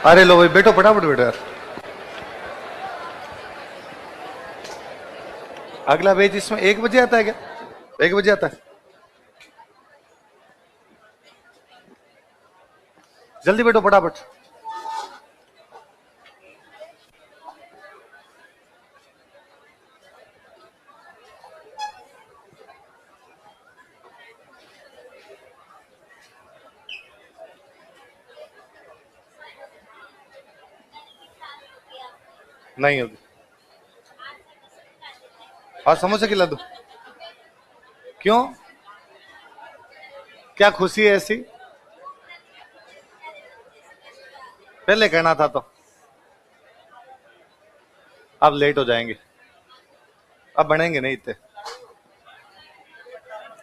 अरे लो भाई बैठो, फटाफट बैठो यार। अगला बैच इसमें 1 बजे आता है क्या? 1 बजे आता है? जल्दी बैठो फटाफट। नहीं होगी। और समोसे खिला दो। क्यों? क्या खुशी है ऐसी? पहले कहना था तो। अब लेट हो जाएंगे, अब बनेंगे नहीं इतने।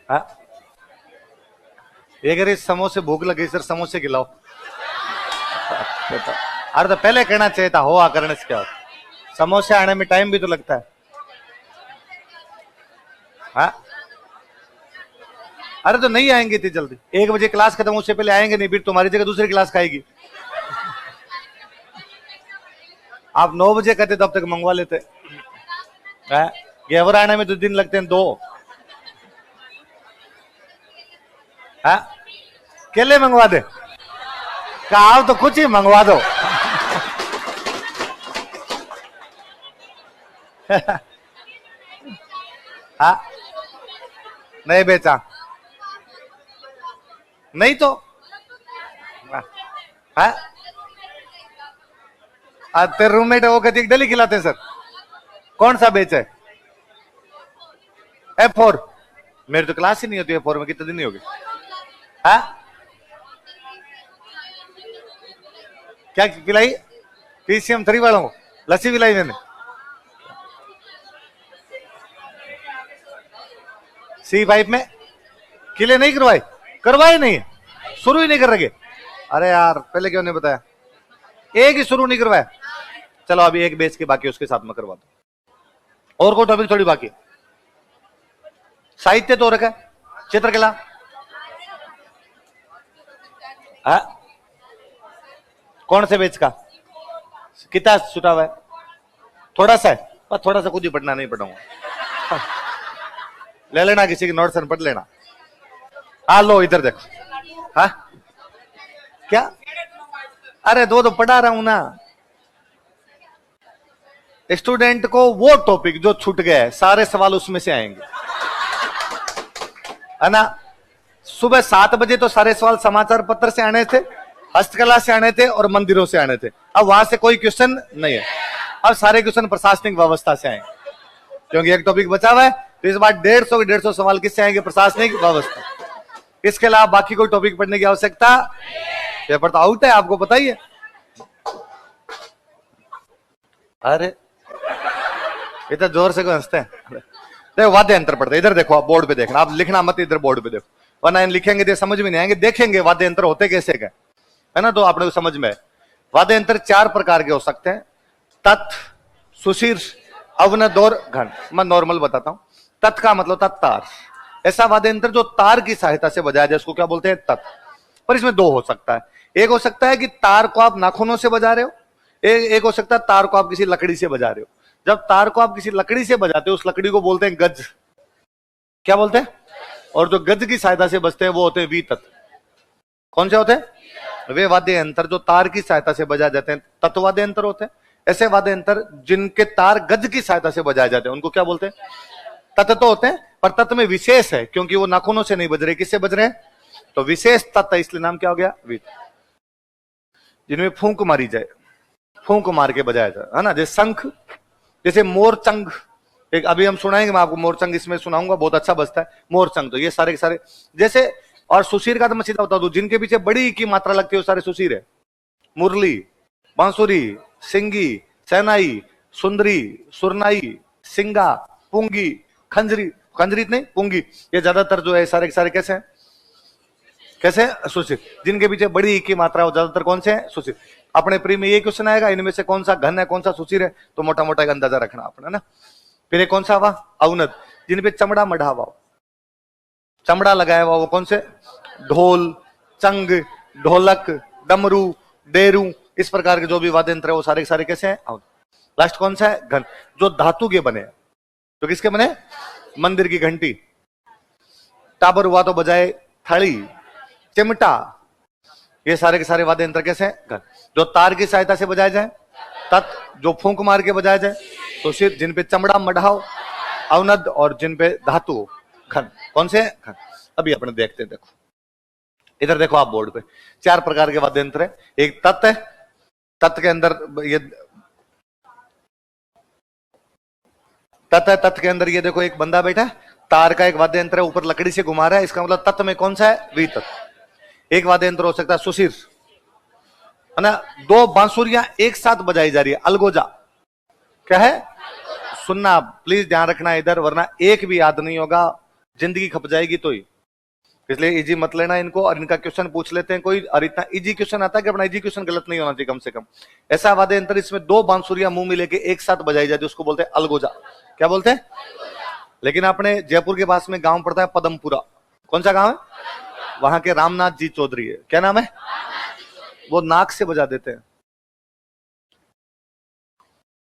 हाँ, ये अगर इस समोसे भूख लगी सर, समोसे खिलाओ। अरे तो पहले कहना चाहिए था, हो करने से क्या? समोसे आने में टाइम भी तो लगता है। हाँ, अरे तो नहीं आएंगे इतनी जल्दी। 1 बजे क्लास खत्म उससे पहले आएंगे नहीं, फिर तुम्हारी जगह दूसरी क्लास खाएगी। आप 9 बजे कहते तब तक मंगवा लेते। घेवर आने में 2 दिन लगते हैं, 2। हाँ, केले मंगवा दे, कहा तो कुछ ही मंगवा दो। हाँ, नहीं बेचा नहीं तो। हाँ, तेरे रूममेट है वो कहती है डेली खिलाते हैं सर। कौन सा बेच है? F4। मेरी तो क्लास ही नहीं होती F4 में, कितने दिन नहीं होगी। हाँ, क्या पिलाई? PCM 3 वालों को लस्सी पिलाई मैंने। C5 में किले नहीं करवाए? करवाए नहीं, शुरू ही नहीं कर रहे। अरे यार पहले क्यों नहीं बताया? एक ही शुरू नहीं करवाया। चलो अभी एक बेच के बाकी उसके साथ में करवा दो। और कोई टॉपिक थोड़ी बाकी? साहित्य तो रखा है, चित्रकला। हाँ, कौन से बेच का? कितना छुटा हुआ है? थोड़ा सा है, पर थोड़ा सा खुद ही पढ़ना, नहीं पढ़ाऊंगा। ले लेना किसी की नोट्स पढ़ लेना। हाँ लो इधर देखो। हाँ क्या? अरे दो तो पढ़ा रहा हूं ना। स्टूडेंट को वो टॉपिक जो छूट गया है, सारे सवाल उसमें से आएंगे, है ना। सुबह 7 बजे तो सारे सवाल समाचार पत्र से आने थे, हस्तकला से आने थे और मंदिरों से आने थे। अब वहां से कोई क्वेश्चन नहीं है, अब सारे क्वेश्चन प्रशासनिक व्यवस्था से आएंगे, क्योंकि एक टॉपिक बचा हुआ है। तो इस बार 150 सवाल किससे आएंगे? प्रशासनिक व्यवस्था। इसके अलावा बाकी कोई टॉपिक पढ़ने की आवश्यकता? पेपर तो आउट है, आपको पता ही है। अरे इतना जोर से क्यों हंसते हैं? देखो वाद्य यंत्र पढ़ते, इधर देखो, आप बोर्ड पे देखना, आप लिखना मत, इधर बोर्ड पे देखो, वरना लिखेंगे तो समझ में नहीं आएंगे। देखेंगे वाद्य यंत्र होते कैसे क्या, है ना, तो आपने को समझ में। वाद्य यंत्र 4 प्रकार के हो सकते हैं: तत्, सुशीर, अवनद और घन। मैं नॉर्मल बताता हूं। तत् का मतलब तत्तार, ऐसा वाद्य यंत्र जो तार की सहायता से बजाया जाए, उसको क्या बोलते हैं? तत्। पर इसमें 2 हो सकता है। एक हो सकता है कि तार को आप नाखूनों से बजा रहे हो, एक हो सकता है तार को आप किसी लकड़ी से बजा रहे हो। जब तार को आप किसी लकड़ी से बजाते हो, उस लकड़ी को बोलते हैं गज। क्या बोलते हैं? और जो गज की सहायता से बजते हैं वो होते हैं वितत। कौन से होते हैं? वे वाद्य यंत्र जो तार की सहायता से बजाए जाते हैं, तत्वाद्य यंत्र होते हैं। ऐसे वाद्य यंत्र जिनके तार गज की सहायता से बजाए जाते हैं, उनको क्या बोलते हैं? तत्व तो होते हैं, पर तत्व में विशेष है, क्योंकि वो नाखूनों से नहीं बज रहे, किससे बज रहे हैं? तो विशेष तत्व, इसलिए नाम क्या हो गया? वित। जिनमें फूंक मारी जाए, फूंक मार के बजाया जाए, है ना। जैसे शंख, जैसे मोरचंग, एक अभी हम सुनाएंगे, मैं आपको मोरचंग इसमें सुनाऊंगा, बहुत अच्छा बजता है मोरचंग। तो ये सारे के सारे जैसे, और सुशीर का तो मैं सीधा बता दूं, जिनके पीछे बड़ी की मात्रा लगती है वो सारे सुशीर है। मुरली, बांसुरी, सिंगी, सेनाई, सुंदरी, सुरनाई, सिंगा, पुंगी, खंजरी, खंजरी नहीं पुंगी, ये ज्यादातर जो है सारे के सारे कैसे हैं? कैसे? सुशीर। जिनके पीछे बड़ी की मात्रा हो, ज्यादातर कौन से हैं? सुशीर। अपने प्री में ये क्वेश्चन आएगा, इनमें से कौन सा घन है, कौन सा सुशीर है, तो मोटा मोटा एक अंदाजा रखना अपना ना। फिर एक कौन सा हुआ? अवनद, जिनपे चमड़ा मढ़ा हुआ, चमड़ा लगाया हुआ, वो कौन से? ढोल, चंग, ढोलक, डमरू, डेरू, इस प्रकार के जो भी वाद्य यंत्र है वो सारे के सारे कैसे हैं? लास्ट कौन सा है? घन, जो धातु के बने। तो किसके बने? मंदिर की घंटी, टाबर हुआ तो बजाए थाली, चिमटा, ये सारे के सारे वाद्य यंत्र कैसे हैं? घन। जो तार की सहायता से बजाया जाए तत्, जो फूंक मार के बजाया जाए तो सिर, जिन पे चमड़ा मढ़ाओ अवनद, और जिन पे धातु घन। कौन से? घन। अभी अपने देखते हैं, देखो इधर देखो आप बोर्ड पे 4 प्रकार के वाद्य यंत्र है। एक तत् है, तत् के अंदर ये तत् है, तत् के अंदर ये देखो एक बंदा बैठा है, तार का एक वाद्य यंत्र है, ऊपर लकड़ी से घुमा रहा है, इसका मतलब तत् में कौन सा है? वितत्। एक वाद्य यंत्र हो सकता है सुशिर, है ना, 2 बांसुरियां एक साथ बजाई जा रही है, अलगोजा। क्या है? सुनना प्लीज, ध्यान रखना इधर, वरना एक भी याद नहीं होगा, जिंदगी खप जाएगी। तो ही इसलिए इजी मत लेना इनको, और इनका क्वेश्चन पूछ लेते हैं कोई, और इतना इजी क्वेश्चन आता है कि अपना इजी क्वेश्चन गलत नहीं होना चाहिए कम से कम। ऐसा वाद्य यंत्र इसमें 2 बांसुरियां मुंह में लेके एक साथ बजाई जाती है, उसको बोलते हैं अलगोजा। क्या बोलते हैं? लेकिन अपने जयपुर के पास में गांव पड़ता है पदमपुरा। कौन सा गांव है? वहां के रामनाथ जी चौधरी है। क्या नाम है? वो नाक से बजा देते हैं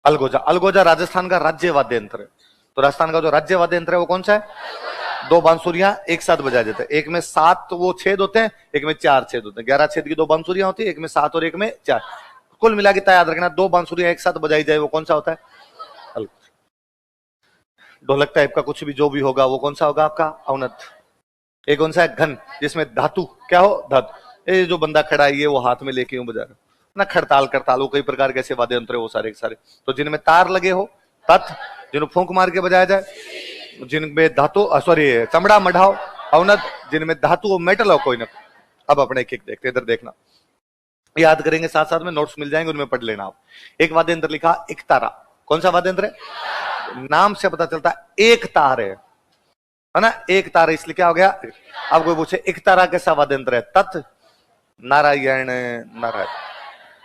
अलगोजा। अलगोजा राजस्थान का राज्य वाद्य यंत्र है। तो राजस्थान का जो राज्य वाद्य यंत्र है वो कौन सा है? 2 बांसुरियां एक साथ बजाए जाते हैं। एक में 7 वो छेद होते हैं, एक में 4 छेद होते हैं। 11 छेद की 2 बांसुरियां होती है, एक में 7 और एक में 4। कुल मिला के याद रखना, 2 बांसुरियां एक साथ बजाई जाए वो कौन सा होता है? अलगोजा। ढोलक टाइप का कुछ भी जो भी होगा वो कौन सा होगा? आपका अवनत। एक कौन सा है? घन, जिसमें धातु क्या हो? धातु। ये जो बंदा खड़ा है ये वो हाथ में लेके यूं बजा रहा ना, खड़ताल करताल, वो कई प्रकार के ऐसे वाद्य यंत्र है वो सारे के सारे। तो जिनमें तार लगे हो तत्, जिन्हें फूंक मार के बजाया जाए, जिनमें धातु सॉरी चमड़ा मढ़ाओ अवनत, जिनमें धातु हो मेटल हो कोई ना। अब अपने एक एक देखते, इधर देखना, याद करेंगे, साथ साथ में नोट्स मिल जाएंगे, उनमें पढ़ लेना आप। एक वाद्य यंत्र लिखा एक तारा। कौन सा वाद्य यंत्र है? नाम से पता चलता है एक तार है ना, एक तार, इसलिए क्या हो गया? अब कोई पूछे एक तारा कैसा वाद्य यंत्र है? तत् नारायण नारायण,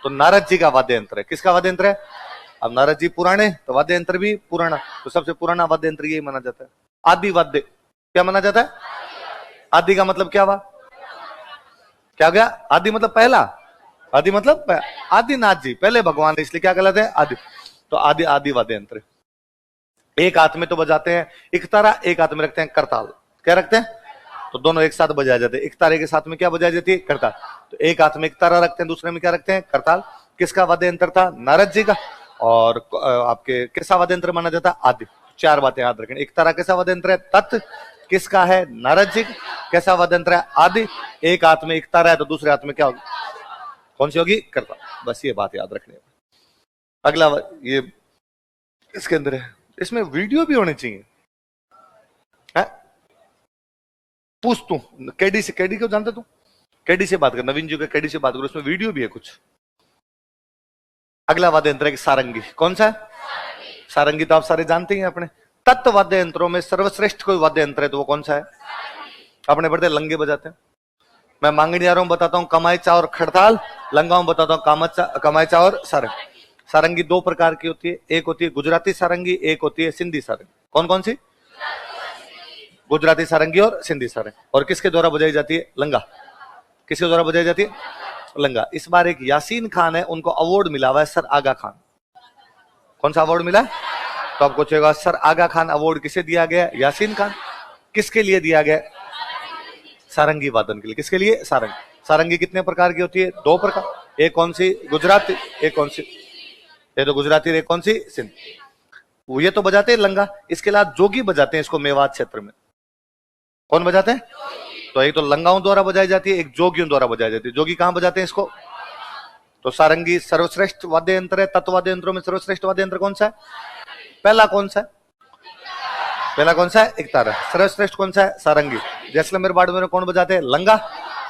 तो नारद जी का वाद्य यंत्र है। किसका वाद्य यंत्र है? अब नारद जी पुराने, तो वाद्य यंत्र भी पुराना, तो सबसे पुराना वाद्य यंत्र यही माना जाता है। आदि वाद्य क्या माना जाता है? आदि का मतलब क्या हुआ? क्या हो गया? आदि मतलब पहला, आदि मतलब आदिनाथ जी पहले भगवान, इसलिए क्या कहलाते हैं? आदि। तो आदि आदि वाद्य यंत्र। एक हाथ में तो बजाते हैं एक तारा, एक हाथ में रखते हैं करताल। क्या रखते हैं? तो दोनों एक साथ बजाए जाते हैं। एक तारे के साथ में क्या बजाई जाती है? करताल। तो एक हाथ में एक तारा रखते हैं, दूसरे में क्या रखते हैं? करताल। किसका वाद्य यंत्र था? नारद जी का। और आपके कैसा वाद्य यंत्र माना जाता है? आदि। 4 बातें याद रखें। एक तारा कैसा वाद्य यंत्र है? तत्। किसका है? नारद जी। कैसा वाद्य यंत्र है? आदि। एक हाथ में एक तारा है तो दूसरे हाथ में क्या होगी? कौन सी होगी? करताल। बस ये बात याद रखनी है। अगला ये इसके अंदर है, इसमें वीडियो भी होनी चाहिए। पूछ तू केडी से, केडी को जानते तू? केडी से बात कर, नवीन जी का केडी से बात करो, इसमें वीडियो भी है कुछ। अगला वाद्य यंत्र है सारंगी। कौन सा है? सारंगी तो आप सारे जानते ही हैं अपने। तत्व वाद्य यंत्रों में सर्वश्रेष्ठ कोई वाद्य यंत्र है तो वो कौन सा है? अपने बढ़ते लंगे बजाते हैं। मैं मांगणियारों बताता हूँ कमाईचा और खड़ताल, लंगाओं बताता हूँ कमाईचा और सारंगी। सारंगी 2 प्रकार की होती है, एक होती है गुजराती सारंगी, एक होती है सिंधी सारंगी। कौन कौन सी? गुजराती सारंगी और सिंधी सारंगी। और किसके द्वारा बजाई जाती है? लंगा। किसके द्वारा बजाई जाती है? लंगा। इस बार एक यासीन खान है, उनको अवार्ड मिला हुआ है सर आगा खान। कौन सा अवार्ड मिला? तो आपको पूछेगा सर आगा खान अवार्ड किसे दिया गया? यासीन खान। किसके लिए दिया गया? सारंगी वादन के लिए। किसके लिए? सारंगी। सारंगी कितने प्रकार की होती है? 2 प्रकार। एक कौन सी? गुजराती। एक कौन सी? ये तो गुजराती। एक कौन सी? सिंधी। वो ये तो बजाते हैं लंगा, इसके अलावा जोगी बजाते हैं इसको मेवात क्षेत्र में। कौन बजाते हैं? तो एक तो लंगाओं द्वारा बजाई जाती है, एक जोगियों द्वारा बजाई जाती है। जोगी कहां बजाते हैं इसको? तो सारंगी सर्वश्रेष्ठ वाद्य यंत्र है। तत्व वाद्य यंत्रों में सर्वश्रेष्ठ वाद्य यंत्र कौन सा है? पहला कौन सा है? पहला कौन सा है? एक तारा। सर्वश्रेष्ठ कौन सा है? सारंगी। जैसलमेर बाड़मेर में कौन बजाते हैं? लंगा।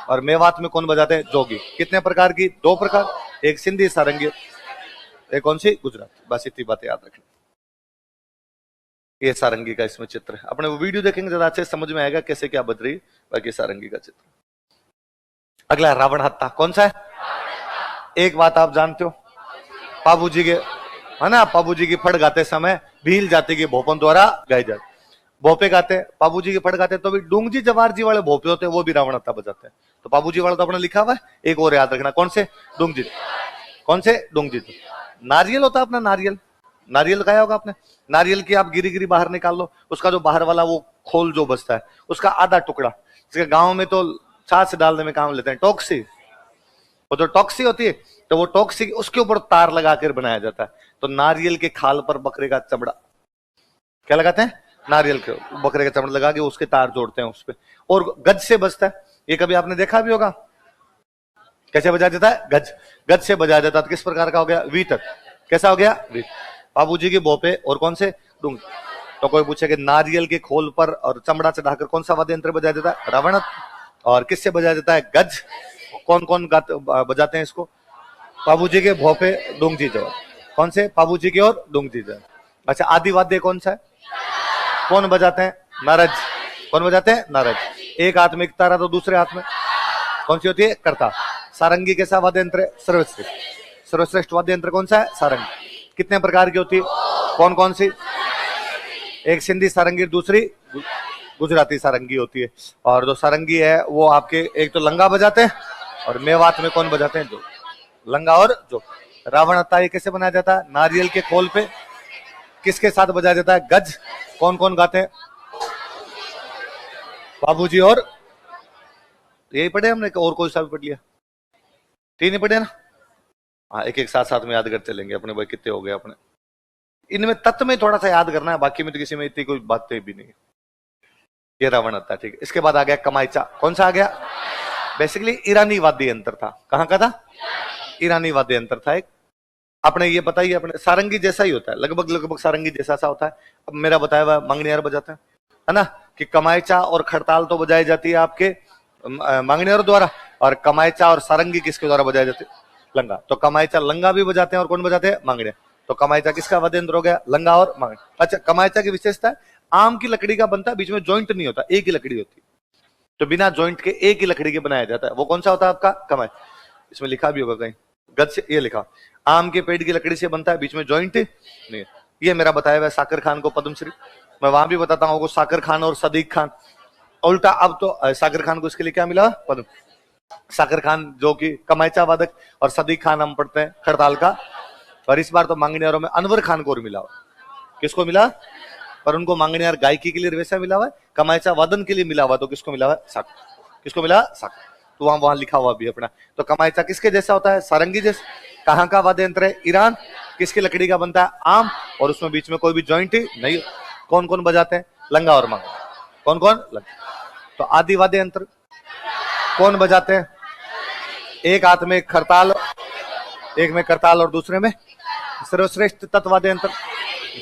और मेवात में कौन बजाते हैं? जोगी। कितने प्रकार की? 2 प्रकार। एक सिंधी सारंगी, एक कौन सी? गुजराती। बस इतनी बातें याद रखनी। ये सारंगी का इसमें चित्र है। अपने वो वीडियो देखेंगे ज्यादा अच्छे समझ में आएगा कैसे क्या बज रही। बाकी सारंगी का चित्र। अगला रावण हत्ता। कौन सा है? एक बात आप जानते हो, बाबूजी के, है ना, बाबूजी की फट गाते समय भील जाति के भोपन द्वारा गाए जाते। भोपे गाते, बाबूजी की फट गाते तो भी डूंगजी जवार जी वाले भोपे होते हैं, वो भी रावण हत्ता बजाते हैं। तो बाबूजी वाला तो अपने लिखा हुआ है। एक और याद रखना, कौन से? डूंगजी। कौन से? डोंगजी। नारियल होता है अपना, नारियल, नारियल खाया होगा आपने। नारियल की आप गिरी गिरी बाहर निकाल लो, उसका जो बाहर वाला वो खोल जो बचता है, उसका आधा टुकड़ा, जिसके गांव में तो छाछ डालने में काम लेते हैं, टॉक्सी। वो जो टॉक्सी होती है, तो वो टॉक्सी उसके ऊपर तार लगाकर बनाया जाता है। तो नारियल के खाल पर बकरे का चमड़ा क्या लगाते हैं? नारियल के बकरे का चमड़ा लगा के उसके तार जोड़ते हैं उस पे, और गज से बजता है। ये कभी आपने देखा भी होगा, कैसे बजाया जाता है? गज, गज से बजाया जाता है। किस प्रकार का हो गया? वीतर। कैसा हो गया? वीतर। बाबूजी के भोपे और कौन से? डूंग। तो कोई पूछे कि नारियल के खोल पर और चमड़ा चढ़ाकर कौन सा वाद्य यंत्र बजाया जाता है? रावण। और किससे बजाया जाता है? गज। कौन कौन बजाते हैं इसको? बाबूजी के भोपे, डूंगजी जवार। कौन से? बाबूजी के और डूंगजी जवार। अच्छा, आदि वाद्य कौन सा है? कौन बजाते हैं? नारद। कौन बजाते हैं? नारद। एक हाथ में तारा तो दूसरे हाथ में कौन सी होती है? करता। सारंगी कैसा वाद्य यंत्र है? सर्वश्रेष्ठ। सर्वश्रेष्ठ वाद्य यंत्र कौन सा है? सारंगी। कितने प्रकार की होती है? कौन कौन सी? एक सिंधी सारंगी, दूसरी गुजराती सारंगी होती है। और जो सारंगी है वो आपके एक तो लंगा बजाते हैं, और मेवात में कौन बजाते हैं? जो लंगा और जो। रावण आता है कैसे बनाया जाता है? नारियल के खोल पे। किसके साथ बजाया जाता है? गज। कौन कौन गाते हैं? बाबूजी और, यही पढ़े हमने, और कोई सा भी पढ़ लिया? तीन ही पढ़े ना? हाँ, एक एक साथ साथ में याद कर चलेंगे अपने भाई, कितने हो गए अपने। इनमें तत्व में थोड़ा सा याद करना है, बाकी में तो किसी में इतनी कोई बातें भी नहीं। ये रावण आता है, ठीक है। इसके बाद आ गया कमाईचा। कौन सा आ गया? बेसिकली ईरानी वाद्य यंत्र था। कहाँ का था? ईरानी वाद्य यंत्र था एक। अपने ये बताइए, अपने सारंगी जैसा ही होता है, लगभग लगभग सारंगी जैसा सा होता है। अब मेरा बताया हुआ मांगनियार बजाते हैं, है ना, कि कमाईचा और खड़ताल तो बजाई जाती है आपके मांगनियार द्वारा, और कमाईचा और सारंगी किसके द्वारा बजाई जाती है? लंगा। तो कमाईचा लंगा भी बजाते हैं, और कौन बजाते हैं? मांगनियार। तो कमाईचा किसका वाद्य यंत्र हो गया? लंगा और मांगनियार। अच्छा, कमाईचा की विशेषता है आम की लकड़ी का बनता है, बीच में जॉइंट नहीं होता, एक ही लकड़ी होती है, तो बिना जॉइंट के एक ही लकड़ी के बनाया जाता है। वो कौन सा होता है आपका? कमाई। इसमें लिखा भी होगा कहीं, गज से, ये लिखा, आम के पेड़ की लकड़ी से बनता है, बीच में जॉइंट नहीं। ये मेरा बताया हुआ साकर खान को पद्मश्री। मैं वहां भी बताता हूँ, साकर खान और सदीक खान उल्टा। अब तो सागर खान को इसके लिए क्या मिला? पद्म। साकर खान जो कि कमाईचा वादक, और सदीक खान हम पढ़ते हैं खड़ताल का। और इस बार तो मांगनियारों में अनवर खान को मिला हुआ। किसको मिला? पर उनको मांगनियार गायकी के लिए वैसा मिला हुआ है, कमाईचा वादन के लिए मिला हुआ, तो किसको मिला हुआ? साकर। किसको मिला? साकर। तो वहां लिखा हुआ भी अपना। तो कमाईचा किसके जैसा होता है? सारंगी जैसा। कहाँ का वाद्य यंत्र है? ईरान। किसकी लकड़ी का बनता है? आम, और उसमें बीच में कोई भी जॉइंट नहीं। कौन कौन बजाते हैं? लंगा और मांग। कौन कौन? लंगा। तो आदि वाद्य यंत्र कौन बजाते हैं? एक हाथ में खड़ताल, एक में करताल और दूसरे में सर्वश्रेष्ठ तत्वाद्य यंत्र।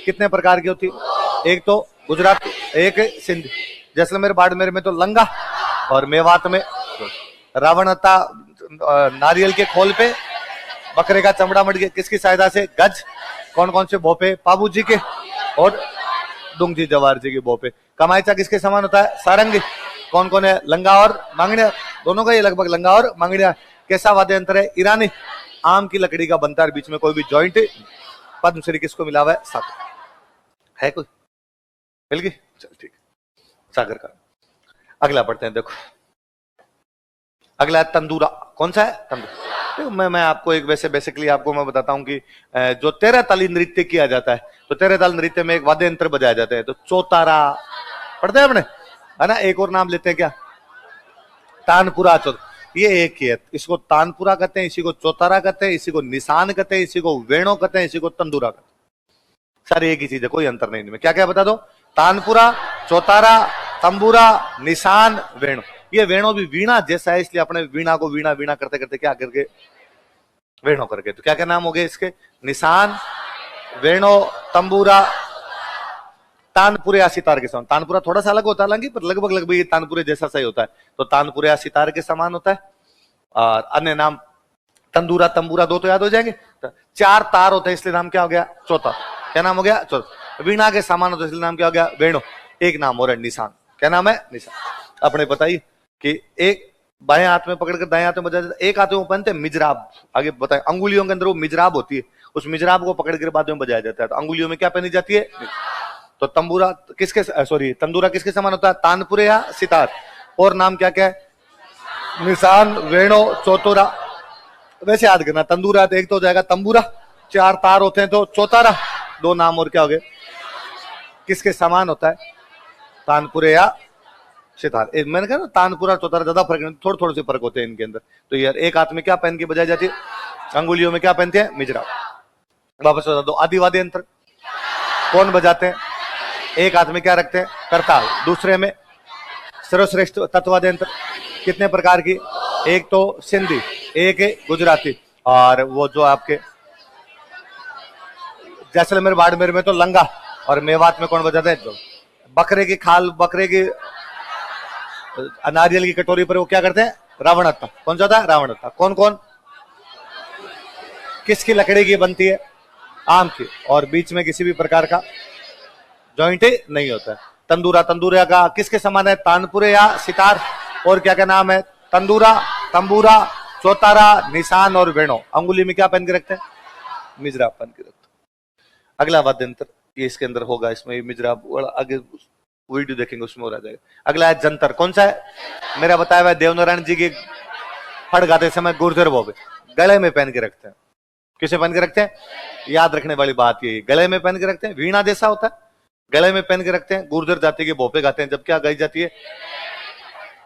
कितने प्रकार की होती है? एक तो गुजरात, एक सिंध, जैसलमेर बाड़मेर में तो लंगा, और मेवात में रावणता नारियल के खोल पे, बकरे का चमड़ा मट गया किसकी सहायता से? गज। कौन कौन से भोपे? बाबूजी के और डूंगजी जवार जी के भोपे। कमाईचा किसके समान होता है? सारंगी। कौन कौन है? लंगा और मांगनियार, दोनों का ये लगभग लंगा और मांगनियार। कैसा वाद्य यंत्र है? ईरानी। आम की लकड़ी का बनता है, बीच में कोई भी जॉइंट। पद्मश्री किसको मिला हुआ है? सागर। है कोई? मिल गई? चल ठीक, सागर का। अगला पढ़ते हैं, देखो अगला है तंदूरा। कौन सा है? तंदूरा। तो मैं आपको एक वैसे बेसिकली आपको मैं बताता हूं कि जो 13 ताली नृत्य किया जाता है, तो 13 ताल नृत्य में एक वाद्य यंत्र बजाया जाता है, तो चौतारा पढ़ते हैं अपने, है ना। एक और नाम लेते हैं क्या? तानपुरा। ये एक ही है, इसको तानपुरा कहते हैं, इसी को चौतारा कहते हैं, इसी को निशान कहते हैं, इसी को वेणो कहते हैं, इसी को तंदूरा कहते हैं। सारी एक ही चीज है, कोई अंतर नहीं इनमें। क्या क्या बता दो? तानपुरा, चौतारा, तंबूरा, निशान, वेणु। ये वेणु भी वीणा जैसा है, इसलिए अपने वीणा को वीणा वीणा करते करते क्या करके वेणु करके। तो क्या क्या नाम हो गए इसके? निशान, वेणु, तंबूरा, तानपुरे या सितार के समान। तानपुरा थोड़ा सा अलग होता है हालांकि, पर लगभग लगभग ये तानपुरे जैसा सही होता है। तो तानपुरे या सितार के समान होता है। और अन्य नाम तंदूरा, तंबूरा, दो तो याद हो जाएंगे। तो 4 तार होते हैं, इसलिए नाम क्या हो गया? चौथा। क्या नाम हो गया? चौथा। वीणा के समान होता है, इसलिए नाम क्या हो गया? वेणु। एक नाम हो रहा है निशान। क्या नाम है? निशान। अपने बताइए कि एक बाएं हाथ में पकड़कर दाएं हाथ में बजा देता, एक हाथ में पहनते हैं मिजराब। आगे बताए, अंगुलियों के अंदर वो मिजराब होती है, उस मिजराब को पकड़ कर बाद में बजाया जाता है। तो अंगुलियों में क्या पहनी जाती है? तो तंबूरा किसके, सॉरी तंदूरा किसके समान होता है? तानपुरे या सितार। और नाम क्या क्या है? निशान, वेणु, चौतुरा। वैसे याद करना, तंदूरा तो एक तो हो जाएगा तंबूरा, 4 तार होते हैं तो चौतारा, 2 नाम और क्या हो गए, किसके समान होता है, तानपुरे या सितार। मैंने कहा ना तानपुरा चौतारा ज्यादा फर्क नहीं, थोड़े थोड़े से फर्क होते हैं इनके अंदर। तो यार एक हाथ में क्या पहन के बजाई जाती है, अंगुलियों में क्या पहनते हैं, मिजरा। वापस बता दो, आदि वाद्य यंत्र कौन बजाते हैं, एक हाथ में क्या रखते हैं, करताल, दूसरे में सर्वश्रेष्ठ तत्वाद्य यंत्र, कितने प्रकार की, एक तो सिंधी, एक है गुजराती, और वो जो आपके जैसलमेर बाड़मेर में तो लंगा, और मेवात में कौन बजाते हैं, जो बकरे की खाल, बकरे की नारियल की कटोरी पर वो क्या करते हैं, रावणत्ता, कौन सा होता है, रावणत्ता। कौन कौन, किसकी लकड़ी की बनती है, आम की, और बीच में किसी भी प्रकार का जॉइंट नहीं होता है। तंदूरा, तंदूरा का किसके समान है, तानपुरे या सितार। और क्या क्या नाम है, तंदूरा, तंबूरा, चौतारा, निशान और वेणु। अंगुली में क्या पहन के रखते हैं, मिजरा पहन के रखते हैं। अगला वाद्य यंत्र ये इसके अंदर होगा, इसमें मिजरा, आगे वीडियो देखेंगे उसमें और आ जाएगा। अगला है जंतर, कौन सा है, मेरा बताया हुआ देवनारायण जी की फड़ गाते समय गुर्जर वो गले में पहन के रखते हैं। किसे पहन के रखते हैं, याद रखने वाली बात ये, गले में पहन के रखते हैं। वीणा जैसा होता है, गले में पहन के रखते हैं। गुर्जर जाति के भोपे गाते हैं, जब क्या गाई जाती है,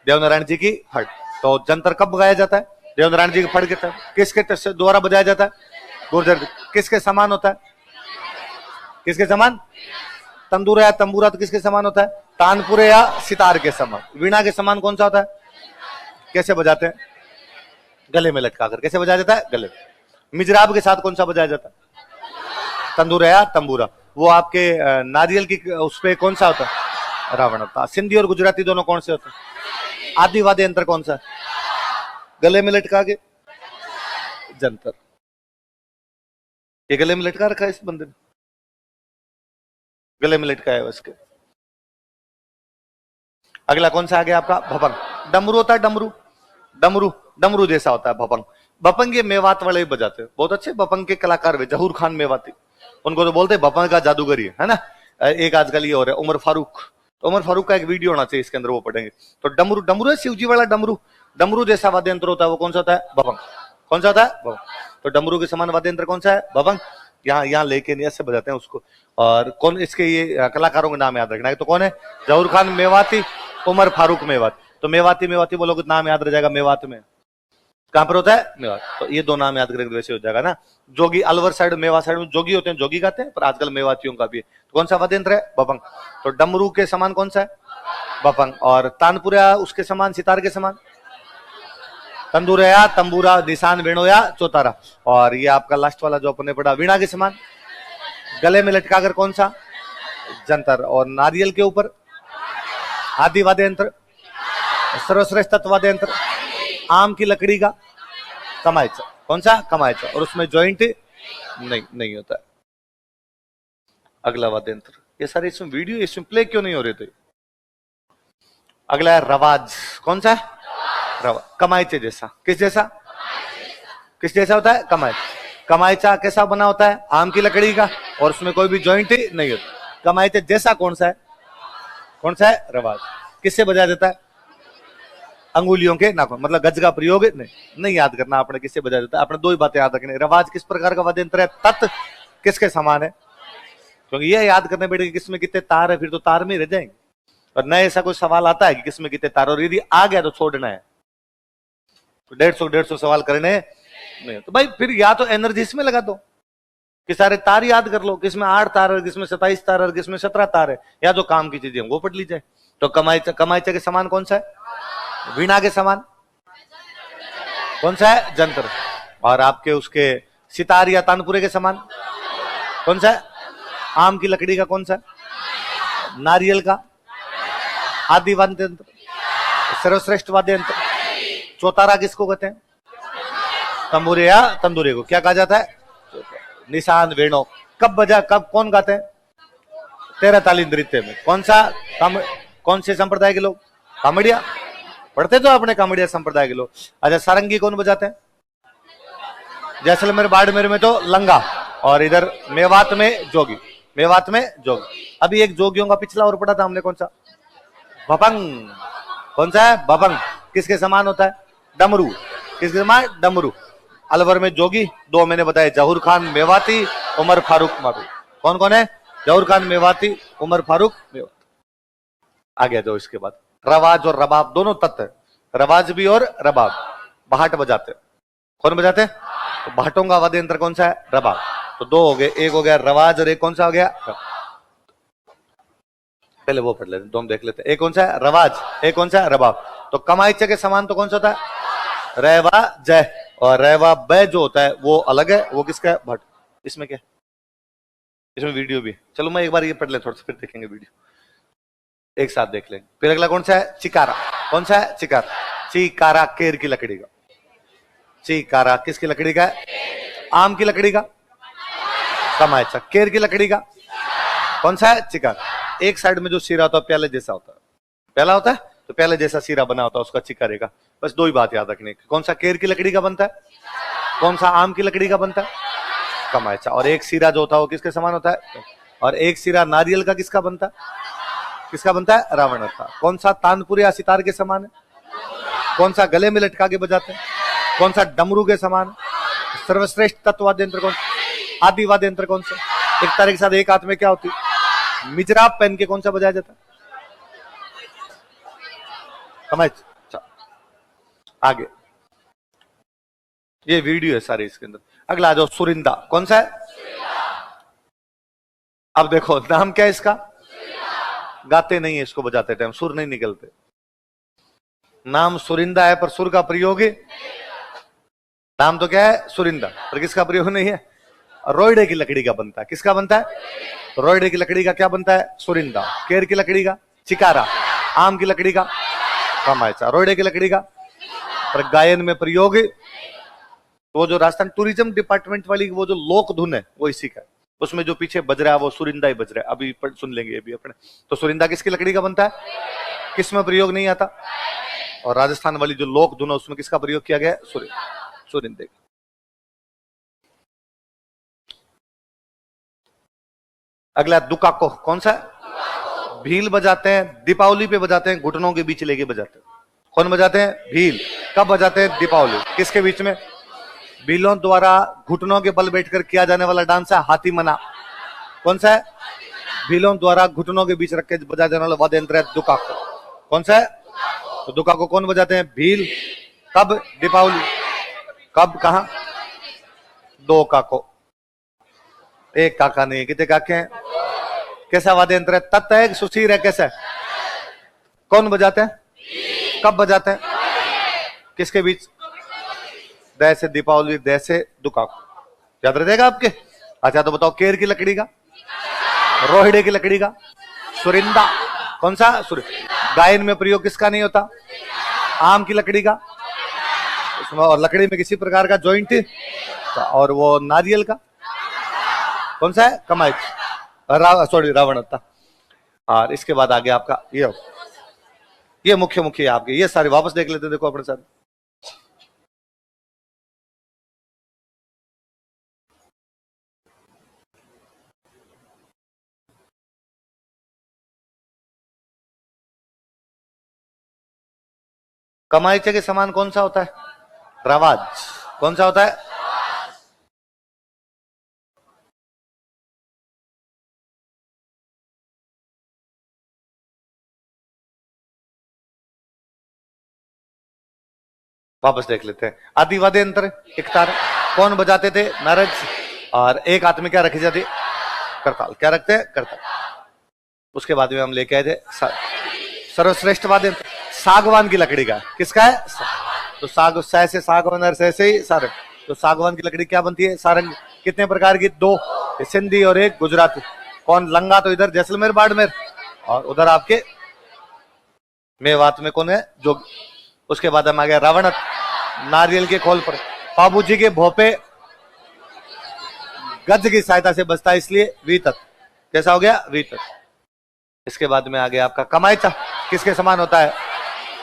देवनारायण जी की फड़। तो जंतर कब गाया जाता है, देवनारायण जी की फड़ के किसके द्वारा बजाया जाता है, गुर्जर। किसके समान होता है, किसके समान, तंदूरा या तंबूरा तो किसके समान होता है, तानपुरे या सितार के समान। वीणा के समान कौन सा होता है, कैसे बजाते हैं, गले में लटका कर। कैसे बजाया जाता है, गले में। मिजराब के साथ कौन सा बजाया जाता है, तंदूरा या तंबूरा। वो आपके नारियल की उस पे कौन सा होता है, रावण होता। सिंधी और गुजराती दोनों कौन से होते हैं, आदि वाद्य यंत्र कौन सा है, गले में लटका के, जंतर। ये गले में लटका रखा है इस बंदे ने, गले में लटकाया है उसके। अगला कौन सा आ गया आपका, भपंग। डमरू होता है, डमरू, डमरू, डमरू जैसा होता है भपंग। भपंग ये मेवात वाले ही बजाते हैं, बहुत अच्छे भपंग के कलाकार हुए, जहूर खान मेवाती, उनको तो बोलते हैं भपंग का जादूगरी है ना। एक आजकल ये हो रहा है उमर फारूक, तो उमर फारूक का एक वीडियो होना चाहिए इसके अंदर, वो पढ़ेंगे। तो डमरू, डमरू है शिवजी वाला डमरू, डमरू जैसा वाद्य यंत्र होता है वो कौन सा होता है, भपंग। कौन सा होता है, भपंग। तो डमरू के समान वाद्य यंत्र कौन सा है, भपंग। यहाँ लेके नहीं ऐसे बजाते हैं उसको। और कौन इसके ये कलाकारों के नाम याद रखना है, तो कौन है, जहूर खान मेवाती, उमर फारूक मेवाती। तो मेवाती, मेवाती बोलोगे नाम याद रह जाएगा, मेवात में कहां पर होता है, मेवात। तो ये 2 नाम याद करेंगे वैसे हो जाएगा ना। जोगी, अलवर साइड, मेवा साइड में जोगी होते हैं, जोगी गाते हैं, पर आजकल मेवातियों का भी है। तो कौन सा वाद्य यंत्र है, भपंग। तो डमरू के समान कौन सा है, भपंग। और तानपुरा उसके समान, सितार के समान, तंदूरा या तंबूरा, निशान, वेणु या चौतारा। और ये आपका लास्ट वाला जो अपने पढ़ा, वीणा के समान, गले में लटकाकर कौन सा, जंतर। और नारियल के ऊपर आदि वाद्य यंत्र, सर्वश्रेष्ठ तत्वाद्य यंत्र, आम की लकड़ी का कमायचा। कौन सा, कमायचा। और उसमें जॉइंट नहीं होता है। अगला वाद्य यंत्र, ये सारे इसमें वीडियो इसमें प्ले क्यों नहीं हो रहे थे। अगला है रवाज, कौन सा है, रवा, कमायचे जैसा। किस जैसा, किस जैसा होता है, कमायचा। कमायचा कैसा बना होता है, आम की लकड़ी का, और उसमें कोई भी जॉइंट नहीं होता। कमायचे जैसा कौन सा है, कौन सा है, रवाज। किससे बजाया जाता है, अंगुलियों के नाखून, मतलब गज का प्रयोग नहीं याद करना आपने, किससे बजाया जाता है। आपने 2 ही बातें याद रखनी, रवाज किस प्रकार का वाद्य यंत्र है, तत् किसके समान है। क्योंकि ये याद करने बैठे किसमें कितने तार है, फिर तो तार में रह जाएंगे। और न ऐसा कोई सवाल आता है कि किसमें कितने तार, और यदि आ गया तो छोड़ना है। तो 150 सवाल करने नहीं, तो भाई फिर या तो एनर्जी इसमें लगा दो कि सारे तार याद कर लो, किसमें 8 तार है, किसमें 27 तार है, किसमें 17 तार है, या तो काम की चीजें वो पढ़ लीजिए। तो कमायचा, कमायचा के समान कौन सा है, वीणा के समान कौन सा है, जंतर। और आपके उसके सितार या तानपुरे के समान कौन सा है, आम की लकड़ी का कौन सा है, नारियल का, आदि वाद्य यंत्र, सर्वश्रेष्ठ वाद्य यंत्र। चौतारा किसको कहते हैं, तंबूरे या तंदूरे को क्या कहा जाता है, निशान, वेणु। कब बजा, कब कौन गाते हैं, 13 ताली नृत्य में। कौन सा, कौन से संप्रदाय के लोग, कामड़िया पढ़ते तो अपने, कामड़िया संप्रदाय के लोग। अच्छा, सारंगी कौन बजाते हैं, जैसलमेर बाड़मेर में तो लंगा, और इधर मेवात में जोगी, मेवात में जोगी। अभी एक जोगियों का पिछला और पढ़ा था हमने, कौन सा, भपंग। कौन सा है, भपंग। किसके समान होता है, डमरू। किसके समान, डमरू। अलवर में जोगी, दो मैंने बताया जहूर खान मेवाती, उमर फारूक मारूफ। कौन कौन है? जहूर खान मेवाती, उमर फारूक मेवाती। आ गया जो इसके बाद रवाज और रबाब दोनों तत्व है, रवाज भी और रबाब। बाहट बजाते कौन बजाते हैं? तो भाटों का वाद्य यंत्र कौन सा है? रबाब। तो दो हो गए, एक हो गया रवाज और एक कौन सा हो गया? पहले वो पढ़ लेते, दोनों देख लेते। एक कौन सा है? रवाज, एक कौन सा है? रबाब। तो कमाइचे के समान तो कौन सा होता है? रेवा जय, और रेवा बै जो होता है वो अलग है, वो किसका है? भट्ट। इसमें क्या? इसमें वीडियो भी। चलो मैं एक बार ये पढ़ ले, थोड़ा सा फिर देखेंगे वीडियो, एक साथ देख लेंगे। फिर अगला कौन सा है? चिकारा। कौन सा है? चिकारा। चिकारा केर की लकड़ी का। चिकारा किसकी लकड़ी का है? आम की लकड़ी का। कमाइचा केर की लकड़ी का। कौन सा है? चिकारा। एक साइड में जो सिरा होता है प्याले जैसा होता है, प्याला होता है तो प्याले जैसा सिरा बना होता है उसका चिकारे का। बस दो ही बात याद रखने की, कौन सा केर की लकड़ी का बनता है, कौन सा आम की लकड़ी का बनता है? कमाइचा। और एक सिरा जो होता है वो किसके समान होता है? और एक सिरा नारियल का किसका बनता है? किसका बनता है? रावण का। कौन सा तानपुर या सितार के समान है? कौन सा गले में लटका के बजाते हैं? कौन सा डमरू के समान है? सर्वश्रेष्ठ तत्ववाद्य यंत्र कौन? आदि वाद्य यंत्र कौन सा? एक तारे के साथ एक हाथ में क्या होती? मिजराब पहन के कौन सा बजाया जाता? समझ। आगे ये वीडियो है सारी इसके अंदर। अगला आ जाओ सुरिंदा। कौन सा है? अब देखो नाम क्या है इसका? गाते नहीं है इसको बजाते टाइम, सुर नहीं निकलते। नाम सुरिंदा है पर सुर का प्रयोग है। नाम तो क्या है? सुरिंदा, पर किसका प्रयोग नहीं है? रोइडे की लकड़ी का बनता है। किसका बनता है? रोइडे की लकड़ी का क्या बनता है? सुरिंदा। केर की लकड़ी का चिकारा। आम की लकड़ी का कमाइचा। रोइडे की लकड़ी का पर गायन में प्रयोग। वो जो राजस्थान टूरिज्म डिपार्टमेंट वाली वो जो लोक धुन है वो इसी का है। उसमें जो पीछे बज रहा है वो सुरिंदा ही बज रहा है, अभी सुन लेंगे अभी अपने। तो सुरिंदा किसकी लकड़ी का बनता है? किसमें प्रयोग नहीं आता? और राजस्थान वाली जो लोक धुन है उसमें किसका प्रयोग किया गया है? सुरिंदे। अगला दुकाको। कौन सा है? भील बजाते हैं, दीपावली पे बजाते हैं, घुटनों के बीच लेके बजाते हैं। कौन बजाते हैं? भील। कब बजाते हैं? दीपावली। किसके बीच में? भीलों द्वारा घुटनों के बल बैठकर किया जाने वाला डांस है हाथी मना। कौन सा है? भीलों द्वारा घुटनों के बीच रख के बजाया जाने वाला वाद्य यंत्र है दुकाको। कौन सा है? तो दुकाको कौन बजाते हैं? भील। कब? दीपावली। कब? कहा? दो काको, एक काका नहीं, कितने काके हैं? कैसा वाद्य यंत्र है? तत्त है, सुशीर है, कैसा है? कौन बजाते हैं? कब बजाते हैं? किसके बीच? दय से दीपावली, दय से दुकाको। याद रहेगा आपके? अच्छा तो बताओ केर की लकड़ी का, रोहिड़े की लकड़ी का, सुरिंदा। कौन सा? गायन में प्रयोग किसका नहीं होता? आम की लकड़ी का। उसमें और लकड़ी में किसी प्रकार का जॉइंट, और वो नारियल का कौन सा है? कमाई। सॉरी रावण होता। और इसके बाद आगे आपका ये मुख्य मुख्य आपके ये सारे वापस देख लेते, देखो अपने साथ। कमाईचे के समान कौन सा होता है? रवाज। कौन सा होता है? वापस देख लेते हैं। आदि वाद्य यंत्र एक तार कौन बजाते थे? नारद। और एक हाथ में क्या रखी जाती? करताल। क्या रखते हैं? करताल। उसके बाद में हम लेके आए थे सर्वश्रेष्ठ वाद्य यंत्र सागवान की लकड़ी का। किसका है? तो साग से सागवान और से ही सारंग। तो सागवान की लकड़ी क्या बनती है? सारंग। कितने प्रकार की? दो, सिंधी और एक गुजराती। कौन? लंगा तो इधर जैसलमेर बाड़मेर, और उधर आपके मेवात में कौन है? जो। उसके बाद हम आ गया रावण। नारियल के खोल पर बाबूजी के भोपे गज की सहायता से बजता है, इसलिए वीतक। कैसा हो गया? वीतक। इसके बाद में आ गया आपका कमाईचा। किसके समान होता है?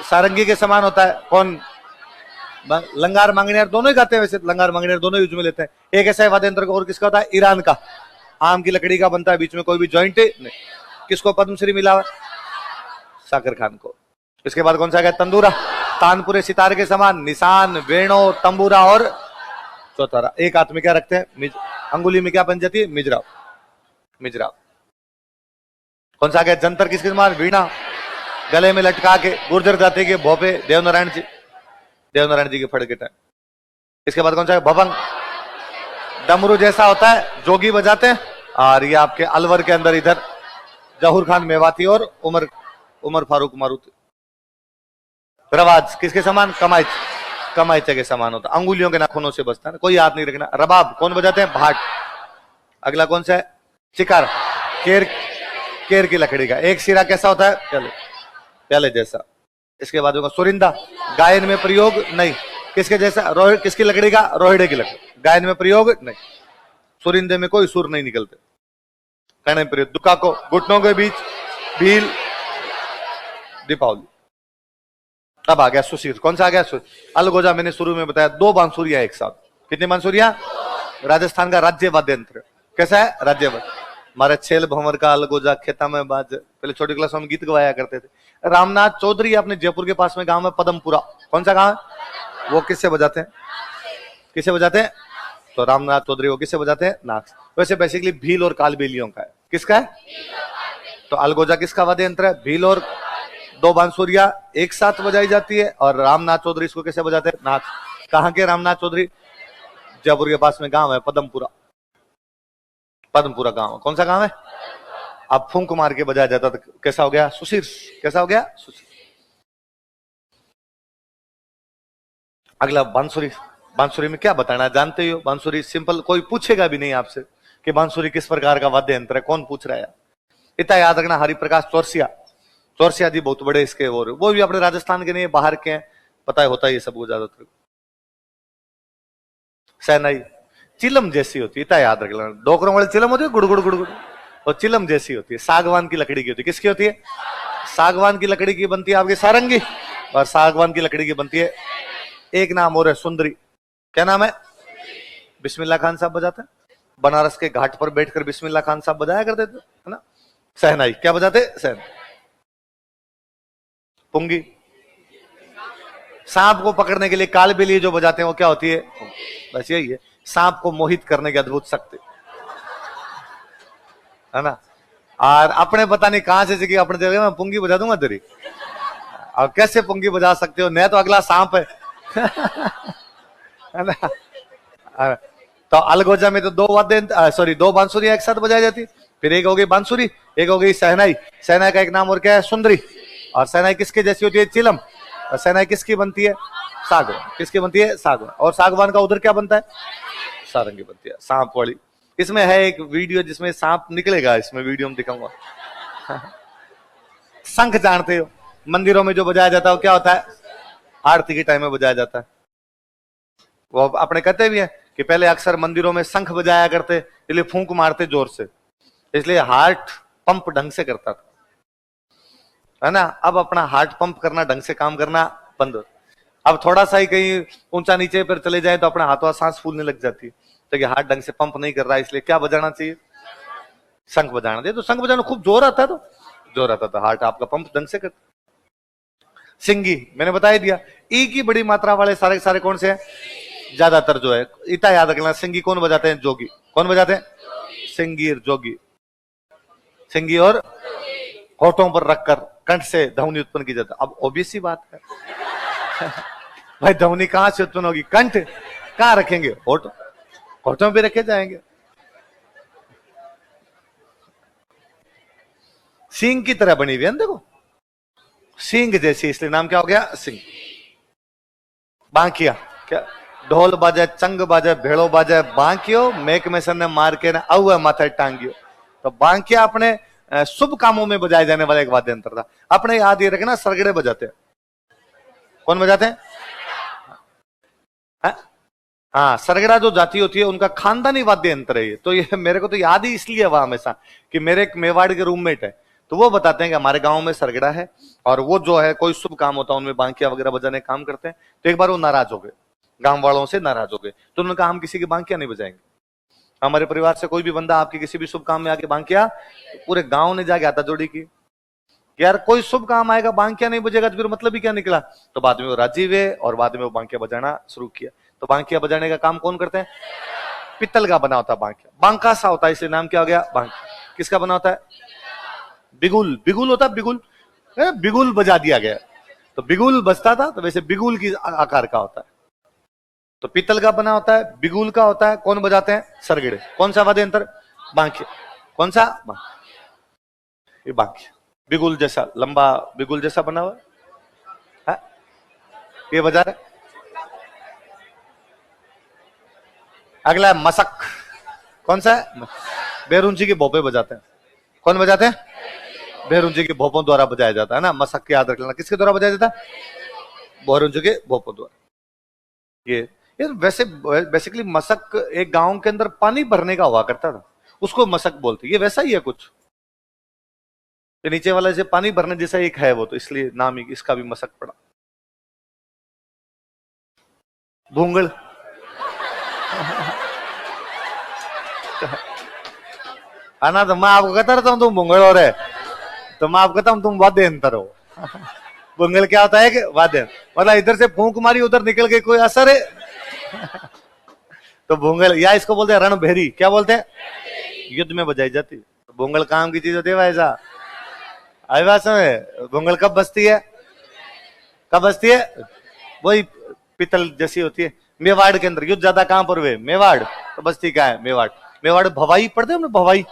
सारंगी के समान होता है। कौन? लंगार मांगनेर दोनों ही गाते हैं, वैसे लंगार मांगनेर दोनों यूज में लेते हैं। एक ऐसा वाद्य यंत्र और किसका होता है? ईरान का। आम की लकड़ी का बनता है, बीच में कोई भी जॉइंट नहीं। किसको पद्मश्री मिला? साकिर खान को। इसके बाद कौन सा गया? तंदूरा। तानपुरे सितारे के समान, निशान, वेणो, तंबूरा और चौतारा। एक हाथ में क्या रखते हैं? अंगुली में क्या बन जाती है? मिजराव। मिजराव। कौन सा आ गया? जंतर किसके समान? वीणा। गले में लटका के गुर्जर जाति के भोपे देवनारायण जी, देवनारायण जी के फड़के टाइम। इसके बाद कौन सा है? भवंग। डमरू जैसा होता है, जोगी बजाते हैं। और ये आपके अलवर के अंदर इधर जहूर खान मेवाती और उमर फारूक मारुति। रवाज किसके समान? कमाइच। कमाइचे के समान होता है, अंगुलियों के नाखूनों से बजता है, कोई हाथ नहीं रखना। रबाब कौन बजाते हैं? भाट। अगला कौन सा है? चिकार। केर, केर की लकड़ी का। एक सिरा कैसा होता है? प्याले, प्याले जैसा। इसके बाद होगा सुरिंदा, गायन में प्रयोग नहीं। किसके जैसा? रोहिड़। किसकी लकड़ी का? रोहिड़े की लकड़ी। गायन में प्रयोग नहीं। सुरिंदे में कोई सुर नहीं निकलते। कहने प्रयोग। दुका को घुटनों के बीच, भील, दीपावली। अब आ गया सुशीर। कौन सा आ गया? अलगोजा। मैंने शुरू में बताया, 2 बांसुरियां एक साथ। कितनी बांसुरियां? राजस्थान का राज्य वाद्य यंत्र। कैसा है? राज्य वाद्य। हमारे छेल भंवर का अलगोजा खेता में बाज, पहले छोटी क्लास में गीत गवाया करते थे। रामनाथ चौधरी अपने जयपुर के पास में गांव है पदमपुरा। कौन सा गांव है? वो किससे बजाते हैं? किसे बजाते हैं? तो रामनाथ चौधरी वो किससे बजाते हैं? नाक्स। वैसे बेसिकली भील और कालबेलियों का है। किसका है? तो अलगोजा किसका वाद्य यंत्र है? भील और 2 बांसुरियां एक साथ बजाई जाती है। और रामनाथ चौधरी इसको कैसे बजाते हैं? नाक्स। कहां के रामनाथ चौधरी? जयपुर के पास में गांव है पदमपुरा। पदमपुरा गांव। कौन सा गांव है? अब फूंक मार के बजाया जाता था। कैसा हो गया? सुशीर। कैसा हो गया? सुशीर। अगला बांसुरी। बांसुरी में क्या बताना जानते हो? बांसुरी सिंपल, कोई पूछेगा भी नहीं आपसे कि बांसुरी किस प्रकार का वाद्य यंत्र है। कौन पूछ रहा है? इतना याद रखना। हरिप्रकाश चौरसिया, चौरसिया जी बहुत बड़े इसके, और वो भी अपने राजस्थान के नहीं, बाहर के हैं। पता है होता है ये सब ज्यादातर। सहनाई चिलम जैसी होती है, इतना याद रख लेना। डोकरों वाली चिलम होती है, गुड़ गुड़ गुड़ गुड़, और चिलम जैसी होती है। सागवान की लकड़ी की होती है। किसकी होती है? सागवान की लकड़ी की बनती है आपकी सारंगी, और सागवान की लकड़ी की बनती है एक नाम और है, सुंदरी। क्या नाम है? बिस्मिल्लाह खान साहब बजाते हैं। बनारस के घाट पर बैठकर बिस्मिल्लाह खान साहब बजाया करते थे, है ना। सहनाई क्या बजाते? सहनाई। पुंगी सांप को पकड़ने के लिए कालबेलिया जो बजाते हैं वो क्या होती है? बस यही है, सांप को मोहित करने की अद्भुत शक्ति, है ना। और अपने पता नहीं कहां से सीखी, अपने जगह मैं पुंगी बजा दूंगा तेरी। और कैसे पुंगी बजा सकते हो? न तो अगला सांप है, है ना। तो अलगोजा में तो 2 वाद्य, सॉरी 2 बांसुरियां एक साथ बजाई जाती। फिर एक हो गई बांसुरी, एक हो गई सहनाई। सहनाई का एक नाम और क्या है? सुंदरी। और सहनाई किसके जैसी होती है? चिलम। और सहनाई किसकी बनती है? सागवान। किसकी बनती है? सागवान। और सागवान का उधर क्या बनता है? सारंगी बनती है, सांप वाली। इसमें है एक वीडियो जिसमें सांप निकलेगा, इसमें वीडियो में दिखाऊंगा। शंख जानते हो? मंदिरों में जो बजाया जाता है वो क्या होता है? आरती के टाइम में बजाया जाता है। वो अपने कहते भी हैं कि पहले अक्सर मंदिरों में शंख बजाया करते, इसलिए फूंक मारते जोर से, इसलिए हार्ट पंप ढंग से करता था, है ना। अब अपना हार्ट पंप करना, ढंग से काम करना बंद हो। अब थोड़ा सा ही कहीं ऊंचा नीचे पर चले जाए तो अपना हाथों सांस फूलने लग जाती है, तो कि हार्ट ढंग से पंप नहीं कर रहा है, इसलिए क्या बजाना चाहिए? शंख बजाना चाहिए। तो शंख बजाना खूब जोर आता है, तो जोर आता था, हार्ट आपका पंप ढंग से करता। सिंगी मैंने बता ही दिया। ई की बड़ी मात्रा वाले सारे सारे कौन से हैं? ज्यादातर जो है, इतना याद रखना। सिंगी कौन बजाते हैं? जोगी। कौन बजाते हैं? सिंगीर, जोगी। सिंगी और होठों पर रखकर कंठ से ध्वनि उत्पन्न की जाती है। अब ओबीसी बात है भाई, ध्वनि कहां से उत्पन्न होगी? कंठ कहां रखेंगे? होठ, होठों पे रखे जाएंगे। सिंह की तरह बनी हुई है, देखो सिंह जैसी, इसलिए नाम क्या हो गया? सिंह। बांकिया क्या? ढोल बाजे, चंग बाजे, भेड़ो बाजे, बांकियो मेक में सन ने मार के ना अव माथे टांगियो। तो बांकिया अपने शुभ कामों में बजाए जाने वाला एक वाद्य यंत्र था। अपने याद ये रखना, सरगड़े बजाते हैं। कौन बजाते हैं? हाँ, सरगड़ा जो जाति होती है उनका खानदानी वाद्य यंत्र है ये। तो ये मेरे को तो याद ही इसलिए हुआ हमेशा कि मेरे एक मेवाड़ के रूममेट है, तो वो बताते हैं कि हमारे गांव में सरगड़ा है, और वो जो है कोई शुभ काम होता है उनमें बांकिया वगैरह बजाने का काम करते हैं। तो एक बार वो नाराज हो गए, गांव वालों से नाराज हो गए, तो उन्होंने कहा हम किसी की बांकिया नहीं बजाएंगे। हमारे परिवार से कोई भी बंदा आपके किसी भी शुभ काम में आके बांकिया, तो पूरे गांव ने जाके आता जोड़ी की, यार कोई शुभ काम आएगा बांकिया नहीं बजेगा तो फिर मतलब ही क्या निकला। तो बाद में वो राजी हुए और बाद में वो बांकिया बजाना शुरू किया। तो बांकिया बजाने का काम कौन करते हैं? पित्तल का बना होता है बांकिया। बांका सा होता है इसलिए नाम क्या हो गया? बांकिया। किसका बना होता है? बिगुल। बिगुल होता है बिगुल, बिगुल बजा दिया गया तो बिगुल बजता था, तो वैसे बिगुल की आकार का होता है। तो पित्तल का बना होता है, बिगुल का होता है। कौन बजाते हैं? सरगिड़े। कौन सा वाद्य यंत्र? बांकिया। कौन सा? ये बांकिया। बिगुल जैसा, लंबा बिगुल जैसा बना हुआ है, ये बजा रहे। अगला है मसक। कौन सा है? बेरुंची के भोपे बजाते हैं। कौन बजाते हैं? बेरुंची के भोपों द्वारा बजाया जाता है ना। मसक के याद रख लेना, किसके द्वारा बजाया जाता है? बेरुंची के भोपों द्वारा। ये वैसे बेसिकली मसक एक गांव के अंदर पानी भरने का हुआ करता था, उसको मसक बोलते। ये वैसा ही है कुछ, ये नीचे वाला जैसे पानी भरने जैसा एक है वो, तो इसलिए नाम ही इसका भी मसक पड़ा। भूंगल। आना तो मैं आपको कहता रहता हूं तुम भूंगल हो रहे, तो मैं आपको कहता हूं तुम वाद्य यंत्र हो। भूंगल क्या होता है कि वाद्य, मतलब इधर से फूंक मारी उधर निकल के कोई असर है। तो भूंगल, या इसको बोलते हैं रणभेरी। क्या बोलते हैं? युद्ध में बजाई जाती। तो भूंगल काम की चीज होती है ऐसा। आई बात समझ? भूंगल कब बजती है? कब बजती है? वही पितल जैसी होती है। मेवाड़ के अंदर युद्ध ज्यादा कहां पर हुए? मेवाड़। तो बजती क्या है? मेवाड़। मेवाड़ भवाई पढ़ते हैं भवाई,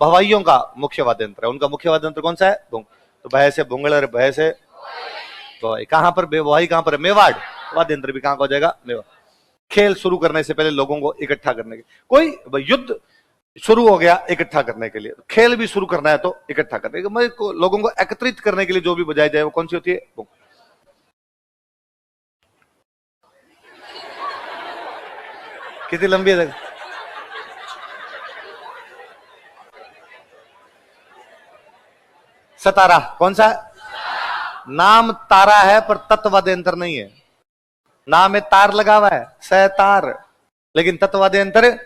भवाइयों का मुख्य वाद्य यंत्र है। उनका मुख्य वाद्य यंत्र कौन सा है? भूंग। तो भय से भूंगल और भय से भवाई। कहां पर भवाई? कहां पर? मेवाड़। वाद्य यंत्र भी कहां हो जाएगा? मेवाड़। खेल शुरू करने से पहले लोगों को इकट्ठा करने के, कोई युद्ध शुरू हो गया इकट्ठा करने के लिए, खेल भी शुरू करना है तो इकट्ठा करने के, मतलब लोगों को एकत्रित करने के लिए जो भी बजाई जाए वो कौन सी होती है? भूंग। कितनी लंबी है? सतारा। कौन सा? नाम तारा है पर तत्ववाद्य यंत्र नहीं है। नाम में तार लगा हुआ है, सतार, लेकिन तत्ववाद्य यंत्र।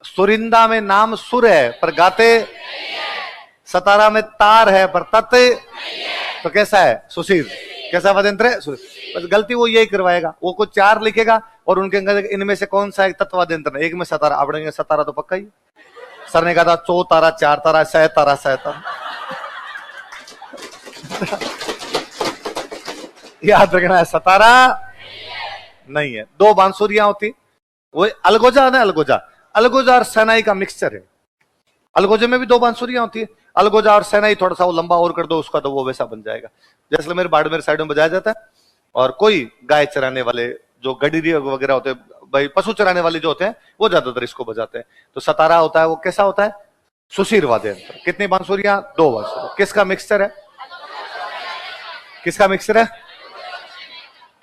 सुरिंदा में नाम सुर है पर गाते। सतारा में तार है पर तत्व। तो कैसा है? सुशीर। कैसा वाद्य यंत्र है? सुर। बस गलती वो यही करवाएगा, वो कुछ चार लिखेगा और उनके अंदर इनमें से कौन सा एक तत्ववाद्य यंत्र है? एक में सतारा। आपने सतारा तो पक्का ही, सर ने कहा था चौ तारा, चार तारा, सह तारा, सह तारा। याद रखना है, सतारा नहीं है। दो बांसुरियां होती, वो अलगोजा है ना, अलगोजा। अलगोजा और सैनाई का मिक्सचर है। अलगोजे में भी दो बांसुरियां होती है। अलगोजा और सैनाई थोड़ा सा वो लंबा और कर दो उसका, तो वो वैसा बन जाएगा। जैसलमेर बाड़मेर साइड में बजाया जाता है। और कोई गाय चराने वाले जो गडीरी वगैरह होते हैं, भाई पशु चराने वाले जो होते हैं, वो ज्यादातर इसको बजाते हैं। तो सतारा होता है वो कैसा होता है? सुशीर वाद्य यंत्र। कितनी बांसुरियां? दो बांसुरियां। किसका मिक्सचर है? किसका मिक्सचर है?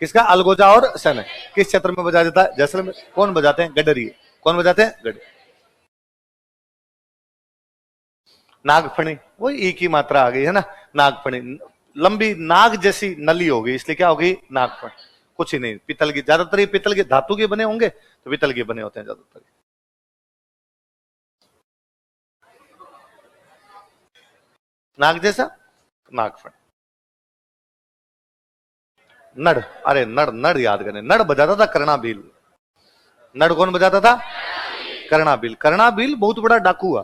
किसका? अलगोजा और सैनाई। किस क्षेत्र में बजाया जाता है? जैसलमेर। कौन बजाते हैं? गडरी। कौन बजाते हैं? गडरी। नागफणी, वो ई की मात्रा आ गई है ना, नागफणी। लंबी नाग जैसी नली होगी, इसलिए क्या होगी? नागफणी। कुछ ही नहीं, पीतल की, ज्यादातर ये पीतल के धातु के बने होंगे, तो पीतल के बने होते हैं ज्यादातर। नाग जैसा नागफणी। नड़, अरे नड़, नड़ याद करें, नड़ बजाता था कर्णाभील। नड़ कौन बजाता था? कर्णाभील। कर्णाभील बहुत बड़ा डाकू हुआ।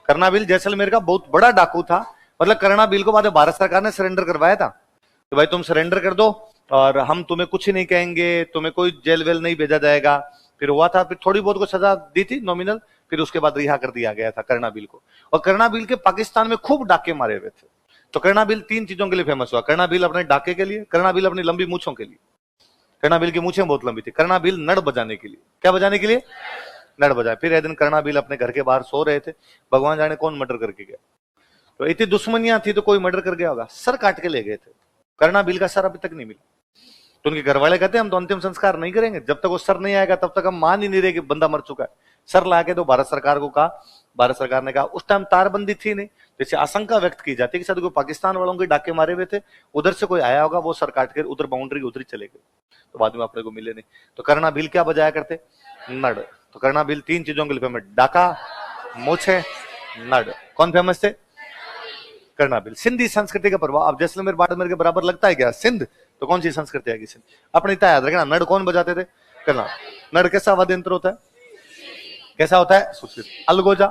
कर्णाभील जैसलमेर का बहुत बड़ा डाकू था। मतलब कर्णाभील को बाद में भारत सरकार ने सरेंडर करवाया था कि भाई तुम सरेंडर कर दो और हम तुम्हें कुछ नहीं कहेंगे, तुम्हें कोई जेल वेल नहीं भेजा जाएगा। फिर हुआ था, फिर थोड़ी बहुत को सजा दी थी नॉमिनल, फिर उसके बाद रिहा कर दिया गया था कर्णाभील को। और कर्णाभील के पाकिस्तान में खूब डाके मारे हुए थे। तो कर्णाभील तीन चीजों के लिए फेमस हुआ। कर्णाभील अपने डाके के लिए, कर्णाभील अपनी लंबी मूछों के लिए। कर्णाभील की मूछें बहुत लंबी थी। कर्णाभील नड़ बजाने के लिए। क्या बजाने के लिए? नड़ बजाए। फिर एक दिन कर्णाभील अपने घर के बाहर सो रहे थे, भगवान जाने कौन मर्डर करके गया। तो इतनी दुश्मनियां थी तो कोई मर्डर कर गया होगा, सर काट के ले गए थे। कर्णाभील का सर अभी तक नहीं मिला। तो उनके घर वाले कहते हैं हम तो अंतिम संस्कार नहीं करेंगे, जब तक वो सर नहीं आएगा तब तक हम मान ही नहीं रहे कि बंदा मर चुका है। सर ला के तो भारत सरकार को कहा, भारत सरकार ने कहा, उस टाइम तारबंदी थी नहीं, जैसे आशंका व्यक्त की जाती है कि शायद कोई पाकिस्तान वालों के डाके मारे हुए थे, उधर से कोई आया होगा, वो सर काट कर उधर बाउंड्री उधर ही चले गए। तो बाद में अपने को मिले नहीं। तो कर्णाभील क्या बजाया करते? नड़। तो कर्णाभील तीन चीजों के लिए फेमस, डाका, मोछे, नड़। कौन फेमस थे? कर्णाभील। सिंधी संस्कृति का प्रभाव अब जैसलमेर बाड़मेर के बराबर लगता है क्या? सिंध तो कौन सी संस्कृति आएगी? अपनी इतना याद रखना, नड़ कौन बजाते थे? करना। नड़ कैसा वाद्य यंत्र होता है? कैसा होता है? सुशीर। अलगोजा,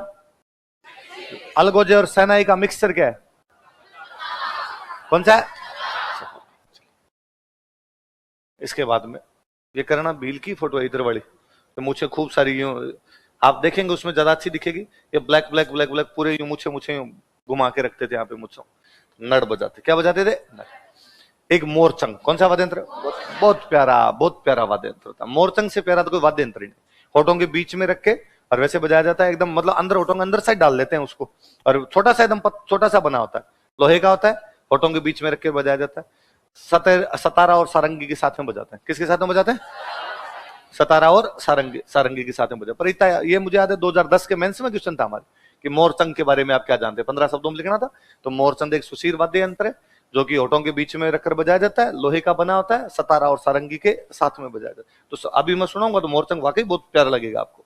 अलगोजे और शहनाई का मिक्सचर क्या है? कौन सा है? इसके बाद में ये करना भील की फोटो है इधर वाली, तो मुझे खूब सारी यूं आप देखेंगे उसमें ज्यादा अच्छी दिखेगी। ये ब्लैक ब्लैक ब्लैक ब्लैक पूरे यूं मुझे यूं घुमा के रखते थे यहाँ पे मुझे, नड़ बजाते। क्या बजाते थे? नड़। एक मोरचंग, कौन सा वाद्य यंत्र? बहुत प्यारा वाद्य यंत्र था। मोरचंग से प्यारा तो कोई वाद्य यंत्र ही नहीं। होठों के बीच में रख के और वैसे बजाया जाता है एकदम, मतलब अंदर होठों के अंदर साइड डाल देते हैं उसको, और छोटा सा एकदम छोटा सा बना होता है, लोहे का होता है, होठों के बीच में रख के बजाया जाता है। सतारा और सारंगी के साथ में बजाते हैं। किसके साथ में बजाते हैं? सतारा और सारंगी के साथ में बजा। पर इतना ये मुझे याद है 2010 के मेंस में क्वेश्चन था हमारे कि मोरचंग के बारे में आप क्या जानते हैं, 15 शब्दों में लिखना था। तो मोरचंग एक सुशीर वाद्य यंत्र है जो कि होठों के बीच में रखकर बजाया जाता है, लोहे का बना होता है, सतारा और सारंगी के साथ में बजाया जाता है। तो अभी मैं सुनाऊंगा तो मोरचंग वाकई बहुत प्यारा लगेगा आपको।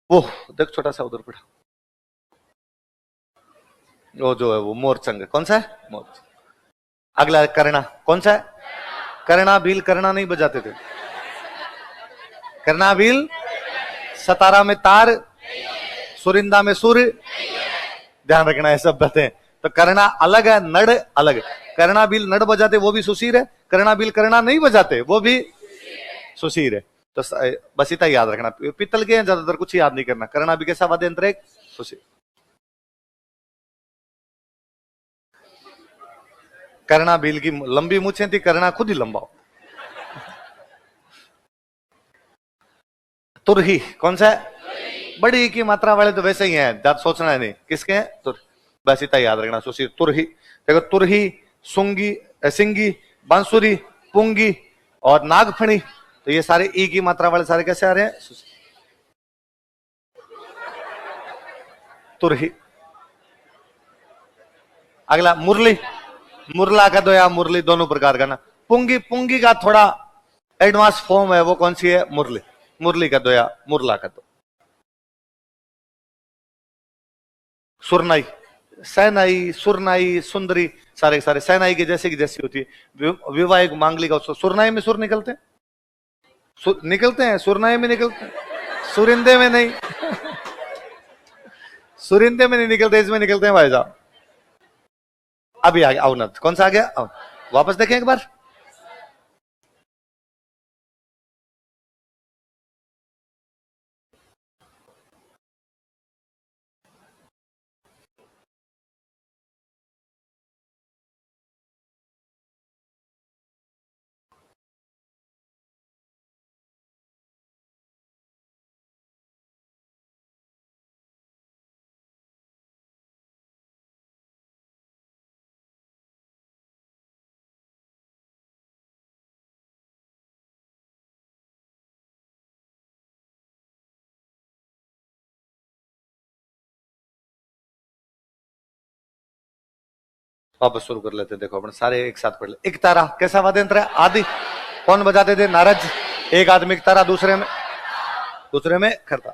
वो देख छोटा सा उधर पड़ा, वो जो है वो मोरचंग है। कौन सा है? मोरचंग। अगला करना, कौन सा है? करना भील, करना नहीं बजाते थे। करना भील, सतारा में तार, सुरिंदा में सुर, ध्यान रखना है सब बातें। तो करना अलग है, नड़ अलग है। करना भील नड़ बजाते वो भी सुशीर है, करना भील करना नहीं बजाते वो भी सुशीर है। तो बस इतना याद रखना, पित्तल के ज्यादातर कुछ याद नहीं करना। करना भी कैसा वाद्य यंत्र है? सुशीर। करना भील की लंबी मूछें थी, करना खुद ही लंबा हो। तुरही, कौन सा है? बड़ी की मात्रा वाले तो वैसे ही हैं, ज्यादा सोचना है नहीं किसके हैं। तुर, बस इतना याद रखना सुशीर। तुरही देखो, तुरही, सुंगी, सिंगी, बांसुरी, पुंगी और नागफणी, तो ये सारे ई की मात्रा वाले सारे कैसे आ रहे हैं? तुरही। अगला मुरली, मुरला का दो या मुरली दोनों प्रकार का ना। पुंगी, पुंगी का थोड़ा एडवांस फॉर्म है, वो कौन सी है? मुरली। मुरली का दो या मुरला का दो। सुरनाई, सहनाई, सुरनाई, सुंदरी, सारे सारे सहनाई के जैसे की जैसी होती है। विवाहिक मांगलिक का सुरनाई में सुर निकलते हैं, निकलते हैं सुरनाई में निकलते हैं, सुरिंदे में नहीं। सुरिंदे में नहीं निकलते, इसमें निकलते हैं भाई साहब। अभी आ गया अवनत, कौन सा आ गया? वापस देखें एक बार। वापस शुरू कर लेते हैं। देखो अपने सारे एक साथ पढ़ ले। एक तारा कैसा वाद्य यंत्र है? आदि। कौन बजाते थे? नारद। एक आदमी एक तारा, दूसरे में खरता।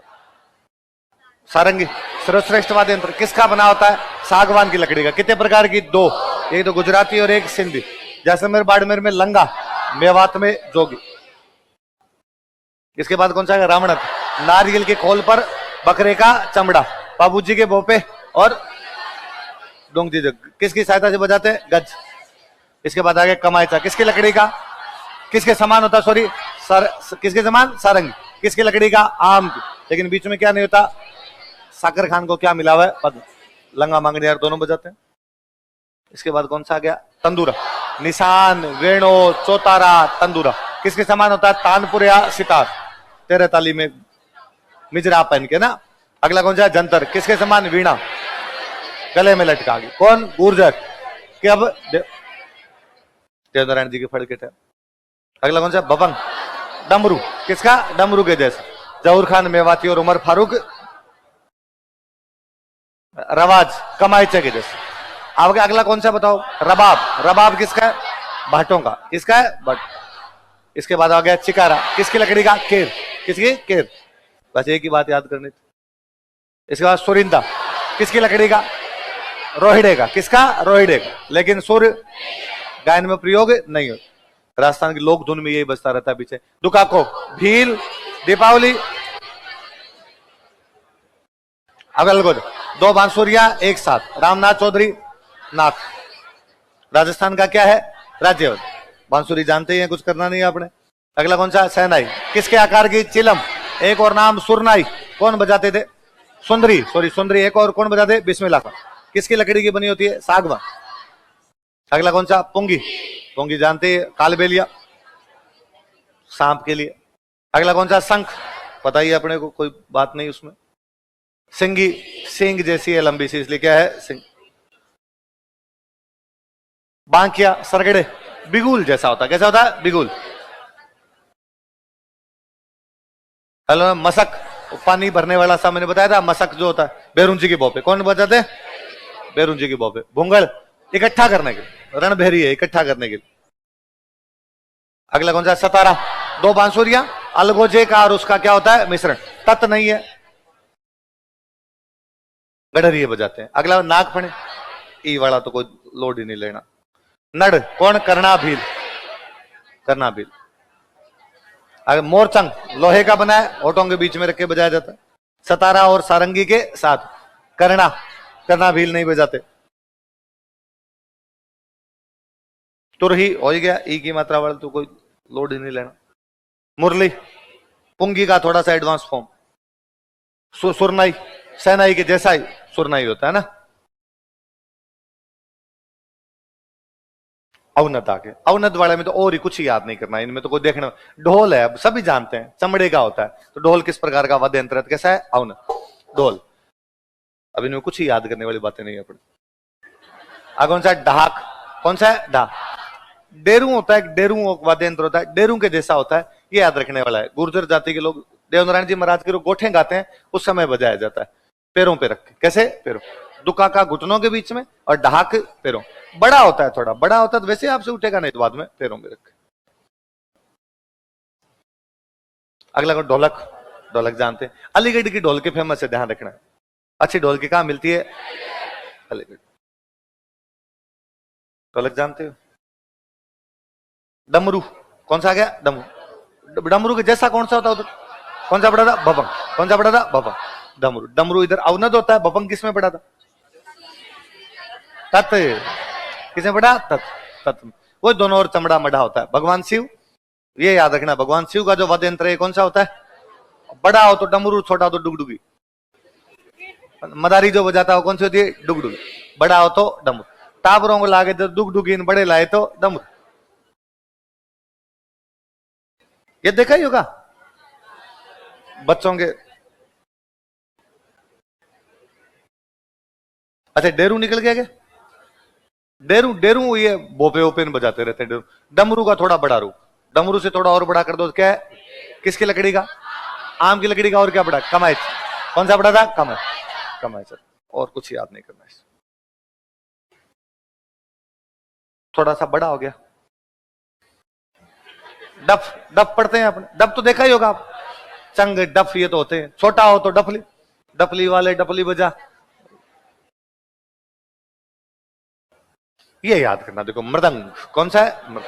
सारंगी सर्वश्रेष्ठ वाद्य यंत्र किसका बना होता है? सागवान की लकड़ी का। कितने प्रकार की? दो, एक तो गुजराती और एक सिंधी। जैसलमेर बाड़मेर में लंगा, मेवात में जोगी। इसके बाद कौन सा है? रावणत। नारियल के खोल पर बकरे का चमड़ा, बाबूजी के भोपे और डोंगजी जग किसकी सहायता से बजाते हैं? गज। इसके बाद आगे कमायचा, किसकी लकड़ी का? किसके समान होता? सॉरी, किसके समान? सारंगी। किसकी लकड़ी का? आम की। लेकिन बीच में क्या नहीं होता? साकर खान को क्या मिला हुआ है? पद्म। लंगा मांगड़ियार दोनों बजाते हैं। इसके बाद कौन सा आ गया? तंदूरा। निशान, वेणो, चौतारा, तंदूरा किसके समान होता है? तानपुर या सितार। तेरे ताली में मिजरा पहन के ना। अगला कौन सा है? जंतर। किसके समान? वीणा, गले में लटका गई। कौन? गुर्जर। कि अब देवनारायण जी के फड़केट है। अगला कौन सा? बबंग। डमरू, किसका? डमरू के जैसा। जहूर खान मेवाती और उमर फारूक रवाज, कमाईचे के जैसे। अब अगला कौन सा बताओ? रबाब। रबाब किसका है? भाटों का। किसका है? भट। इसके बाद आ गया चिकारा, किसकी लकड़ी का? केर। किसकी? केर। बस एक ही बात याद करनी थी। इसके बाद सुरिंदा, किसकी लकड़ी का? रोहिड़े का। किसका? रोहिड़े का। लेकिन सुर गायन में प्रयोग नहीं हो। राजस्थान की लोक धुन में यही बजता रहता है पीछे। दुकाको, भील, दीपावली, अगलगुद, दो बांसुरिया एक साथ, रामनाथ चौधरी नाथ। राजस्थान का क्या है? राज्य। बांसुरी जानते ही हैं, कुछ करना नहीं है आपने। अगला कौन सा? सहनाई। किसके आकार की? चिलम। एक और नाम सुरनाई, कौन बजाते थे? सुंदरी, सॉरी सुंदरी। एक और कौन बजाते? बिस्मिल्लाह खां। किसकी लकड़ी की बनी होती है? सागवान। अगला कौन सा? पुंगी। पुंगी जानते हैं, कालबेलिया, सांप के लिए। अगला कौन सा? शंख, पता ही अपने को, कोई बात नहीं उसमें। सिंगी, सिंग जैसी है, लंबी सी, इसलिए क्या है? सिंग। बांकिया, सरगड़े, बिगुल जैसा होता है। कैसा होता है? बिगुल। हेलो, मसक, पानी भरने वाला सा मैंने बताया था। मसक जो होता है, बेरुंजी की बोपे, कौन बजाते हैं? बेरुंजी की बोपे। भूंगड़, इकट्ठा करने के लिए, रणभेरी है, इकट्ठा करने के लिए। अगला कौन सा? सतारा, दो बांसुरियां, अलगोजे का और उसका क्या होता है? मिश्रण। तत् नहीं है, गडरिये बजाते हैं। अगला नागफणी, ई वाला तो कोई लोड ही नहीं लेना। नड़, कौन? करना भील, करना भील। अगर मोरचंग, लोहे का बना है, होठों के बीच में रख के बजाया जाता है। सतारा और सारंगी के साथ। करना, करना भील नहीं बजाते। तुरही हो ही गया, ई की मात्रा वाला तो कोई लोड ही नहीं लेना। मुरली, पुंगी का थोड़ा सा एडवांस फॉर्म। सुरनाई, सहनाई के जैसा ही सुरनाई होता है ना। अवनत आके, अवनत वाले में तो और ही कुछ ही याद नहीं करना, इनमें तो कोई देखना। ढोल है, अब सभी जानते हैं, चमड़े का होता है। तो ढोल किस प्रकार का वाद्य यंत्र है? कैसा है? अवनत, ढोल। अब इनमें कुछ ही याद करने वाली बातें नहीं है अपने। कौन सा? ढाक, कौन सा है? ढाक। डेरू होता है, डेरू वाद्य यंत्र होता है, डेरू के जैसा होता है, ये याद रखने वाला है। गुर्जर जाति के लोग देवनारायण जी महाराज के लोग गोठे गाते हैं, उस समय बजाया जाता है पैरों पे रख के। कैसे? पैरों। दुका का घुटनों के बीच में, और ढाक पैरों। बड़ा होता है, थोड़ा बड़ा होता है तो वैसे आपसे उठेगा नहीं, तो बाद में पैरों में रख। अगला को ढोलक, ढोलक जानते हैं, अलीगढ़ की ढोल के फेमस है, ध्यान रखना है। अच्छी ढोल की कहां मिलती है? अलीगढ़। ढोलक जानते हो? डमरू, कौन सा आ गया? डमरू। डमरू के जैसा कौन सा होता है उधर? कौन सा पड़ा था? भभंग। कौन सा पड़ा था? भभंग। डमरू, डमरू इधर अवनद होता है, भभंग किसमें पड़ा था? तत्। किसमें पड़ा? तत्। तत्। वो दोनों और चमड़ा मढ़ा होता है। भगवान शिव, ये याद रखना, भगवान शिव का जो वाद्य यंत्र है कौन सा होता है? बड़ा हो तो डमरू, छोटा हो तो डुगडुगी। मदारी जो बजाता हो कौन सी होती है? डुगडुगी। बड़ा हो तो डमरू। टाबरों को लागे तो डुगडुगी, बड़े लाए तो डमरू। ये देखा ही होगा बच्चों के। अच्छा, डेरू निकल गया क्या? डेरू, डेरू ये बोपे ओपे बजाते रहते हैं डेरू। डमरू का थोड़ा बड़ा रूप, डमरू से थोड़ा और बड़ा कर दो तो क्या है? किसकी लकड़ी का? आम की लकड़ी का। और क्या बड़ा? कमाइच। कौन सा बड़ा था? कमाइच। कमाइच। और कुछ याद नहीं करना है, थोड़ा सा बड़ा हो गया। डफ, डफ पढ़ते हैं अपने, डफ तो देखा ही होगा आप। चंग, डफ ये तो होते हैं। छोटा हो तो डफली, डफली वाले डफली बजा। ये याद करना। देखो मृदंग, कौन सा है?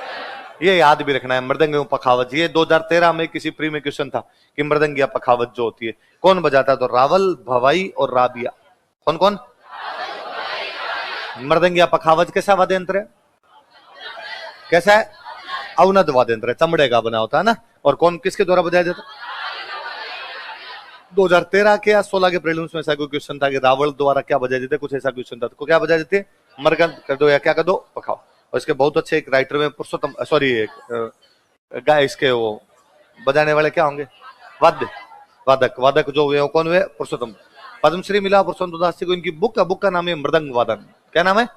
ये याद भी रखना है, मृदंग एवं पखावज। ये 2013 में किसी प्री में क्वेश्चन था कि मृदंग या पखावज जो होती है कौन बजाता है? तो रावल, भवाई और राबिया। कौन कौन? मृदंग या पखावज कैसा वाद्य यंत्र है? कैसा है? अवनद वाद्य यंत्र है, चमड़े का बना होता है ना। और कौन, किसके द्वारा बजाया जाता? 2013 के या 16 के प्रीलिम्स में ऐसा कोई क्वेश्चन था कि रावल द्वारा क्या बजाया जाते, कुछ ऐसा क्वेश्चन था। तो क्या बजाया जाते? मरगंद कर दो या क्या कर दो? पखाओ। और इसके बहुत अच्छे एक राइटर में पुरुषोत्तम, सॉरी एक गाय, इसके वो बजाने वाले क्या होंगे? वाद्य, वादक, वादक जो हुए कौन हुए? पुरुषोत्तम। पद्मश्री मिला पुरुषोत्तम दास जी को। इनकी बुक का नाम है मृदंग वादन। क्या नाम है?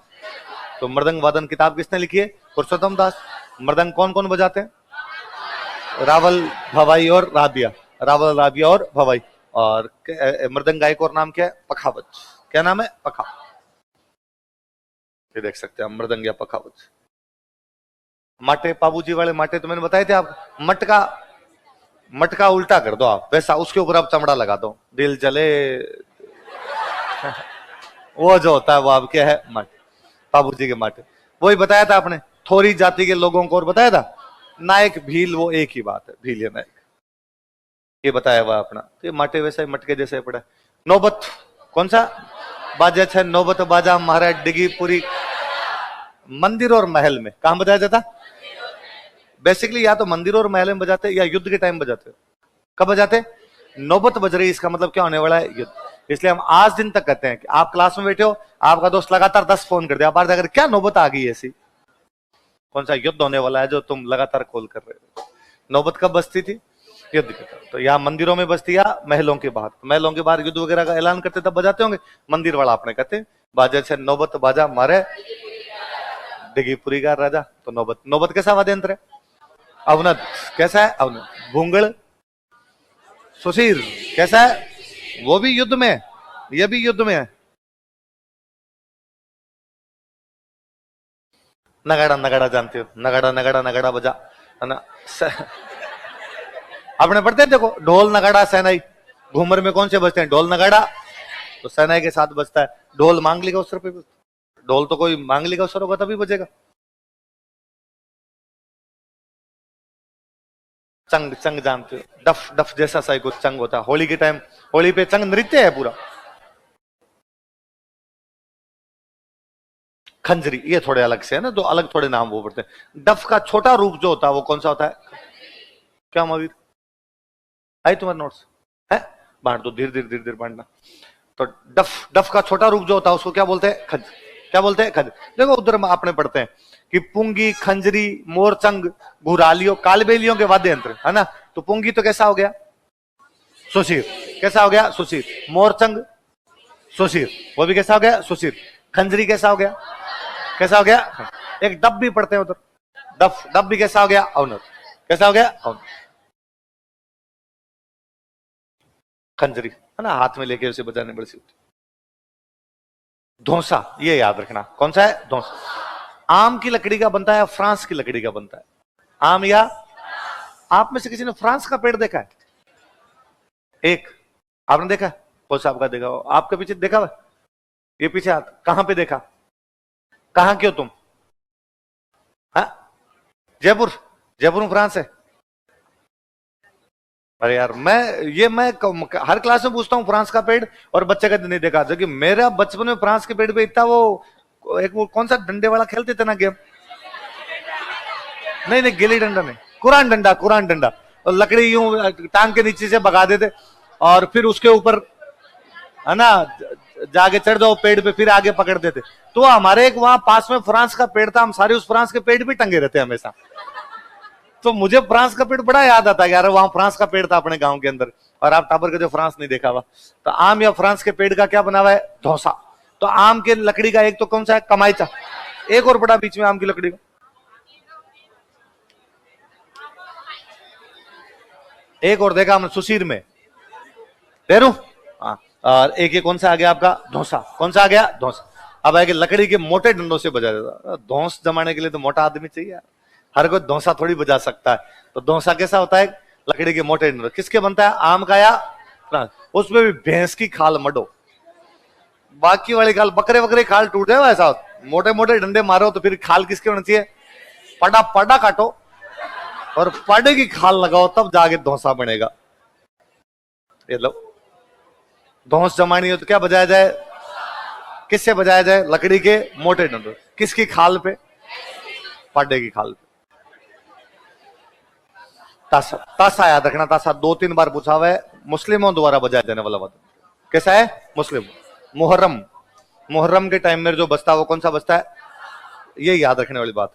तो मृदंग वादन किताब किसने लिखी है? पुरुषोत्तम दास। मृदंग कौन कौन बजाते हैं? रावल, भवाई और राबिया। रावल, राबिया और भवाई। और मृदंग गायक और नाम क्या है? पखावज। क्या नाम है? पखावज। ये देख सकते हैं मृदंग या पखावज। माटे, पाबूजी वाले माटे तो मैंने बताए थे आप। मटका, मटका उल्टा कर दो आप वैसा, उसके ऊपर आप चमड़ा लगा दो, दिल जले वो जो होता है वो आप क्या है? माटे, बाबूजी के माटे। वही बताया था आपने। थोड़ी जाति के लोगों को और बताया था, नायक भील वो एक ही बात है, भील या नायक, ये बताया हुआ अपना। तो ये माटे वैसा ही मटके जैसे पड़ा। नौबत कौन सा बाजा है? नौबत बाजा महाराज डिगी पूरी। मंदिर और महल में कहां बजाया जाता? बेसिकली या तो मंदिर और महल में बजाते या युद्ध के टाइम बजाते। कब बजाते? नौबत बज रही, इसका मतलब क्या होने वाला है? युद्ध। इसलिए हम आज दिन तक कहते हैं कि आप क्लास में बैठे हो, आपका दोस्त लगातार 10 फोन कर दिया, आप बाहर जाकर क्या नौबत आ गई ऐसी? कौन सा युद्ध होने वाला है जो तुम लगातार कॉल कर रहे हो? नौबत कब बजती थी? युद्ध के टाइम। तो या मंदिरों में बजती या महलों के बाहर। महलों के बाहर युद्ध वगैरह का ऐलान करते तब बजाते होंगे। मंदिर वाला आपने कहते बाजा से नौबत बाजा मारे डिगीपुरी का राजा। तो नौबत, नौबत कैसा वाद्य यंत्र है? अवनत कैसा है? अवनत। भूंगड़ सुशीर कैसा है? वो भी युद्ध में है, ये भी युद्ध में है। नगाड़ा, नगाड़ा जानते हो? नगाड़ा नगाड़ा नगाड़ा बजा है ना। आपने पढ़ते हैं, देखो ढोल नगाड़ा सहनाई। घूमर में कौन से बजते हैं? ढोल नगाड़ा। तो सहनाई के साथ बजता है। ढोल मांगलिक अवसर पे, ढोल तो कोई मांगलिक अवसर होगा तभी बजेगा। चंग, चंग जानते हो? डफ, डफ जैसा सा कुछ चंग होता है। होली के टाइम, होली पे चंग नृत्य है पूरा। खंजरी ये थोड़े अलग से है ना, दो अलग थोड़े नाम वो पड़ते हैं। डफ का छोटा रूप जो होता है वो कौन सा होता है? क्या महावीर आई तुम्हारे नोट्स है? बांट दो, धीरे धीरे धीरे धीरे बांटना। तो डफ, डफ का छोटा रूप जो होता है उसको क्या बोलते हैं? खंज। क्या बोलते हैं? खंज। देखो उधर आपने पढ़ते हैं कि पुंगी, खंजरी, मोरचंग, घुरालियों, कालबेलियों के वाद्य यंत्र है ना। तो पुंगी तो कैसा हो गया? सुशीर। कैसा हो गया? सुशीर। मोरचंग सुशीर, वो भी कैसा हो गया? सुशीर। खंजरी कैसा हो गया? कैसा हो गया? एक डब भी पढ़ते हैं उधर, डफ, डब भी कैसा हो गया? अवनत। कैसा हो गया? अवनत। खंजरी है ना, हाथ में लेके उसे बजाने बड़ी सी होती। धौंसा ये याद रखना, कौन सा है? धौंसा। आम की लकड़ी का बनता है या फ्रांस की लकड़ी का बनता है? आम या? आप में से किसी ने फ्रांस का पेड़ देखा है? एक आपने देखा? कौन सा आपका देखा हो? आपके पीछे देखा हुआ? ये पीछे हाथ कहां पे देखा? कहां क्यों तुम? हाँ जयपुर, जयपुर में फ्रांस है? अरे यार मैं हर क्लास में पूछता हूँ फ्रांस का पेड़, और बच्चे का नहीं देखा। जो कि मेरा बचपन में फ्रांस के पेड़ पे इतना वो कौन सा डंडे वाला खेलते थे ना गेम, नहीं नहीं गिल्ली डंडा नहीं, कुरान डंडा, कुरान डंडा। और लकड़ी यूं टांग के नीचे से भगा देते और फिर उसके ऊपर है ना जाके चढ़ जाओ पेड़ पे, फिर आगे पकड़ देते। तो हमारे एक वहां पास में फ्रांस का पेड़ था, हम सारे उस फ्रांस के पेड़ भी टंगे रहते हमेशा। तो मुझे फ्रांस का पेड़ बड़ा याद आता है यार, वहां फ्रांस का पेड़ था अपने गांव के अंदर। और आप टाबर का जो फ्रांस नहीं देखा हुआ, तो आम या फ्रांस के पेड़ का क्या बना हुआ है? धौसा। तो आम के लकड़ी का एक तो कौन सा है? कमाईचा। एक और बड़ा बीच में आम की लकड़ी का, एक और देखा हमने सुशीर में, पेरू। हाँ, और एक ये कौन सा आ गया आपका? धौसा। कौन सा आ गया? धौसा। अब आएगा लकड़ी के मोटे डंडों से बजा जाता। धौंस जमाने के लिए तो मोटा आदमी चाहिए यार, हर कोई धौसा थोड़ी बजा सकता है। तो धौसा कैसा होता है? लकड़ी के मोटे डंडों। किसके बनता है? आम का या फ्रांस? उसमें भी भैंस की खाल मडो, बाकी वाली खाल बकरे वकरे खाल टूट जाए ऐसा। मोटे मोटे डंडे मारो तो फिर खाल किसके होना चाहिए? पड़ा पड़ा काटो और पड़े की खाल लगाओ, तब जाके धौसा बनेगा। ये लो, धौंस जमानी हो तो क्या बजाया जाए? किससे बजाया जाए? लकड़ी के मोटे डंडों। किसकी खाल पे? पाडे की खाल पे। तासा, तासा याद रखना। तासा 2-3 बार पूछा हुआ है, मुस्लिमों द्वारा बजाया जाने वाला वाद्य। कैसा है? मुस्लिम। मुहर्रम, मुहर्रम के टाइम में जो बजता है वो कौन सा बजता है? ये याद रखने वाली बात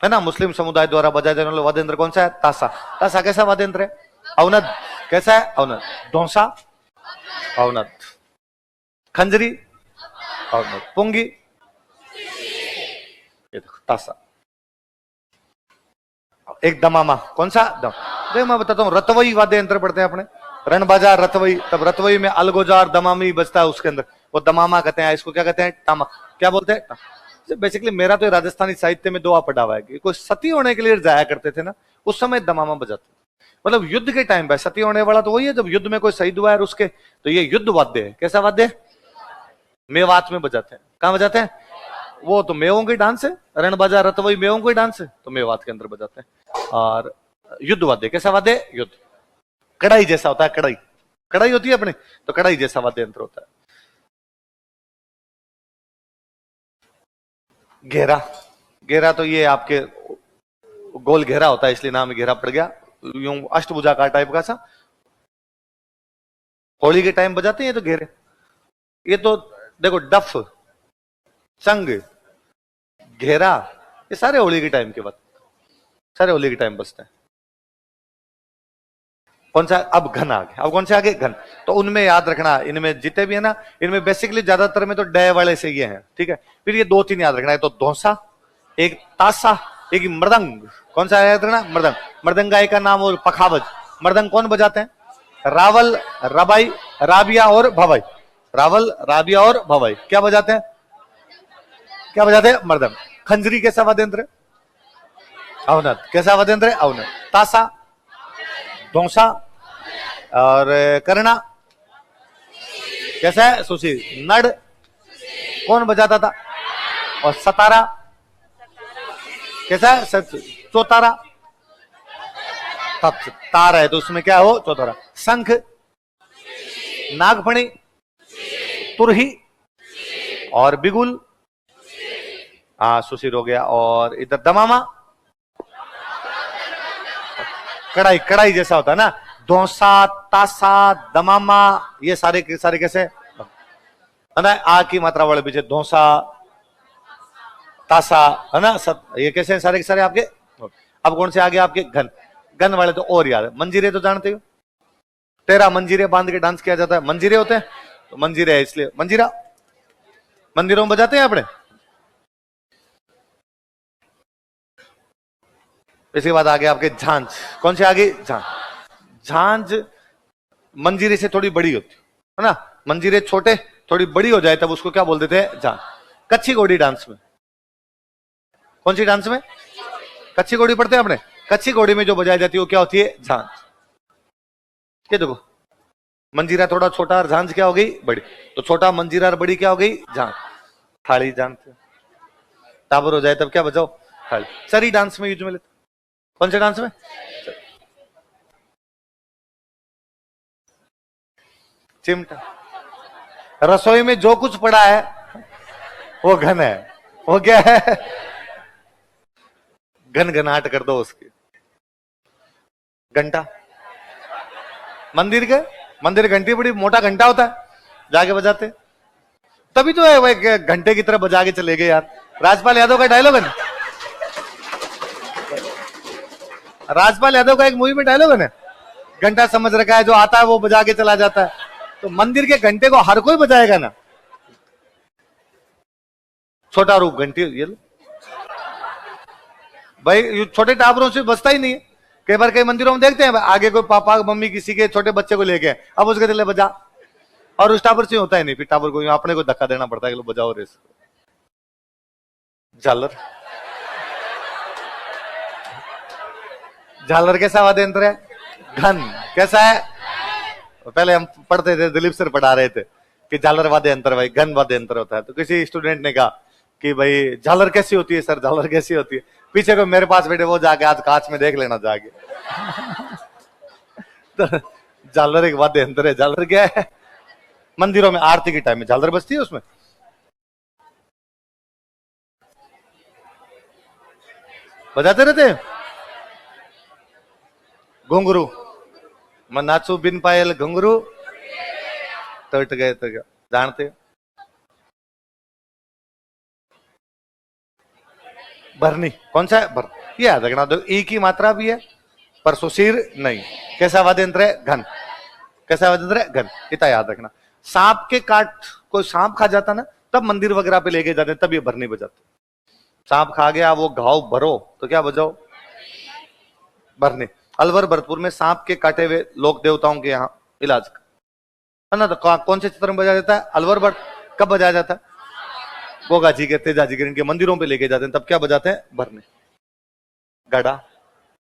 है ना। मुस्लिम समुदाय द्वारा बजाया जाने वाला वाद्य यंत्र कौन सा है? तासा। तासा कैसा वाद्य यंत्र है? अवनद। कैसा है? अवनद। धौंसा अवनद। खंजरी अवनद। पुंगी, ये देखो तासा। एक दमामा, कौन सा? दम। देख मैं बताता हूँ, रतवई वाद्य यंत्र पढ़ते हैं अपने, रण बाजार रतवई। तब रतवई में अलगोजार दमामी बजता है, उसके अंदर वो दमामा कहते हैं। इसको क्या कहते हैं? टामक। क्या बोलते हैं? बेसिकली मेरा तो राजस्थानी साहित्य में 2 पढ़ा हुआ है कि कोई सती होने के लिए जाया करते थे ना, उस समय दमामा बजाते। मतलब युद्ध के टाइम पे सती होने वाला तो वही है जब युद्ध में कोई शहीद हुआ है उसके, तो ये युद्ध वाद्य है। कैसा वाद्य है? मेवात में बजाते हैं। कहां बजाते हैं? वो तो मेवों की डांस है, रण बाजा रत वही मेवों की डांस है, तो मेवात के अंदर बजाते हैं। और युद्ध वाद्य, कैसा वाद्य? युद्ध, कड़ाई जैसा होता है, कड़ाई, कड़ाई होती है अपने, तो कड़ाई जैसा वाद्य यंत्र होता है। घेरा, घेरा तो ये आपके गोल घेरा होता है, इसलिए नाम घेरा पड़ गया, यूं अष्टभुजाकार टाइप का सा, होली के टाइम बजाते हैं ये तो घेरे। ये तो देखो डफ, संग, घेरा, ये सारे होली के टाइम के बाद, सारे होली के टाइम बजते हैं। कौन सा? अब घन आ गया, अब कौन से आगे? घन। तो उनमें याद रखना, इनमें जितने भी है ना, इनमें बेसिकली ज्यादातर में तो डय वाले से ये हैं, ठीक है। फिर ये दो तीन याद रखना है, तो धौसा, एक तासा, एक मृदंग। कौन सा याद रखना? मृदंग। मृदंग गाय का नाम और पखावज। मृदंग कौन बजाते हैं? रावल, रबाई, राबिया और भवाई। रावल, राबिया और भवाई क्या बजाते हैं? क्या बजाते हैं? मृदंग। खंजरी कैसा वाद्य यंत्र? अवनत। कैसा वाद्य यंत्र? अवनत। तासा, धौसा और करना कैसा है? सुशील। नड़ कौन बजाता था? और सतारा कैसा है? चौतारा, तार है तो उसमें क्या हो? चौतारा। शंख, नागफणी, तुरही और बिगुल, सुशील हो गया। और इधर दमामा, कड़ाई, कड़ाई जैसा होता है ना, धौसा, तासा, दमामा, ये सारे के सारे कैसे है ना? आ की मात्रा वाले पीछे धौसा, तासा, है ना, सब ये कैसे सारे के सारे आपके। अब कौन से आगे आपके? घन। घन वाले तो और याद है। मंजीरे तो जानते हो, 13 मंजीरे बांध के डांस किया जाता है, मंजीरे होते हैं, तो मंजीरे है इसलिए मंजीरा मंदिरों में बजाते हैं अपने। इसके बाद आगे आपके झांझ। कौन से आगे? झांझ। झांझ मंजीरे से थोड़ी बड़ी होती है ना, मंजीरे छोटे थोड़ी बड़ी हो जाए तब उसको क्या बोल देते हैं? झांझ। कच्ची घोड़ी डांस में, कौन सी डांस में? कच्ची घोड़ी पढ़ते हैं अपने। कच्ची घोड़ी में जो बजाई जाती है वो क्या होती है? झांझ। ये देखो, मंजीरा थोड़ा छोटा और झांझ क्या हो गई? बड़ी। तो छोटा मंजीरा और बड़ी क्या हो गई? झांझ। थाली जानते हो, टाबर हो जाए तब क्या बजाओ? थाली। सरी डांस में यूज में लेते, कौन से डांस में? चिमटा। रसोई में जो कुछ पड़ा है वो घन है, वो क्या है? घन घनाट कर दो उसकी। घंटा, मंदिर के, मंदिर घंटी बड़ी मोटा घंटा होता है, जाके बजाते, तभी तो है भाई घंटे की तरह बजा के चले गए यार। राजपाल यादव का डायलॉग है ना, राजपाल यादव का एक मूवी में डायलॉग है ना, घंटा समझ रखा है, जो आता है वो बजा के चला जाता है। तो मंदिर के घंटे को हर कोई बजाएगा ना। छोटा रूप घंटी, ये लो भाई, छोटे टाबरों से बचता ही नहीं है। कई बार कई मंदिरों में देखते हैं आगे कोई पापा मम्मी किसी के छोटे बच्चे को लेके, अब उसके चले बजा, और उस टावर से होता ही नहीं, फिर टावर को अपने को धक्का देना पड़ता है कि बजाओ रेस। झालर, झालर कैसा वाद्य यंत्र है? घन। कैसा है? पहले हम पढ़ते थे, दिलीप सर पढ़ा रहे थे कि झालर वाद्य यंत्र भाई घन वाद्य यंत्र होता है। तो किसी स्टूडेंट ने कहा कि भाई झालर कैसी होती है सर, झालर कैसी होती है? पीछे को मेरे पास बैठे, वो जाके आज कांच में देख लेना जाके। तो झालर एक वाद्य यंत्र है। झालर क्या है? मंदिरों में आरती के टाइम में झालर बजती है, उसमें बजाते रहते हैं। घुंघरू, मैं नाचू बिन पायल घुंघरू टट गए तो क्या जानते? भरनी, कौन सा है? भर। ये याद रखना, तो ई की मात्रा भी है पर सुशीर नहीं। कैसा वाद्य यंत्र है? घन। कैसा वाद्य यंत्र है? घन। इतना याद रखना। सांप के काट, कोई सांप खा जाता ना, तब मंदिर वगैरह पे लेके जाते, तब ये भरनी बजाते। सांप खा गया, वो घाव भरो तो क्या बजाओ? भरने। अलवर भरतपुर में सांप के काटे हुए लोक देवताओं के यहाँ इलाज है ना, तो कौन से चित्र में बजाया जाता है? अलवर भर। कब बजाया जाता है? गोगा जी के, तेजा जी के, इनके मंदिरों पे लेके जाते हैं, तब क्या बजाते हैं? भरने। गड़ा,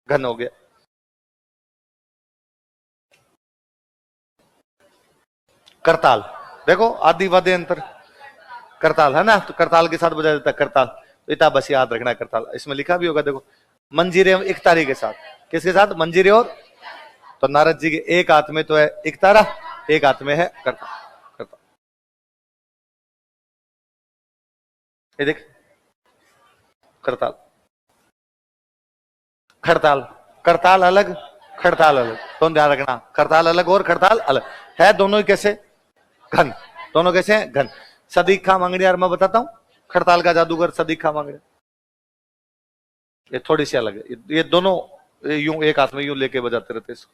घन हो गया। करताल, देखो आदि वाद्य यंत्र, करताल है ना, तो करताल के साथ बजा देता है करताल। तो इतना बस याद रखना है करताल, इसमें लिखा भी होगा देखो, मंजीरे एक तारी के साथ, किसके साथ? मंजीरे और। तो नारद जी के एक हाथ में तो है एक तारा, एक हाथ में है करताल। करताल ये देख, करताल खड़ताल, करताल अलग खड़ताल अलग, तो ध्यान रखना, करताल अलग और खड़ताल अलग है, दोनों ही कैसे? घन। दोनों कैसे हैं? घन। सदीखा मांगड़िया मैं बताता हूं, खड़ताल का जादूगर सदीखा मांगड़िया, ये थोड़ी सी अलग है, ये दोनों यूं एक हाथ में यूं लेके बजाते रहते इसको।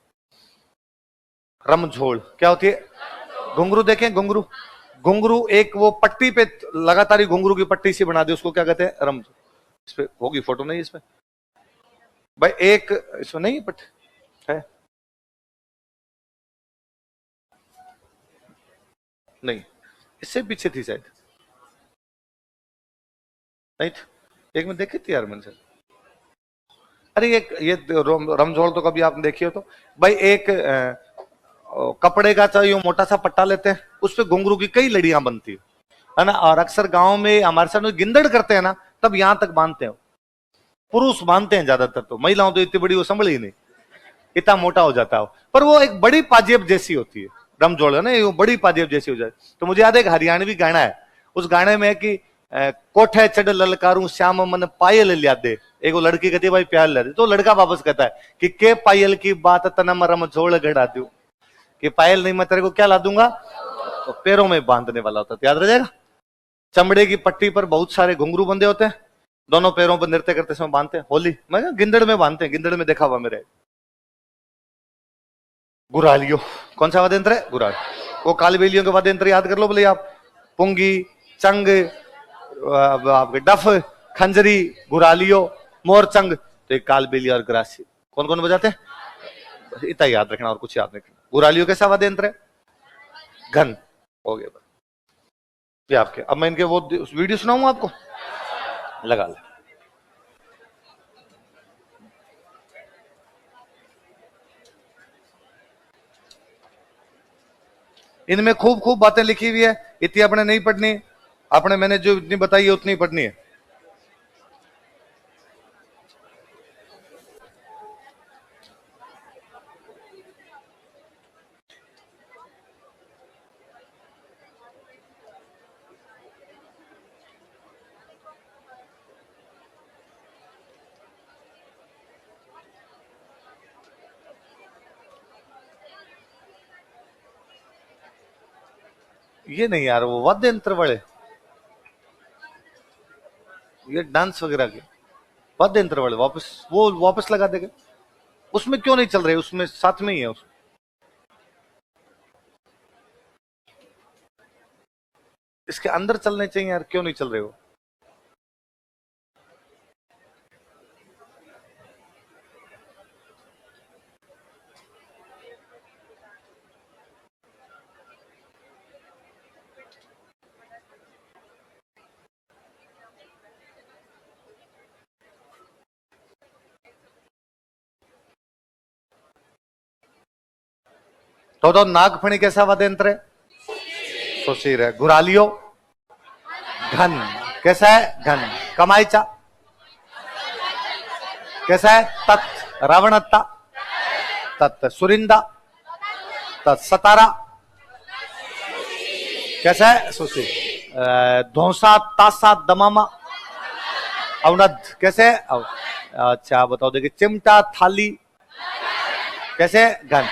रमझोल क्या होती है? घुंघरू देखें, घुंघरू, घुंघरू एक वो पट्टी पे लगातार ही घुंघरू की पट्टी सी बना दी, उसको क्या कहते हैं? रमझोल। इस पे होगी फोटो नहीं इसमें भाई, एक इसमें नहीं पट है, नहीं इससे पीछे थी शायद, नहीं थी, एक में देखी थी यार मैंने। अरे ये रमझोल तो कभी आपने देखी हो तो भाई, एक कपड़े का चाहिए मोटा सा पट्टा लेते हैं, उस पे घुंघरू की कई लड़ियां बनती है ना, और अक्सर गांव में हमारे साथ में गिंदड़ करते हैं ना, तब यहां तक बांधते हैं, पुरुष बांधते हैं ज्यादातर, तो महिलाओं तो इतनी बड़ी वो संभल ही नहीं, इतना मोटा हो जाता है, पर वो एक बड़ी पाजेब जैसी होती है, रमझोल है ना, वो बड़ी पाजेब जैसी हो जाए। तो मुझे याद है एक हरियाणवी गाना है, उस गाने में है कि कोठे चढ़ ललकारूं श्याम मन पायल लिया दे, एक वो लड़की कहती है भाई प्यार लिया दे, तो लड़का वापस कहता है कि के पायल की बात तनम रमझोल गड़ा दू, कि पायल नहीं मैं तेरे को क्या ला दूंगा, तो पैरों में बांधने वाला होता है, तो याद रह जाएगा। चमड़े की पट्टी पर बहुत सारे घुंघरू बंधे होते हैं, दोनों पैरों पर नृत्य करते समय बांधते हैं, होली मैं गिंदड़ में बांधते हैं, गिंदड़ में देखा हुआ मेरे। गुरालियो कौन सा वाद्य यंत्र है? गुराल। वो कालबेलियों के वाद्य यंत्र याद कर लो बोले आप, पुंगी, चंग, आपके डफ, खंजरी, गुरालियो, मोरचंग, तो एक कालबेली और ग्रासी, कौन कौन बजाते हैं? इतना याद रखना और कुछ याद नहीं रखना। गुरालियो कैसा वाद्य यंत्र है? घन। हो गया ये आपके। अब मैं इनके वो वीडियो सुनाऊंगा आपको, लगा ले। इनमें खूब खूब बातें लिखी हुई है, इतनी अपने नहीं पढ़नी, अपने मैंने जो इतनी बताई है उतनी पढ़नी है। ये नहीं यार, वो वाद्य यंत्र वाले, ये डांस वगैरह के वाद्य यंत्र वाले वापस, वो वापस लगा देगा। उसमें क्यों नहीं चल रहे? उसमें साथ में ही है उसमें। इसके अंदर चलने चाहिए यार, क्यों नहीं चल रहे हो? तो नागफणी कैसा वाद्य यंत्र है? सुशीर है। गुरालियो घन, कैसा है? घन। कमाईचा कैसा है? तत्। रावणत्ता तत्। सुरिंदा तत्। सतारा कैसा है? सुशीर। धौसा तासा दमामा अवनद कैसे है? अच्छा बताओ, देखिए चिमटा थाली कैसे? घन।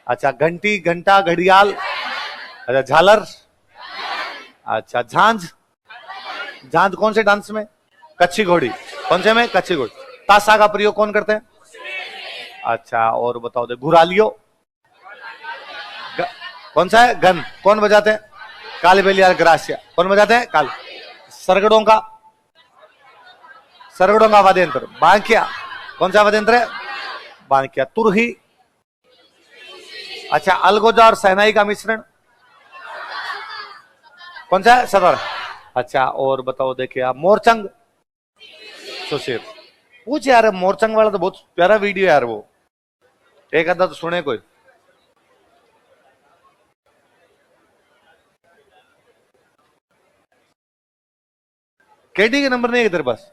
अच्छा घंटी घंटा घड़ियाल, अच्छा झालर, अच्छा झांझ, झांझ कौन से डांस में? कच्ची घोड़ी, कौन से में? कच्ची घोड़ी। तासा का प्रयोग कौन करते हैं? अच्छा और बताओ दे, घुरालियो कौन सा है? घन। कौन बजाते हैं? काली बेलिया ग्रासिया, कौन बजाते हैं? काल। सरगड़ों का, सरगड़ों का वाद्य यंत्र बांकिया, कौन सा वाद्य यंत्र है? बांकिया। तुरही, अच्छा अलगोजा और सहनाई का मिश्रण कौन सा है? सदर। अच्छा और बताओ देखिए आप, मोरचंग, सुशीर। पूछ यार, मोरचंग वाला तो बहुत प्यारा वीडियो यार, वो एक आधा तो सुने कोई। केडी के नंबर नहीं है तेरे पास?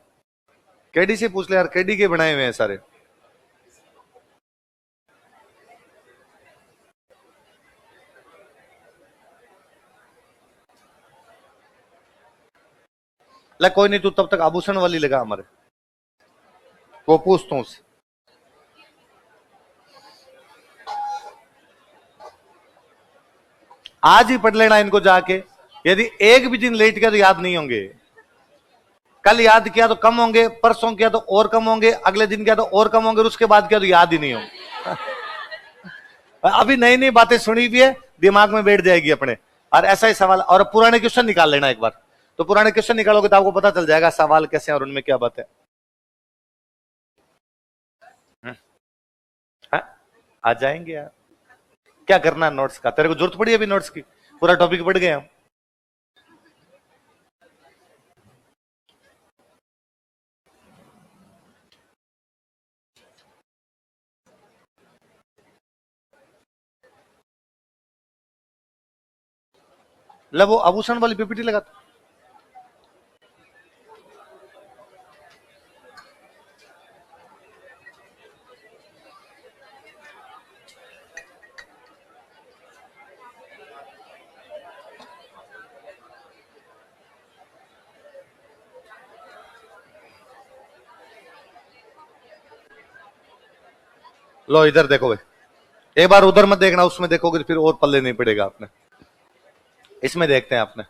केडी से पूछ ले यार, केडी के बनाए हुए हैं सारे। ले कोई नहीं, तू तब तक आभूषण वाली लगा हमारे, वो पूछता हूँ उससे। आज ही पढ़ लेना इनको जाके, यदि एक भी दिन लेट गया तो याद नहीं होंगे। कल याद किया तो कम होंगे, परसों किया तो और कम होंगे, अगले दिन किया तो और कम होंगे, उसके बाद किया तो याद ही नहीं होंगे। अभी नई नई बातें सुनी भी है, दिमाग में बैठ जाएगी अपने। और ऐसा ही सवाल, और पुराने क्वेश्चन निकाल लेना एक बार, तो पुराने क्वेश्चन निकालोगे तो आपको पता चल जाएगा सवाल कैसे हैं और उनमें क्या बात है। आ जाएंगे यार, क्या करना है नोट्स का? तेरे को जरूरत पड़ी अभी नोट्स की? पूरा टॉपिक पढ़ गए हम। लो वो आभूषण वाली पीपीटी लगा। लो इधर देखो भाई, एक बार उधर मत देखना, उसमें देखोगे फिर और पल्ले नहीं पड़ेगा आपने। इसमें देखते हैं आपने।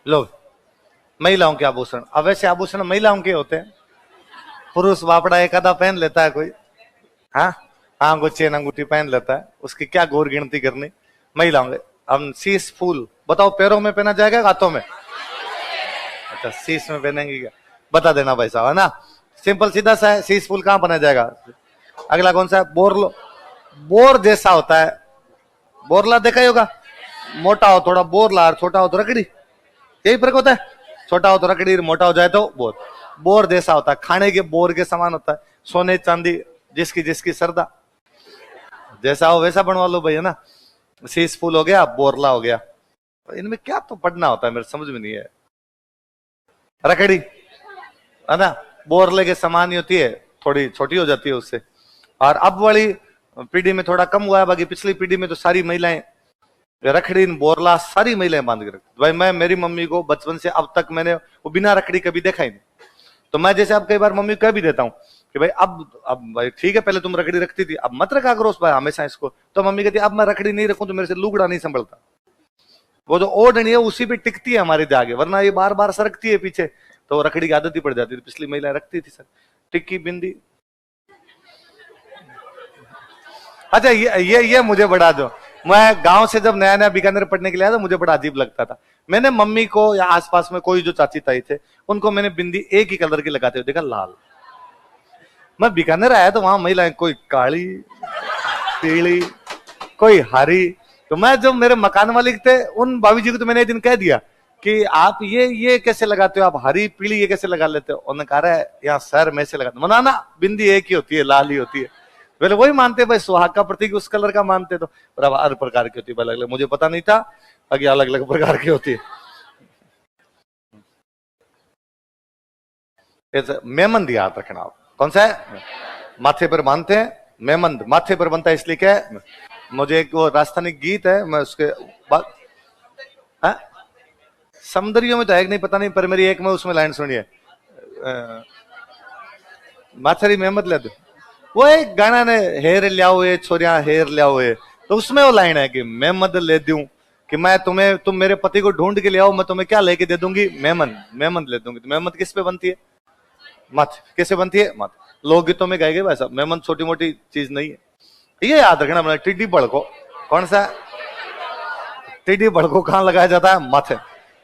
लो महिलाओं के आभूषण, अब वैसे आभूषण महिलाओं के होते हैं, पुरुष बापड़ा एक आधा पहन लेता है कोई, हाँ हाँ, को चेन अंगूठी पहन लेता है, उसकी क्या गौर गिनती करनी। महिलाओं के हम शीश फूल, बताओ पैरों में पहना जाएगा हाथों में? अच्छा शीश में पहनेंगे क्या, बता देना भाई साहब, है ना? सिंपल सीधा सा है, शीश फूल कहां पहना जाएगा? अगला कौन सा है? बोरलो, बोर जैसा होता है, बोरला देखा ही होगा, मोटा हो थोड़ा बोरला और छोटा हो तो रकड़ी, यही फर्क होता है। छोटा हो तो रकड़ी, मोटा हो जाए तो बोर। बोर जैसा होता है, खाने के बोर के समान होता है, सोने चांदी जिसकी जिसकी श्रद्धा, जैसा हो वैसा बनवा लो भाई, है ना? शीश फूल हो गया, बोरला हो गया, इनमें क्या तो पढ़ना होता है, मेरे समझ में नहीं है। रकड़ी है ना, बोरले के समान ही होती है, थोड़ी छोटी हो जाती है उससे। और अब वाली पीढ़ी में थोड़ा कम हुआ है, बाकी पिछली पीढ़ी में तो सारी महिलाएं रखड़ी बोरला सारी महिलाएं बांध के रखती। भाई मैं मेरी मम्मी को बचपन से अब तक मैंने वो बिना रखड़ी कभी देखा ही नहीं। तो मैं जैसे अब कई बार मम्मी को कह भी देता हूँ कि भाई अब भाई ठीक है, पहले तुम रखड़ी रखती थी, अब मत रखा करो उस भाई हमेशा इसको। तो मम्मी कहती अब मैं रखड़ी नहीं रखूं तो मेरे से लुगड़ा नहीं संभलता। वो जो ओढ़नी है उसी पे टिकती है हमारे आगे, वरना ये बार बार सरकती है पीछे, तो रखड़ी की आदत ही पड़ जाती थी। पिछली महिला रखती थी सर टिक्की बिंदी। अच्छा ये मुझे बड़ा, जो मैं गांव से जब नया नया बीकानेर पढ़ने के लिए आया तो मुझे बड़ा अजीब लगता था। मैंने मम्मी को या आसपास में कोई जो चाची ताई थे उनको मैंने बिंदी एक ही कलर की लगाते हुए देखा, लाल। मैं बीकानेर आया तो वहां महिलाएं कोई काली, पीली, कोई हरी। तो मैं जो मेरे मकान मालिक थे उन भाभी जी को तो मैंने एक दिन कह दिया कि आप ये कैसे लगाते हो, आप हरी पीली ये कैसे लगा लेते हो? उन्होंने कहा है यहाँ शहर में से लगाते, मना ना बिंदी एक ही होती है, लाल ही होती है। पहले वही मानते भाई, सुहाग का प्रतीक उस कलर का मानते, तो अब हर प्रकार की होती है, अलग अलग, मुझे पता नहीं था आगे अलग अलग प्रकार की होती है। मेमंद याद रखना आप, कौन सा है? माथे पर बांधते हैं मेमंद, माथे पर बनता है इसलिए क्या है, मुझे एक वो राजस्थानी गीत है, मैं उसके बाद सौंदर्य में तो है कि नहीं पता नहीं, पर मेरी एक में उसमें लाइन सुनिए, माछरी मेहमद ले दो, वो एक गाना ने हेर लियाओ ये छोरिया हेर लियाओ ये, तो उसमें वो लाइन है कि मेहमद ले दूं, कि मैं तुम्हें, तुम मेरे पति को ढूंढ के ले आओ, मैं तुम्हें क्या लेके दे दूंगी, मेमन, मेमन ले दूंगी। तो मेमन किस पे बनती है? मत। कैसे बनती है? मत। लोकगीतों में गाएंगे वैसा, मेमन छोटी मोटी चीज नहीं है, ये याद रखना। मैंने टिड्डी बड़को, कौन सा टिड्डी बड़को कहां लगाया जाता है? माथे,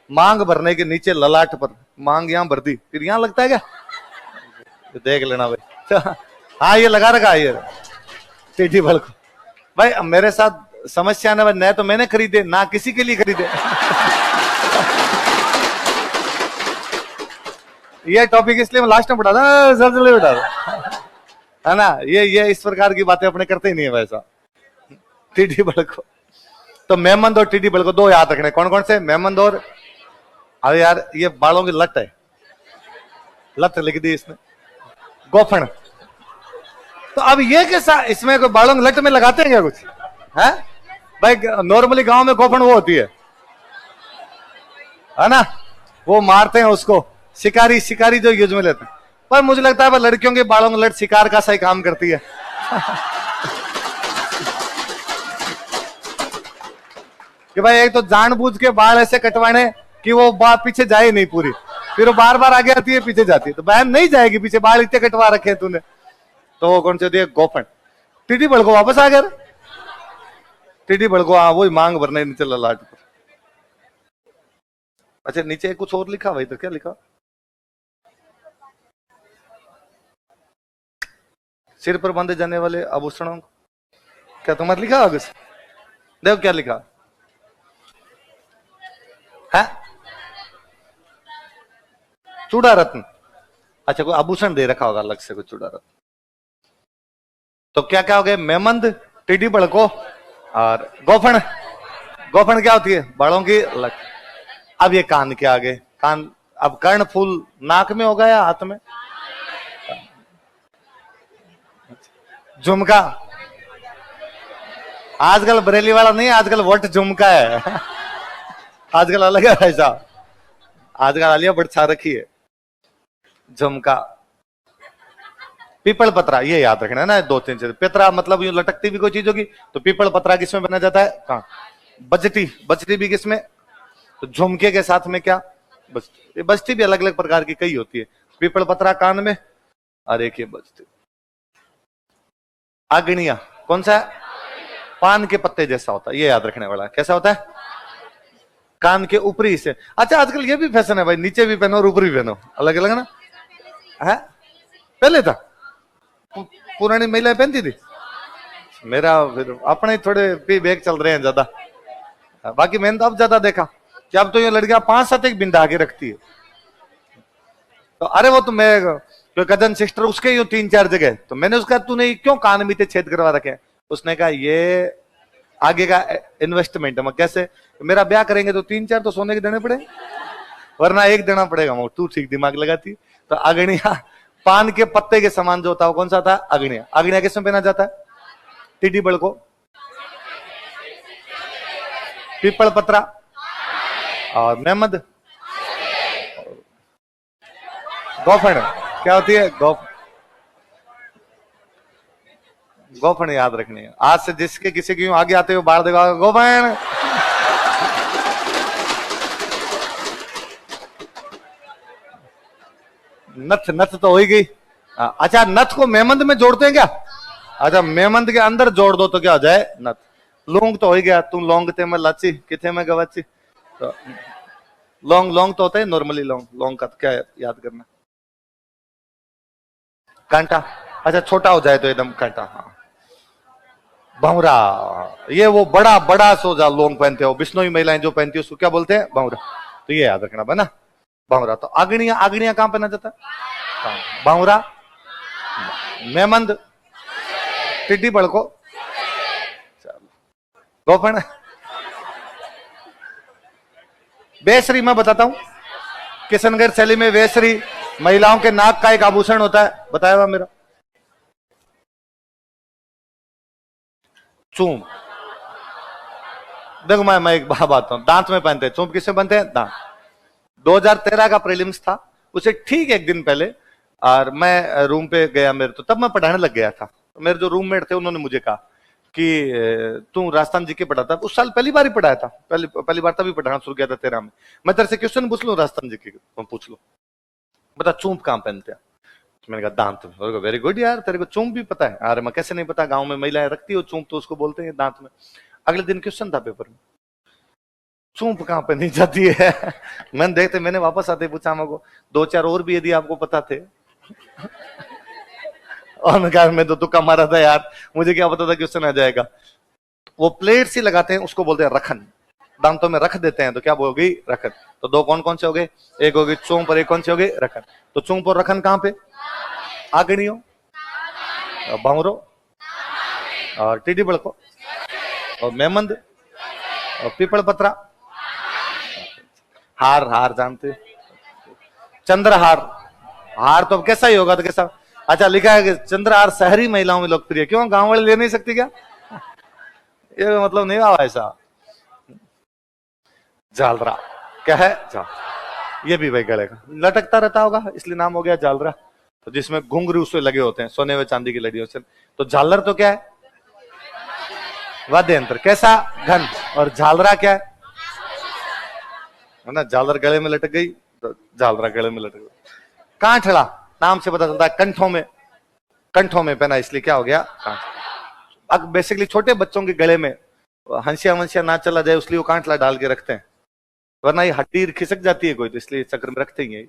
मांग भरने के नीचे ललाट पर, मांग यहां भर दी, फिर यहां लगता है क्या? देख लेना भाई। हाँ ये लगा रखा है ये टिड्डी बड़को। भाई मेरे साथ समस्या ना, न तो मैंने खरीदे ना किसी के लिए खरीदे। ये टॉपिक इसलिए मैं लास्ट में बढ़ा था, जल्दी बढ़ा था, है ना। ये इस प्रकार की बातें अपने करते ही नहीं है वैसा। टिड्डी बड़को, तो मेमंद और टिड्डी बड़को दो याद रखने। कौन कौन से? मेमंद और, अरे यार ये बालों की लट है, लट लिख दी इसने, गोफन। तो अब ये कैसा, इसमें कोई बालों की लट में लगाते हैं क्या कुछ? है भाई, नॉर्मली गांव में गोफन वो होती है ना, वो मारते हैं उसको, शिकारी, शिकारी जो यूज में लेते हैं। पर मुझे लगता है लड़कियों के बालों की लट शिकार का सही काम करती है। कि भाई एक तो जानबूझ के बाल ऐसे कटवाने कि वो बाल पीछे जाए नहीं पूरी, फिर वो बार बार आगे आती है पीछे जाती है, तो बहन नहीं जाएगी पीछे, बाल इतने कटवा रखे हैं तूने। तो वो कौन से होती है? गोफन। टिड्डी बड़को वापस आ गया, टिड्डी बड़को, हाँ वही मांग भरने नीचे ललाट पर। अच्छा नीचे कुछ और लिखा भाई, तो क्या लिखा? सिर पर बांधे जाने वाले आभूषणों, क्या तुम्हारे लिखा आगे? देखो क्या लिखा है, चूड़ा रत्न। अच्छा कोई आभूषण दे रखा होगा अलग से, कोई चूड़ा रत्न। तो क्या क्या हो गए? मेमंद, टिड्डी बड़को और गोफन। गोफन क्या होती है? बालों की लट। अब ये कान के आगे, कान, अब कर्ण फूल नाक में होगा या हाथ में? झुमका, आजकल बरेली वाला नहीं, आजकल वट झुमका है। आजकल अलग है ऐसा, आजकल आलिया बट छा रखी है, झुमका। पीपल पत्रा, ये याद रखना है ना, दो तीन चीज। पितरा मतलब यूं लटकती भी कोई चीज होगी, तो पीपल पत्रा किसमें बना जाता है? कहाँ? बजटी, बजटी भी किसमें? तो झुमके के साथ में क्या? बजटी। ये बजटी भी अलग अलग प्रकार की कई होती है। पीपल पत्रा कान में, और एक ये बजटी। आग्निया, कौन सा है? पान के पत्ते जैसा होता है, ये याद रखने वाला है। कैसा होता है? कान के ऊपरी से। अच्छा आजकल ये भी फैशन है भाई, नीचे भी पहनो और ऊपर भी पहनो, अलग अलग ना है। पहले था पुरानी महिलाएं पहनती थी, मेरा फिर अपने थोड़े पी बैग चल रहे हैं ज्यादा। बाकी मैंने तो अब ज्यादा देखा कि अब तो ये लड़कियां 5-7 एक बिंदा आगे रखती है। तो अरे वो तो मैं कोई कजन सिस्टर उसके ही 3-4 जगह, तो मैंने उसका तूने क्यों कान में छेद करवा रखे? उसने कहा ये आगे का इन्वेस्टमेंट है। कैसे? मेरा ब्याह करेंगे तो 3-4 तो सोने के देने पड़े, वरना एक देना पड़ेगा। वो तू ठीक दिमाग लगाती। तो अग्निया, पान के पत्ते के समान जो होता है वो कौन सा था? अग्निया। अग्निया किसमें पहना जाता है? टिड्डी बड़को, पीपल पत्रा और मेहमद, गोफन। क्या होती है? गोफन याद रखनी है। आज से जिसके किसी की आगे आते हुए बाढ़ देगा गोफन। नथ, नथ तो हो ही गई। अच्छा नथ को मेमंद में जोड़ते हैं क्या? अच्छा मेमंद के अंदर जोड़ दो तो क्या हो जाए? नथ। लौंग तो हो ही गया, तुम लौंगते में लाची किथे में गवाची। तो लौंग, लौंग तो होता है नॉर्मली लौंग, लौंग का क्या याद करना? कांटा। अच्छा छोटा हो जाए तो एकदम कांटा। हाँ भंवरा, ये वो बड़ा बड़ा सोजा लौंग पहनते हो, बिश्नोई महिलाएं जो पहनती है उसको क्या बोलते हैं? भंवरा। तो ये याद रखना बना, भंवरा। तो अग्निया, अग्निया कहां पहना जाता है? भंवरा, मेमंद, टिड्डी बड़को, गोफन। बेसरी मैं बताता हूं, किशनगढ़ शैली में बेसरी महिलाओं के नाक का एक आभूषण होता है, बताया हुआ मेरा। चूम, देखो मैं एक बात हूं, दांत में पहनते हैं, चूम किससे बनते हैं? दांत। 2013 का प्रीलिम्स था, उसे ठीक एक दिन पहले, और मैं रूम पे गया मेरे, तो तब मैं पढ़ाने लग गया था। मेरे जो रूममेट थे उन्होंने मुझे कहा कि तू राजस्थान जीके पढ़ाता, उस साल पहली बार ही पढ़ाया था, पहली बार तभी पढ़ाना शुरू किया था 13 में। मैं तेरे से क्वेश्चन पूछ लूं राजस्थान जीके, पूछ लो, बता चूंप कहां पहनते हैं? तो मैंने कहा दांत में। वेरी गुड यार, तेरे को चूंप भी पता है? अरे मैं कैसे नहीं पता, गांव में महिलाएं रखती हो चूंप, तो उसको बोलते हैं दांत में। अगले दिन क्वेश्चन था पेपर में, चूंप कहां पहनी जाती है? मैंने देखते, मैंने वापस आते पूछा हमको 2-4 और भी यदि आपको पता थे। और कहा मैं तो तुक्का मारा था यार, मुझे क्या पता था क्वेश्चन आ जाएगा। वो प्लेट सी लगाते हैं, उसको बोलते हैं रखन, दांतों में रख देते हैं, तो क्या होगी? रखन। तो दो कौन कौन से हो गए? एक होगी चूंप और एक कौन से हो गई? रखन। तो चूंप और रखन कहां पे? आगणियों, भंवरो और टीडी बड़को और मेमंद और पीपल पत्रा। हार, हार जानते? चंद्रहार। हार तो अब कैसा ही होगा, तो कैसा? अच्छा, लिखा है कि चंद्रहार शहरी महिलाओं में लोकप्रिय। क्यों, गांव वाले ले नहीं सकते क्या? ये मतलब नहीं हुआ ऐसा। जालरा क्या है? ये भी भाई गले का लटकता रहता होगा, इसलिए नाम हो गया जालरा। तो जिसमें घुंघरू उससे लगे होते हैं सोने व चांदी की लड़ियों से। तो झालर तो क्या है? वाद्य यंत्र। कैसा? घन। और झालरा क्या है ना? झालर गले में लटक गई तो झालरा गले में लटक गई। कांठड़ा नाम से पता चलता है कंठों में, कंठों में पहना, इसलिए क्या हो गया? कांठ। अब बेसिकली छोटे बच्चों के गले में हंसिया वंसिया ना चला जाए, इसलिए वो कांठला डाल के रखते हैं, वरना ये हड्डी खिसक जाती है कोई, तो इसलिए चक्र में रखते ही है।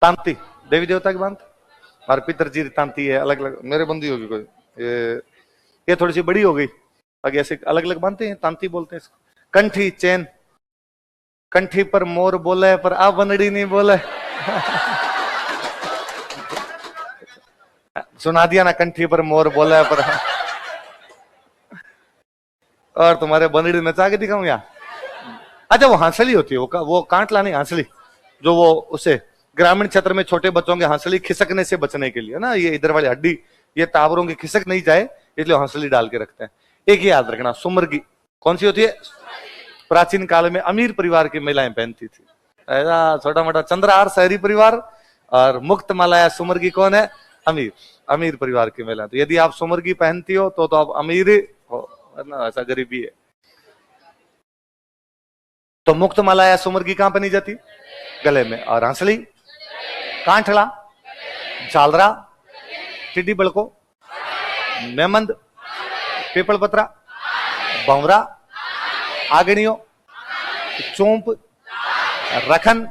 तांती देवी देवता की बांध, और पितरजी तांती है अलग अलग। मेरे बंदी होगी कोई, ये थोड़ी सी बड़ी हो गई, आगे ऐसे अलग अलग बांधते हैं, तांती बोलते हैं इसको। कंठी चैन, कंठी पर मोर बोले पर आ बनड़ी नहीं बोले। सुना दिया ना, कंठी पर मोर बोले पर। और तुम्हारे बनड़ी नचा के दिखाऊं या? अच्छा, वो हंसली होती है, वो कांटला नहीं, हंसली, जो वो उसे ग्रामीण क्षेत्र में छोटे बच्चों के हंसली खिसकने से बचने के लिए ना, ये इधर वाली हड्डी ये टावरों की खिसक नहीं जाए, इसलिए हंसली डाल के रखते हैं। एक ही याद रखना, सुमरगी कौन सी होती है? प्राचीन काल में अमीर परिवार की महिलाएं पहनती थी, ऐसा छोटा मोटा। चंद्रहार शहरी परिवार, और मुक्त माला सुमरगी कौन है? अमीर, अमीर परिवार की महिला। तो यदि आप सुमरगी पहनती हो तो आप अमीर हो, ना ऐसा गरीबी है। तो मुक्त माला या सुमरगी कहां पहनी जाती? गले में। और हंसली, कांठला, झालरा, टिड्डी बड़को, मेमंद, पीपल पत्रा, भंवरा, आगणियों, चोंप, रखन।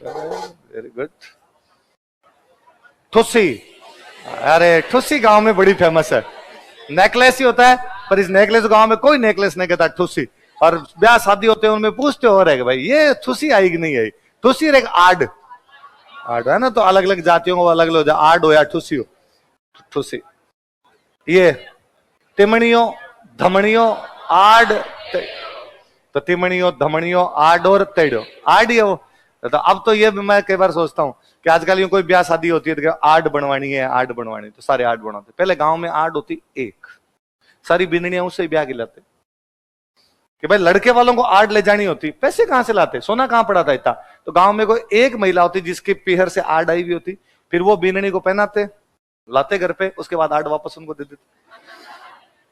Very good. ठुस्सी, अरे ठुस्सी गांव में बड़ी फेमस है। नेकलेस ही होता है, पर इस नेकलेस गांव में कोई नेकलेस नहीं कहता, ठुस्सी। और ब्याह शादी होते हैं उनमें पूछते हो रहे भाई ये ठुस्सी आई कि नहीं आई? ठुस्सी एक आड, आड है ना, तो अलग अलग जातियों को अलग अलग आड हो या ठुस्सी हो। ठुस्सी ये तिमणियों, धमणियों, आड, तो तिमणियों, धमणियों, आड और तेड़ो, आड ही हो। तो अब तो ये मैं कई बार सोचता हूँ कि आजकल कोई ब्याह शादी होती है तो आड बनवानी है, आड बनवानी, तो सारे आड बनवाते। पहले गांव में आड होती एक, सारी बिंदनियां उससे ब्याह की लाते कि भाई लड़के वालों को आड ले जानी होती, पैसे कहां से लाते, सोना कहां पड़ा था इतना। तो गांव में कोई एक महिला होती जिसके पीहर से आड आई हुई होती, फिर वो बिंदनी को पहनाते, लाते घर पे, उसके बाद आड वापस उनको दे देते।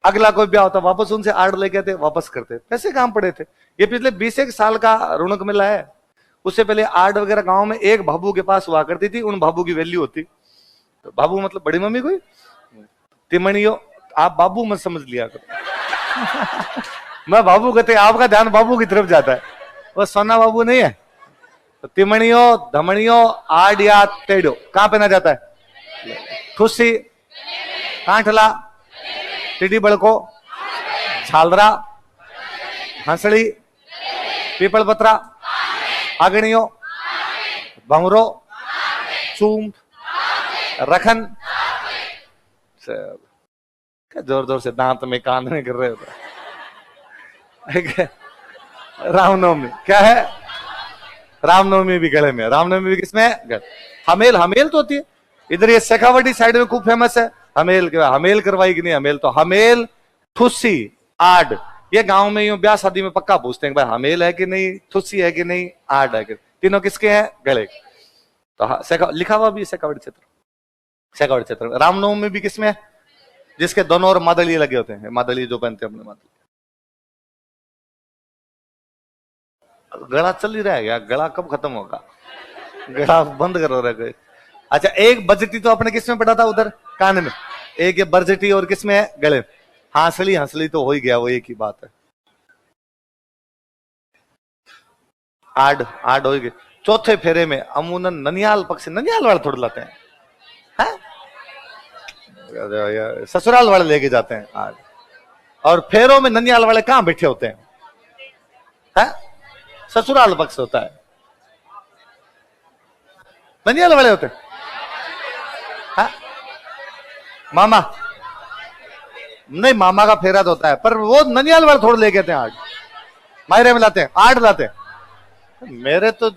अगला कोई ब्याह होता वापस उनसे आड़ लेके आते, वापस करते, पैसे कहां पड़े थे। ये पिछले 20 साल का रौनक मिला है। उससे पहले आड़ वगैरह गांव में एक भाबू के पास हुआ करती थी, उन भाबू की वैल्यू होती। तो भाबू मतलब बड़ी मम्मी कोई, तिमणियों, आप बाबू मत समझ लिया करो। मैं बाबू कहते, आपका ध्यान बाबू की तरफ जाता है, वो सोना बाबू नहीं है। तो तिमणियों, धमणियों, आड़ या तेड़ो कहां पहना जाता है? ठुस्सी, कांठला, टिड्डी बड़को, झालरा, हंसड़ी, पीपल पत्रा, आगणियों, भंवरो, चूंप, रखन। जोर जोर से दांत में कान में गिर रहे होते। रामनवमी क्या है? रामनवमी भी गले में, रामनवमी भी किसमें? हमेल, हमेल तो होती है इधर, ये शेखावटी साइड में खूब फेमस है हमेल। हमेल करवाई कि नहीं? हमेल तो हमेल, ठुस्सी, आड, ये गांव में यूं ब्याह शादी में पक्का पूछते हैं भाई हमेल है कि नहीं, थुस्सी है कि नहीं, आड है कि, तीनों किसके हैं, गले। तो हाँ, लिखा हुआ भी शेखावाटी क्षेत्र, शेखावाटी क्षेत्र में। रामनवमी में भी किसमें है, जिसके दोनों ओर मादलिये लगे होते हैं, मादलिये जो पहनते हैं अपने मादलिये। गला चल ही रहा है क्या, गला कब खत्म होगा, गला बंद करो रहे। अच्छा, एक बजटी तो आपने किसमें पढ़ा था उधर कान में, एक ये बरजटी और किसमें है, गले। हांसली हंसली तो हो ही गया, वो एक ही बात है। आड आड हो गई। चौथे फेरे में अमूनन ननियाल पक्ष, ननियाल वाले थोड़े लाते हैं, ससुराल वाले लेके जाते हैं आड। और फेरों में ननियाल वाले कहां बैठे होते हैं, है? ससुराल पक्ष होता है, ननियाल वाले होते हैं। है? मामा नहीं, मामा का फेरा तो होता है, पर वो ननियाल वाले थोड़े लेके आते हैं आड, मायरे में लाते हैं, आड लाते हैं। मेरे तो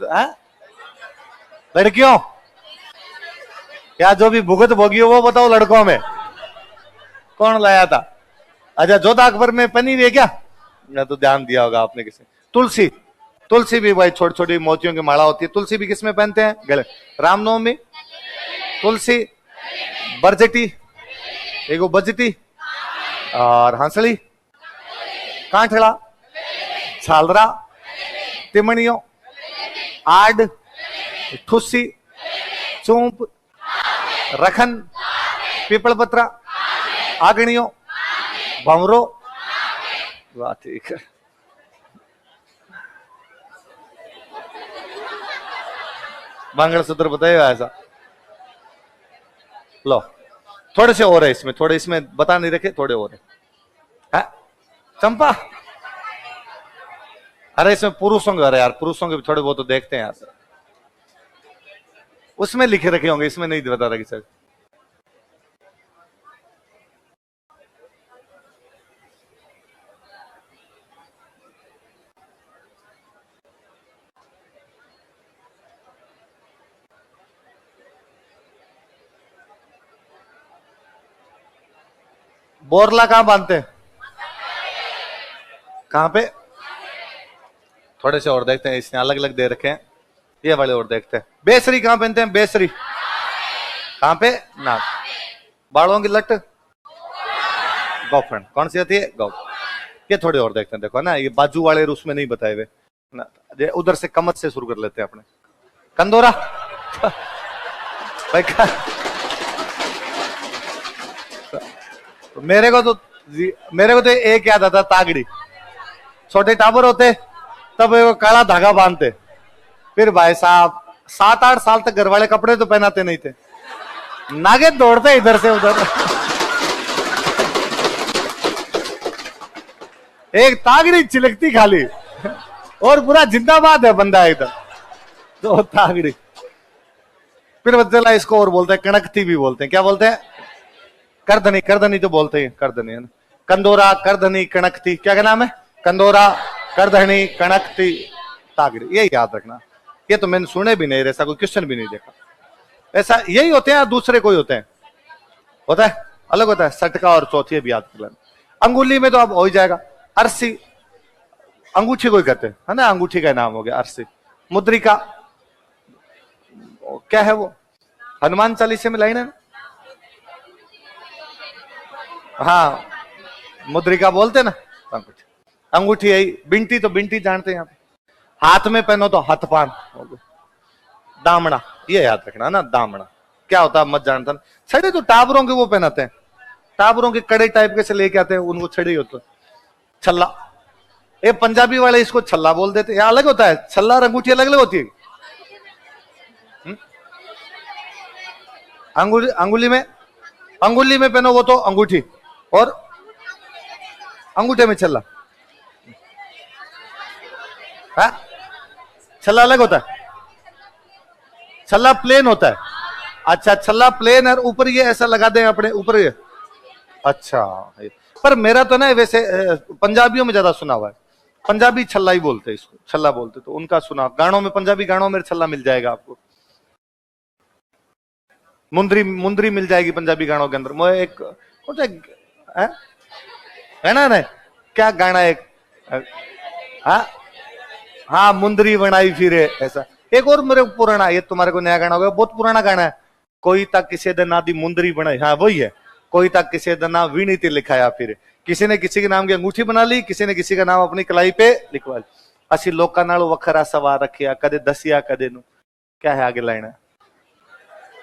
लड़कियों क्या जो भी भुगत भोगी हो वो बताओ, लड़कों में कौन लाया था? अच्छा, जोधा अकबर में पनी हुई है क्या, मैं तो ध्यान दिया होगा आपने किसी। तुलसी, तुलसी भी भाई छोटी छोटी मोतियों की माला होती है, तुलसी भी किसमें पहनते हैं, गले। रामनवमी तुलसी, बरजटी एगो बजटी, और हंसली, कांठड़ा, छालरा, तिमणियों, आड, ठुस्सी, चूंप, रखन, पीपलपत्रा, आगणियों, भंवरो। वाह, ठीक है। मंगलसूत्र बताइए ऐसा। लो, थोड़े से और है इसमें, थोड़े इसमें बता नहीं रखे, थोड़े और है। चंपा, अरे इसमें पुरुषों के, अरे यार पुरुषों के भी थोड़े बहुत तो देखते हैं यार, उसमें लिखे रखे होंगे, इसमें नहीं बता रहा सर। बोरला कहां बांधते हैं, कहां पे? थोड़े से और देखते हैं, इसने अलग अलग दे रखे हैं, ये वाले और देखते हैं। बेसरी कहां पहनते हैं, बेसरी कहां पे, नाक। बालों की लट, गौफन कौन सी होती है, गौ। ये थोड़े और देखते हैं, देखो ना, ये बाजू वाले उसमें नहीं बताए हुए ना, उधर से कमत से शुरू कर लेते हैं अपने। कंदोरा भाई मेरे को तो एक याद आता, तागड़ी। छोटे टाबर होते तब वो काला धागा बांधते, फिर भाई साहब 7-8 साल तक घर वाले कपड़े तो पहनाते नहीं थे, नागे दौड़ते इधर से उधर। एक तागड़ी चिलकती खाली, और पूरा जिंदाबाद है बंदा इधर, तो तागड़ी। फिर चला इसको और बोलते हैं, कणकती भी बोलते हैं, क्या बोलते हैं, करधनी, करधनी तो बोलते हैं, करधनी है ना। कंदोरा, करधनी, कणकती, क्या नाम है, कंदोरा, करधनी, कणकती, तागड़ी, ये याद रखना। ये तो मैंने सुने भी नहीं, ऐसा कोई क्वेश्चन भी नहीं देखा। ऐसा यही होते हैं, दूसरे कोई होते हैं, होता है अलग होता है। सटका और चौथी भी याद कर लेना। अंगुली में तो अब हो ही जाएगा, अरसी, अंगूठी कोई कहते हैं, है ना, अंगूठी का नाम हो गया अरसी। मुद्रिका क्या है, वो हनुमान चालीसे में लाइन है ना, हाँ, मुद्रिका बोलते ना, अंगूठी। अंगूठी यही, बिंटी तो बिंटी जानते हैं यहाँ पे। हाथ में पहनो तो हथपान, दामना, ये याद रखना ना, दामना क्या होता है मत जानता ना। छड़े तो टाबरों के वो पहनाते हैं, टाबरों के कड़े टाइप के से लेके आते हैं, उनको छड़े होते हैं। छल्ला, ये पंजाबी वाले इसको छल्ला बोल देते हैं, अलग होता है छल्ला और अंगूठी अलग अलग होती है। अंगुली में पहनो वो तो अंगूठी, और अंगूठे में छल्ला, छल्ला अलग होता है, छल्ला प्लेन होता है। अच्छा, छल्ला प्लेन और ऊपर ये ऐसा लगा दें अपने ऊपर ये, अच्छा। पर मेरा तो ना वैसे पंजाबियों में ज्यादा सुना हुआ है, पंजाबी छल्ला ही बोलते हैं इसको, छल्ला बोलते, तो उनका सुना। गानों में, पंजाबी गानों में छल्ला मिल जाएगा आपको। मुंदरी, मुंदरी मिल जाएगी पंजाबी गानों के अंदर। मैं एक है ना, नहीं क्या गाना एक, हाँ हाँ, मुंदरी बनाई फिरे, ऐसा। एक और मेरे को पुराना, ये तुम्हारे को नया गाना होगा, बहुत पुराना गाना है। कोई तक किसी दिन आदि मुंदरी बनाई, हाँ वही है। कोई तक किसी दिन ना वीणीति लिखाया फिर, किसी ने किसी के नाम की अंगूठी बना ली, किसी ने किसी का नाम अपनी कलाई पे लिखवा ली। असि लोका नाल वखरा सवार रखिया, कदे दसिया कदे नु। क्या है आगे लाइन?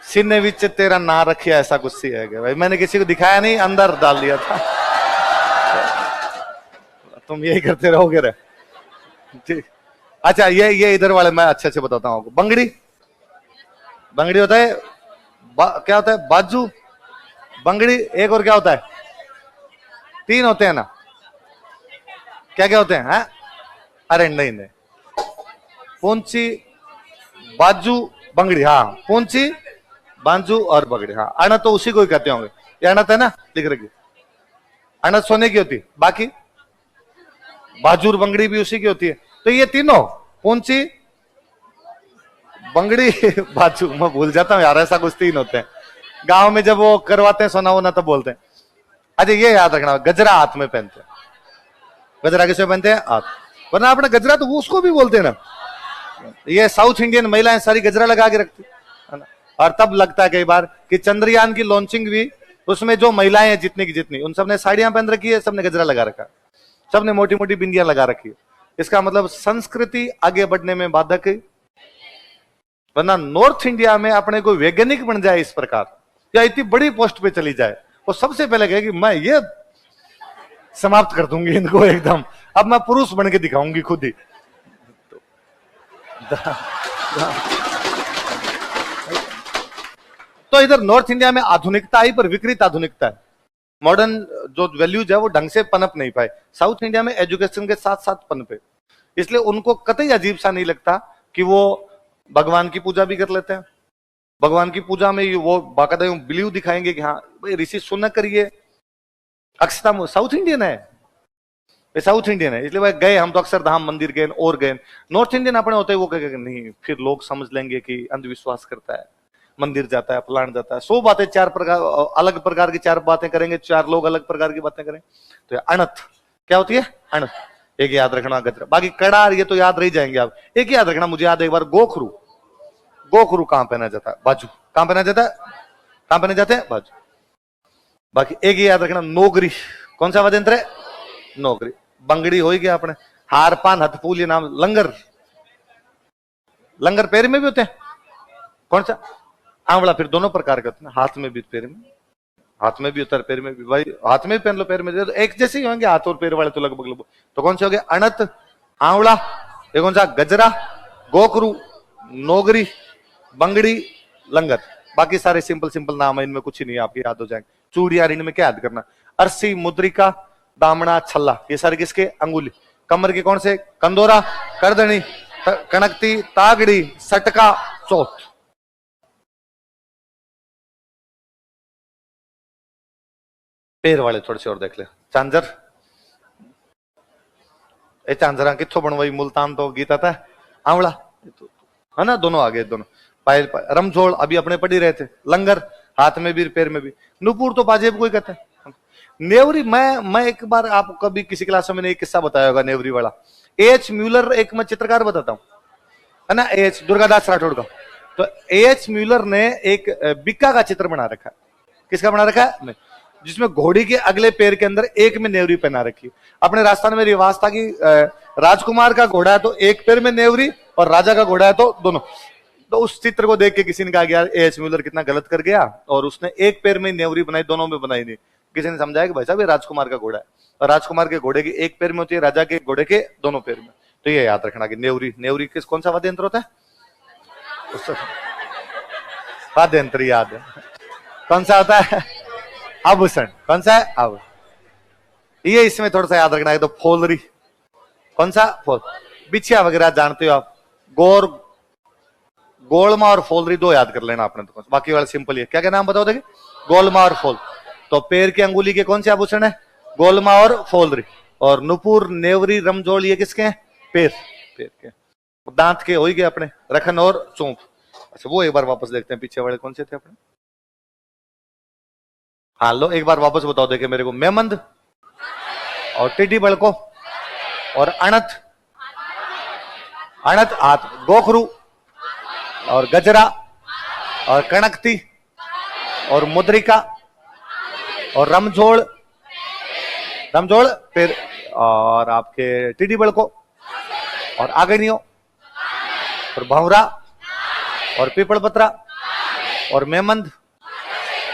सीने विच तेरा ना रखिया, ऐसा कुछ सी है भाई। मैंने किसी को दिखाया नहीं, अंदर डाल दिया था। तुम यही करते रहोगे रे। ठीक। अच्छा, ये इधर वाले मैं अच्छे से बताता हूँ आपको। बंगड़ी, बंगड़ी होता है, क्या होता है? बाजू, बंगड़ी, एक और क्या होता है? तीन होते हैं ना, क्या क्या होते हैं? हाँ? अरे नहीं नहीं, पूंची, बाजू, बंगड़ी, हाँ पूंची, बाजू और बंगड़ी, हाँ। अणत तो उसी को ही कहते होंगे, ये अणत है ना, लिख रखी। अणत सोने की होती, बाकी बाजूर बंगड़ी भी उसी की होती है। तो ये तीनों, पूंची, बंगड़ी, बाजू, मैं भूल जाता हूँ यार, ऐसा कुछ तीन होते हैं। गांव में जब वो करवाते हैं सोना वोना तब बोलते हैं। अच्छा ये याद रखना, गजरा हाथ में पहनते हैं। गजरा किसे पहनते हैं? हाथ। वरना अपना गजरा तो वो उसको भी बोलते हैं ना। ये साउथ इंडियन महिलाएं सारी गजरा लगा के रखती है ना। और तब लगता है कई बार कि चंद्रयान की लॉन्चिंग भी, उसमें जो महिलाएं हैं जितनी की जितनी, उन सबने साड़ियां पहन रखी है, सबने गजरा लगा रखा है, सबने मोटी मोटी बिंदियां लगा रखी है। इसका मतलब संस्कृति आगे बढ़ने में बाधक है। वरना नॉर्थ इंडिया में अपने कोई वैज्ञानिक बन जाए इस प्रकार, या इतनी बड़ी पोस्ट पे चली जाए, वो सबसे पहले कहेगी मैं ये समाप्त कर दूंगी इनको एकदम, अब मैं पुरुष बन के दिखाऊंगी खुद ही। तो इधर नॉर्थ इंडिया में आधुनिकता आई, पर विकृत आधुनिकता है। मॉडर्न जो वैल्यूज है वो ढंग से पनप नहीं पाए। साउथ इंडिया में एजुकेशन के साथ साथ पनपे, इसलिए उनको कतई अजीब सा नहीं लगता कि वो भगवान की पूजा भी कर लेते हैं। भगवान की पूजा में वो बाकायदा बिलीव दिखाएंगे कि हाँ भाई ऋषि सुनना करिए। अक्षरधाम साउथ इंडियन है, साउथ इंडियन है, इसलिए भाई गए हम तो अक्षरधाम मंदिर गए और गए। नॉर्थ इंडियन अपने होते हैं वो कहेंगे नहीं, फिर लोग समझ लेंगे कि अंधविश्वास करता है, मंदिर जाता है, फलान जाता है, 100 बातें, चार प्रकार अलग प्रकार की चार बातें करेंगे, चार लोग अलग प्रकार की बातें करें। तो अणत क्या होती है? अणत एक याद रखना, गजरा, बाकी कड़ार ये तो याद रह जाएंगे आप। एक याद रखना, मुझे याद है एक बार गोखरू, गोखरू कहां पहना जाता है? बाजू। कहां पहना जाता है? कहां पहने जाते हैं? बाजू। बाकी एक याद रखना, नौकरी, कौन सा वाद्य यंत्र है? नौकरी। बंगड़ी हो गया अपने, हार पान हथफूल ये नाम, लंगर, लंगर पैर में भी होते हैं, कौन सा? आंवला। फिर दोनों प्रकार के होते हैं, हाथ में भी पैर में, हाथ में भी होता है पैर में भी। भाई हाथ में भी पहन लो पैर में, तो एक जैसे ही होंगे हाथ और पैर वाले तो लगभग लगभग। तो कौन से हो गए? अणत, आंवला, ये कौन सा? गजरा, गोकरू, नौगरी, बंगड़ी, लंगर। बाकी सारे सिंपल सिंपल नाम है, इनमें कुछ ही नहीं, आपके याद हो जाएंगे। चूड़ियां इनमें क्या याद करना? अरसी, मुद्रिका, दामना, छल्ला, ये सारे किसके? अंगुली। कमर के कौन से? कंदोरा, करदनी, कनकती, तागड़ी, सटका, चौथ। पैर वाले थोड़े से और देख ले। चांजर, ए चांजरा किथों बनवाई? मुल्तान तो गीता था। आंवला है ना, दोनों आगे, दोनों पायल। रमझोल अभी अपने पढ़ी रहे थे। लंगर हाथ में भी पैर में भी। नुपुर तो पाजेब को ही कहते हैं। नेवरी, मैं एक बार आपको कभी किसी क्लास में एक किस्सा बताया होगा नेवरी वाला। एच म्यूलर, एक मैं चित्रकार बताता हूँ, है ना, एच दुर्गादास राठौड़ का। तो एच म्यूलर ने एक बिक्का का चित्र बना रखा है। किसका बना रखा है? जिसमें घोड़ी के अगले पैर के अंदर एक में नेवरी पहना रखी। अपने राजस्थान में रिवाज था कि राजकुमार का घोड़ा है तो एक पैर में नेवरी, और राजा का घोड़ा है तो दोनों। तो उस चित्र को देख के किसी ने कहा यार एच म्यूलर कितना गलत कर गया, और उसने एक पैर में नेवरी बनाई, दोनों में बनाई नहीं। किसी ने समझाया कि भाई साहब ये राजकुमार का घोड़ा है, और राजकुमार के घोड़े की एक पैर में होती है, राजा के घोड़े के दोनों पैर में। तो ये याद रखना कि नेवरी, नेवरी किस कौन सा वाद्य यंत्र होता है? वाद्य यंत्र याद है, कौन सा होता है? आभूषण। कौन सा है? आभूषण। ये इसमें थोड़ा सा याद रखना है। तो फोलरी, कौन सा? फोल। बिछिया वगैरह जानते हो आप। गोर, गोलमा और फोलरी दो याद कर लेना आपने, तो बाकी वाला सिंपल है। क्या क्या नाम बताओ देखिए? गोलमा और फोल। तो पैर की अंगुली के कौन से आभूषण है? गोलमा और फोलरी। और नुपुर, नेवरी, रमजोल ये किसके हैं? पैर, पैर के। दांत के हो गए अपने, रखन और चौंप। अच्छा वो एक बार वापस देखते हैं, पीछे वाले कौन से थे अपने? हाँ लो एक बार वापस बताओ देखे मेरे को। मेमंद, और टिड्डी बड़को और अणत, अणत हाथ, गोखरू और गजरा और कणकती और मुद्रिका और रमझोड़, रमझोड़, फिर और आपके टिड्डी बड़को और आगनियो और भंवरा और पीपल पत्रा और मेमंद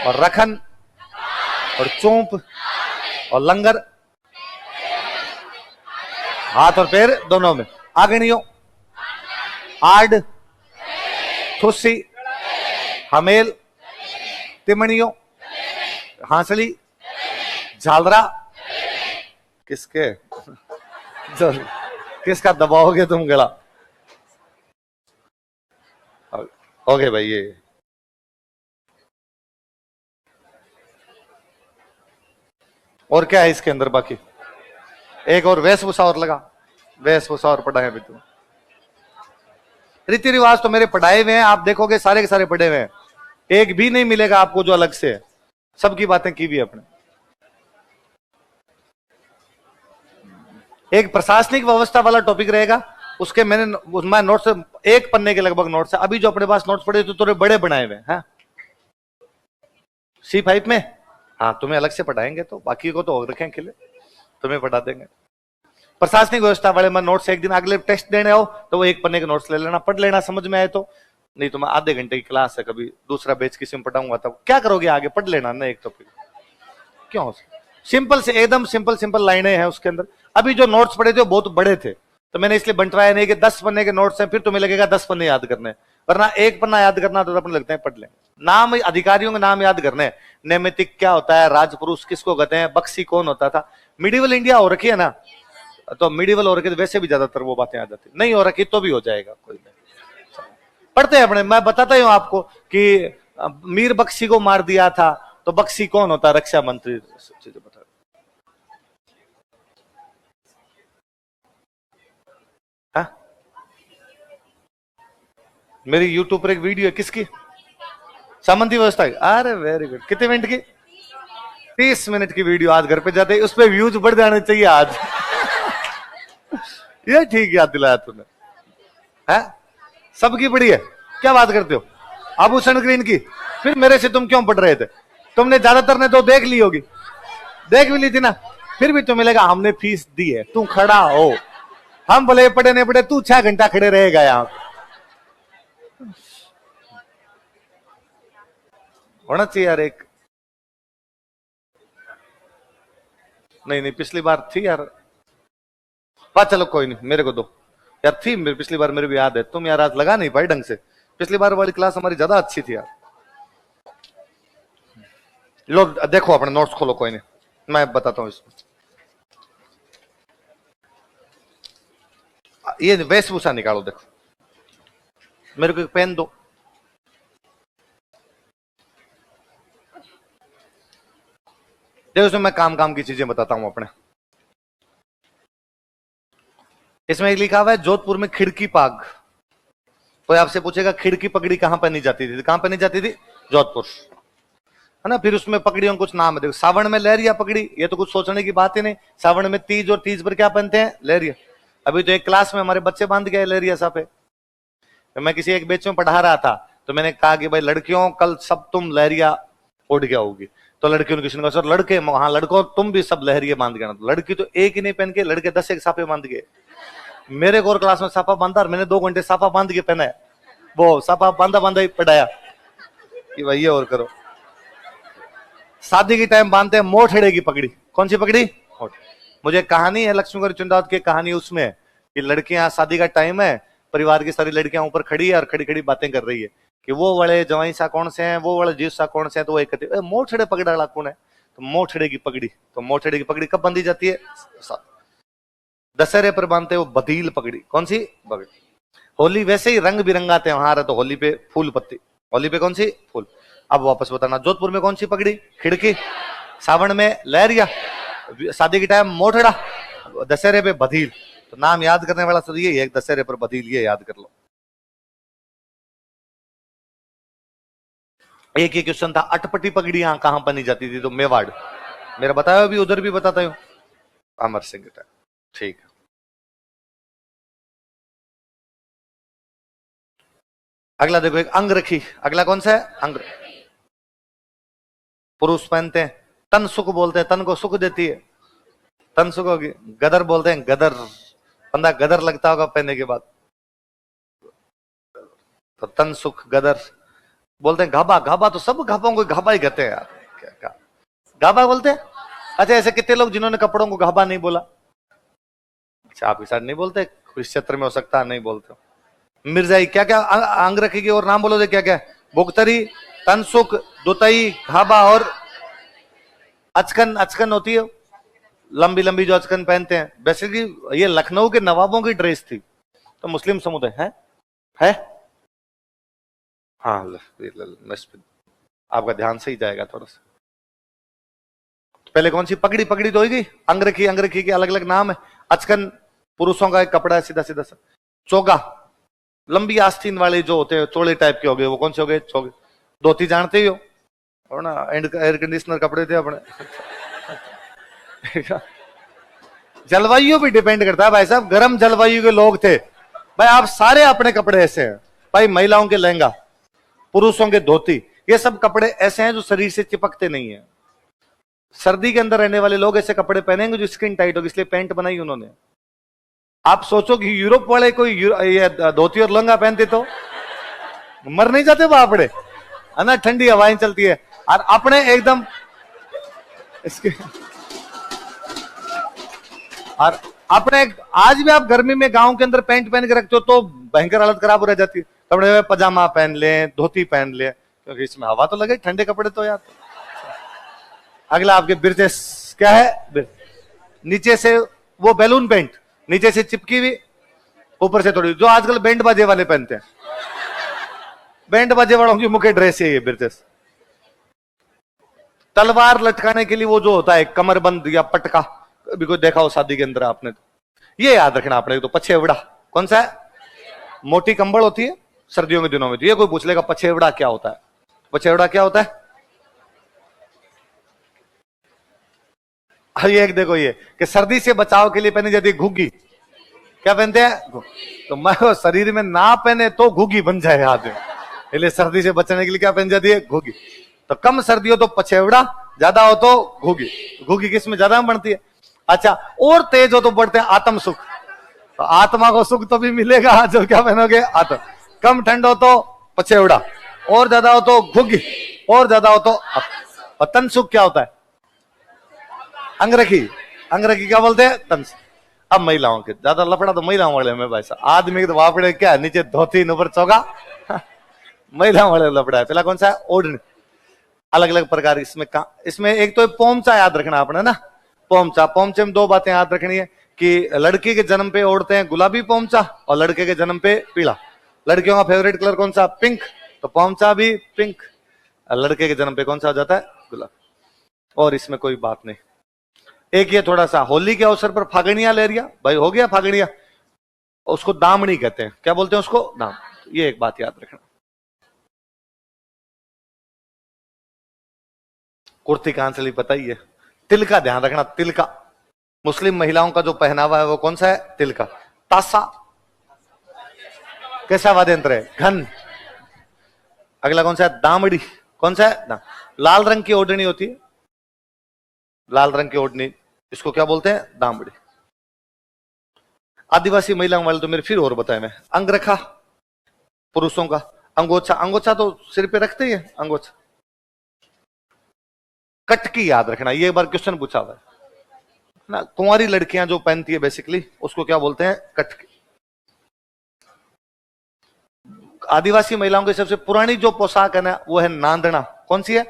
और रखन और चोंप और लंगर, हाथ और पैर दोनों में, आगनियो, आड, थुस्सी, हमेल, तिमणियों, हांसली, झालरा, किसके किसका दबाओगे तुम गला? हो गए भाई ये। और क्या है इसके अंदर बाकी? एक और वेशभूषा और लगा, वेशभूषा और पढ़ाए भी तुम। रीति रिवाज तो मेरे पढ़ाए हुए हैं, आप देखोगे सारे के सारे पढ़े हुए हैं, एक भी नहीं मिलेगा आपको जो अलग से है, सबकी बातें की भी अपने। एक प्रशासनिक व्यवस्था वाला टॉपिक रहेगा, उसके मैंने उसमें नोट्स, एक पन्ने के लगभग नोट्स है। अभी जो अपने पास नोट्स पड़े तो थोड़े बड़े बनाए हुए हैं C5 में। हाँ तुम्हें अलग से पढ़ाएंगे, तो बाकी को तो रखें खिले, तुम्हें पढ़ा देंगे। प्रशासनिक व्यवस्था वाले में नोट्स एक दिन अगले टेस्ट देने हो तो वो एक पन्ने के नोट्स ले लेना, पढ़ लेना, समझ में आए तो। नहीं तो मैं आधे घंटे की क्लास है, कभी दूसरा बैच किसी में पढ़ाऊंगा तब क्या करोगे आगे, पढ़ लेना ना एक टॉपिक। क्यों? सिंपल से एकदम सिंपल सिंपल लाइनें हैं उसके अंदर। अभी जो नोट्स पढ़े थे वो बहुत बड़े थे, तो मैंने इसलिए बंटवाया नहीं कि 10 पन्ने के नोट्स हैं फिर तुम्हें लगेगा 10 पन्ने याद करने, वरना एक पन्ना याद करना तो अपने लगते हैं पढ़ लेंगे। नाम, अधिकारियों के नाम याद करने, नैमितिक क्या होता है, राजपुरुष किसको कहते हैं, बक्सी कौन होता था। मिडिवल इंडिया हो रखी है ना, तो मिडिवल हो रखी तो वैसे भी ज्यादातर वो बातें आ जाती, नहीं हो रखी तो भी हो जाएगा, कोई नहीं। पढ़ते हैं अपने, मैं बताता हूं आपको कि मीर बक्सी को मार दिया था, तो बक्सी कौन होता है, रक्षा मंत्री, सब चीजें बता। हाँ? मेरी यूट्यूब पर एक वीडियो है, किसकी? सामंती व्यवस्था की। अरे वेरी गुड। कितने मिनट की? 30 मिनट की वीडियो आज घर पे जाते, उस पर व्यूज बढ़ जाने चाहिए आज। ये ठीक याद दिलाया तूने, है? सबकी बड़ी है, क्या बात करते हो? आभूषण ग्रीन की, फिर मेरे से तुम क्यों पढ़ रहे थे? तुमने ज्यादातर ने तो देख ली होगी, देख भी ली थी ना, फिर भी तुम्हें लगा हमने फीस दी है, तू खड़ा हो, हम भले पढ़े नहीं पढ़े, तू 6 घंटा खड़े रहेगा यहाँ। होना चाहिए यार एक। नहीं नहीं पिछली बार थी यार, बात चलो कोई नहीं, मेरे को दो यार, थी मेरी पिछली बार, मेरे भी याद है। तुम यार आज लगा नहीं भाई ढंग से, पिछली बार वाली क्लास हमारी ज्यादा अच्छी थी यार। लो देखो अपने नोट्स खोलो, कोई नहीं मैं बताता हूँ इसमें। ये वेशभूषा निकालो, देखो मेरे को एक पेन दो। देखो इसमें मैं काम काम की चीजें बताता हूं अपने। इसमें एक लिखा हुआ है जोधपुर में खिड़की पाग। कोई आपसे पूछेगा खिड़की पगड़ी कहां पहनी जाती थी, कहां पहनी जाती थी? जोधपुर, है ना। फिर उसमें पगड़ियों कुछ नाम है, देखो सावन में लहरिया पगड़ी, ये तो कुछ सोचने की बात ही नहीं। सावन में तीज, और तीज पर क्या पहनते हैं? लहरिया। अभी तो एक क्लास में हमारे बच्चे बांध गए लहरिया साफे। तो मैं किसी एक बैच में पढ़ा रहा था, तो मैंने कहा कि भाई लड़कियों कल सब तुम लहरिया ओढ़ गया होगी। तो लड़कियों ने किसी ने कहा सर लड़के, हाँ लड़कों तुम भी सब लहरिया बांध गए ना। तो लड़की तो एक ही नहीं पहन के, लड़के 10 एक साफे बांध गए। मेरे को और क्लास में साफा बांधा, और मैंने 2 घंटे साफा बांध के पहना है, वो साफा बांधा बांधा ही पढ़ाया कि भाई ये और करो। शादी के टाइम बांधते हैं मोठड़े की पगड़ी। कौन सी पगड़ी? मुझे कहानी है लक्ष्मीगढ़ चुंदावत की कहानी, उसमें कि लड़कियां, शादी का टाइम है, परिवार की सारी लड़कियां ऊपर खड़ी है और खड़ी खड़ी बातें कर रही है कि वो वाले जवाई सा कौन से हैं, वो वाले जीव सा कौन से हैं। तो वो एक कहती है मोठड़े पगड़ा वाला कौन है? तो मोठड़े की पगड़ी। तो मोठड़े की पगड़ी कब बांधी जाती है? दशहरे पर बांधते वो बदील पगड़ी। कौन सी पगड़ी? होली वैसे ही रंग बिरंगा त्योहार है, तो होली पे फूल पत्ती, होली पे कौन सी? फूल। अब वापस बताना, जोधपुर में कौन सी पगड़ी? खिड़की। सावन में लहरिया, शादी के टाइम मोठड़ा, दशहरे पे बदील। तो नाम याद करने वाला तो ये एक दशहरे पर बदील, ये याद कर लो। एक एक क्वेश्चन था, अटपटी पगड़ियां कहां बनी जाती थी? तो मेवाड़। मेरा बताया, अभी उधर भी बताता हूं। अमर सिंह टाइप, ठीक है। अगला देखो, एक अंगरखी, अगला कौन सा है? अंग, पुरुष पहनते हैं। तन सुख बोलते हैं, तन को सुख देती है, तन सुख होगी। गदर बोलते हैं, गदर, बंदा गदर लगता होगा पहनने के बाद, तो तन सुख गदर बोलते हैं। घाबा, घाबा तो सब घाबों को घाबा ही कहते हैं यार, क्या घाबा बोलते हैं? अच्छा, ऐसे कितने लोग जिन्होंने कपड़ों को घाबा नहीं बोला? अच्छा, आप इस नहीं बोलते, इस क्षेत्र में हो सकता है नहीं बोलते। मिर्जाई, क्या क्या अंग रखेगी और नाम बोलो, क्या क्या? भुगतरी, तनसुख, दुतई, घाबा और अचकन। अचकन होती है लंबी लंबी जो अचकन पहनते हैं। बेसिकली ये लखनऊ के नवाबों की ड्रेस थी, तो मुस्लिम समुदाय है। हाँ, आपका ध्यान सही जाएगा थोड़ा सा। पहले कौन सी? पगड़ी, पगड़ी तो होगी। अंगरखी, अंगरखी के अलग अलग नाम है। अचकन पुरुषों का एक कपड़ा है, सीधा सीधा सा। चोगा, लंबी आस्तीन वाले जो होते हैं, चोले टाइप के हो गए, वो कौन से हो गए? चोगे। धोती जानते ही हो, और ना एयर कंडीशनर कपड़े थे अपने। जलवायु भी डिपेंड करता है भाई साहब, गर्म जलवायु के लोग थे भाई। आप सारे अपने कपड़े ऐसे हैं भाई, महिलाओं के लहंगा, पुरुषों के धोती, ये सब कपड़े ऐसे हैं जो शरीर से चिपकते नहीं है। सर्दी के अंदर रहने वाले लोग ऐसे कपड़े पहनेंगे जो स्किन टाइट होगी, इसलिए पैंट बनाई उन्होंने। आप सोचो कि यूरोप वाले कोई ये धोती और लहंगा पहनते तो मर नहीं जाते बापड़े, है ना? ठंडी हवाएं चलती है, और अपने एकदम इसके, और अपने आज भी आप गर्मी में गांव के अंदर पैंट पहन के रखते हो तो भयंकर हालत खराब हो रह जाती है। कपड़े में पजामा पहन ले, धोती पहन ले, क्योंकि इसमें हवा तो लगे, ठंडे कपड़े तो यार। अगला आपके ब्रिजेस, क्या है? नीचे से वो बैलून पैंट, नीचे से चिपकी हुई, ऊपर से थोड़ी, जो आजकल बैंड बाजे वाले पहनते हैं। बैंड बाजे वालों की मुख्य ड्रेस है ये ब्रिजेस। तलवार लटकाने के लिए वो जो होता है कमरबंद या पटका, अभी कोई देखा हो शादी के अंदर आपने, तो ये याद रखना आपने। तो पछेवड़ा कौन सा है? मोटी कंबल होती है सर्दियों के दिनों में। तो ये कोई पूछ लेगा पछेवड़ा क्या होता है? पछेवड़ा क्या होता है? ये एक देखो, ये कि सर्दी से बचाव के लिए पहनी जाती है घुग्गी। क्या पहनते हैं? तो मैं शरीर में ना पहने तो घुग्गी बन जाए आदमी, इसलिए सर्दी से बचने के लिए क्या पहन जाती है? घुग्गी। तो कम सर्दी हो तो पछेवड़ा, ज्यादा हो तो घुग्गी। घुग्गी किस में ज्यादा बढ़ती है? अच्छा, और तेज हो तो बढ़ते हैं आत्म सुख। तो आत्मा को सुख तो भी मिलेगा जो क्या पहनोगे? आत्म। कम ठंड हो तो पछेवड़ा, और ज्यादा हो तो घुग्गी, और ज्यादा हो तो तन सुख। क्या होता है? अंगरखी। अंगरखी क्या बोलते हैं? तन सुख। अब महिलाओं के ज्यादा लफड़ा तो महिलाओं वाले में भाई साहब, आदमी के तो वापड़े क्या, नीचे धोती ऊपर चौगा। महिलाओं वाले लफड़ा है। पहला कौन सा है? ओढ़नी, अलग अलग प्रकार। इसमें एक तो पोमचा याद रखना आपने ना, पोमचा। पोमचे में दो बातें याद रखनी है कि लड़की के जन्म पे ओढ़ते हैं गुलाबी पोमचा, और लड़के के जन्म पे पीला। लड़कियों का फेवरेट कलर कौन सा? पिंक, तो पोमचा भी पिंक। लड़के के जन्म पे कौन सा हो जाता है? गुलाब। और इसमें कोई बात नहीं। एक ये थोड़ा सा, होली के अवसर पर फागणियां ले रिया भाई, हो गया फागणिया, उसको दामनी कहते हैं। क्या बोलते हैं उसको? दाम। ये एक बात याद रखना। कुर्ती कहां से ली पता ही है। तिल का ध्यान रखना, तिल का। मुस्लिम महिलाओं का जो पहनावा है वो कौन सा है? तिल का। तासा कैसा वाद्य यंत्र है? घन। अगला कौन सा है? दामड़ी। कौन सा है? लाल रंग की ओढ़नी होती है, लाल रंग की ओढ़नी, इसको क्या बोलते हैं? दामड़ी। आदिवासी महिलाओं वाले तो मेरे फिर और बताए मैं। अंगरखा पुरुषों का। अंगोछा, अंगोछा तो सिर पे रखते ही है, अंगोछा। कटकी याद रखना, ये एक बार क्वेश्चन पूछा हुआ है ना, कुंवारी लड़कियां जो पहनती है बेसिकली, उसको क्या बोलते हैं? कटकी। आदिवासी महिलाओं की सबसे पुरानी जो पोशाक है ना, वो है नांदना। कौन सी है?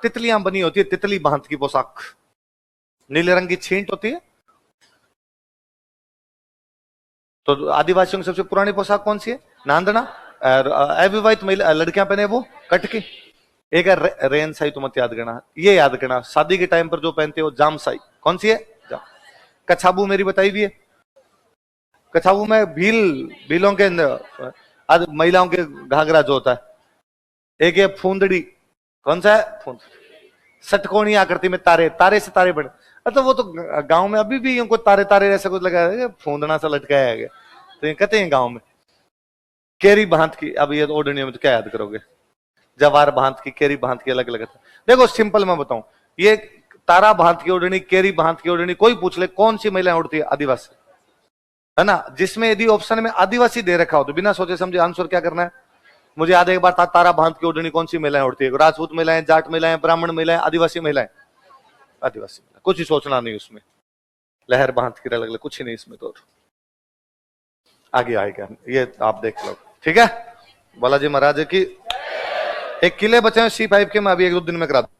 तितलियां बनी होती है, तितली बांध की पोशाक, नीले रंग की छींट होती है। तो आदिवासियों की सबसे पुरानी पोशाक कौन सी है? नांदना। अविवाहित महिला लड़कियां पहने वो कटकी। एक है रेन साई, तो मत याद करना, ये याद करना। शादी के टाइम पर जो पहनते हो जाम साई। कौन सी है? जाम। कछाबू मेरी बताई हुई है। कछाबू में भीलों के महिलाओं के घाघरा जो होता है। एक है फूंदड़ी। कौन सा है? फूंदड़ी। षटकोणी आकृति में तारे, तारे से तारे बने। तो वो तो गांव में अभी भी उनको तारे तारे ऐसा कुछ लगा है, फूंदना सा लटकाया है, तो ये कहते हैं गांव में केरी भांत की। अब ये ओढ़नी में तो क्या याद करोगे, जवार भांत की, केरी भांत की, अलग अलग था। देखो सिंपल मैं बताऊं, ये तारा भांत की ओढ़नी, केरी भांत की ओढ़नी, कोई पूछ ले कौन सी महिलाएं उड़ती है, आदिवासी, है ना। जिसमें यदि ऑप्शन में आदिवासी दे रखा हो तो बिना सोचे समझे आंसर क्या करना है, मुझे याद है एक बार तारा भांत की ओढ़नी कौन सी महिलाएं उड़ती है, राजपूत महिलाएं, जाट महिलाएं, ब्राह्मण महिलाएं, आदिवासी महिलाएं, आदिवासी महिला, कुछ ही सोचना नहीं उसमें, लहर भांत की अलग अलग, कुछ ही नहीं इसमें, तो आगे आएगा ये आप देख लो, ठीक है। बालाजी महाराज की एक किले बचे हैं C5 के, मैं अभी 1-2 दिन में करा दूं।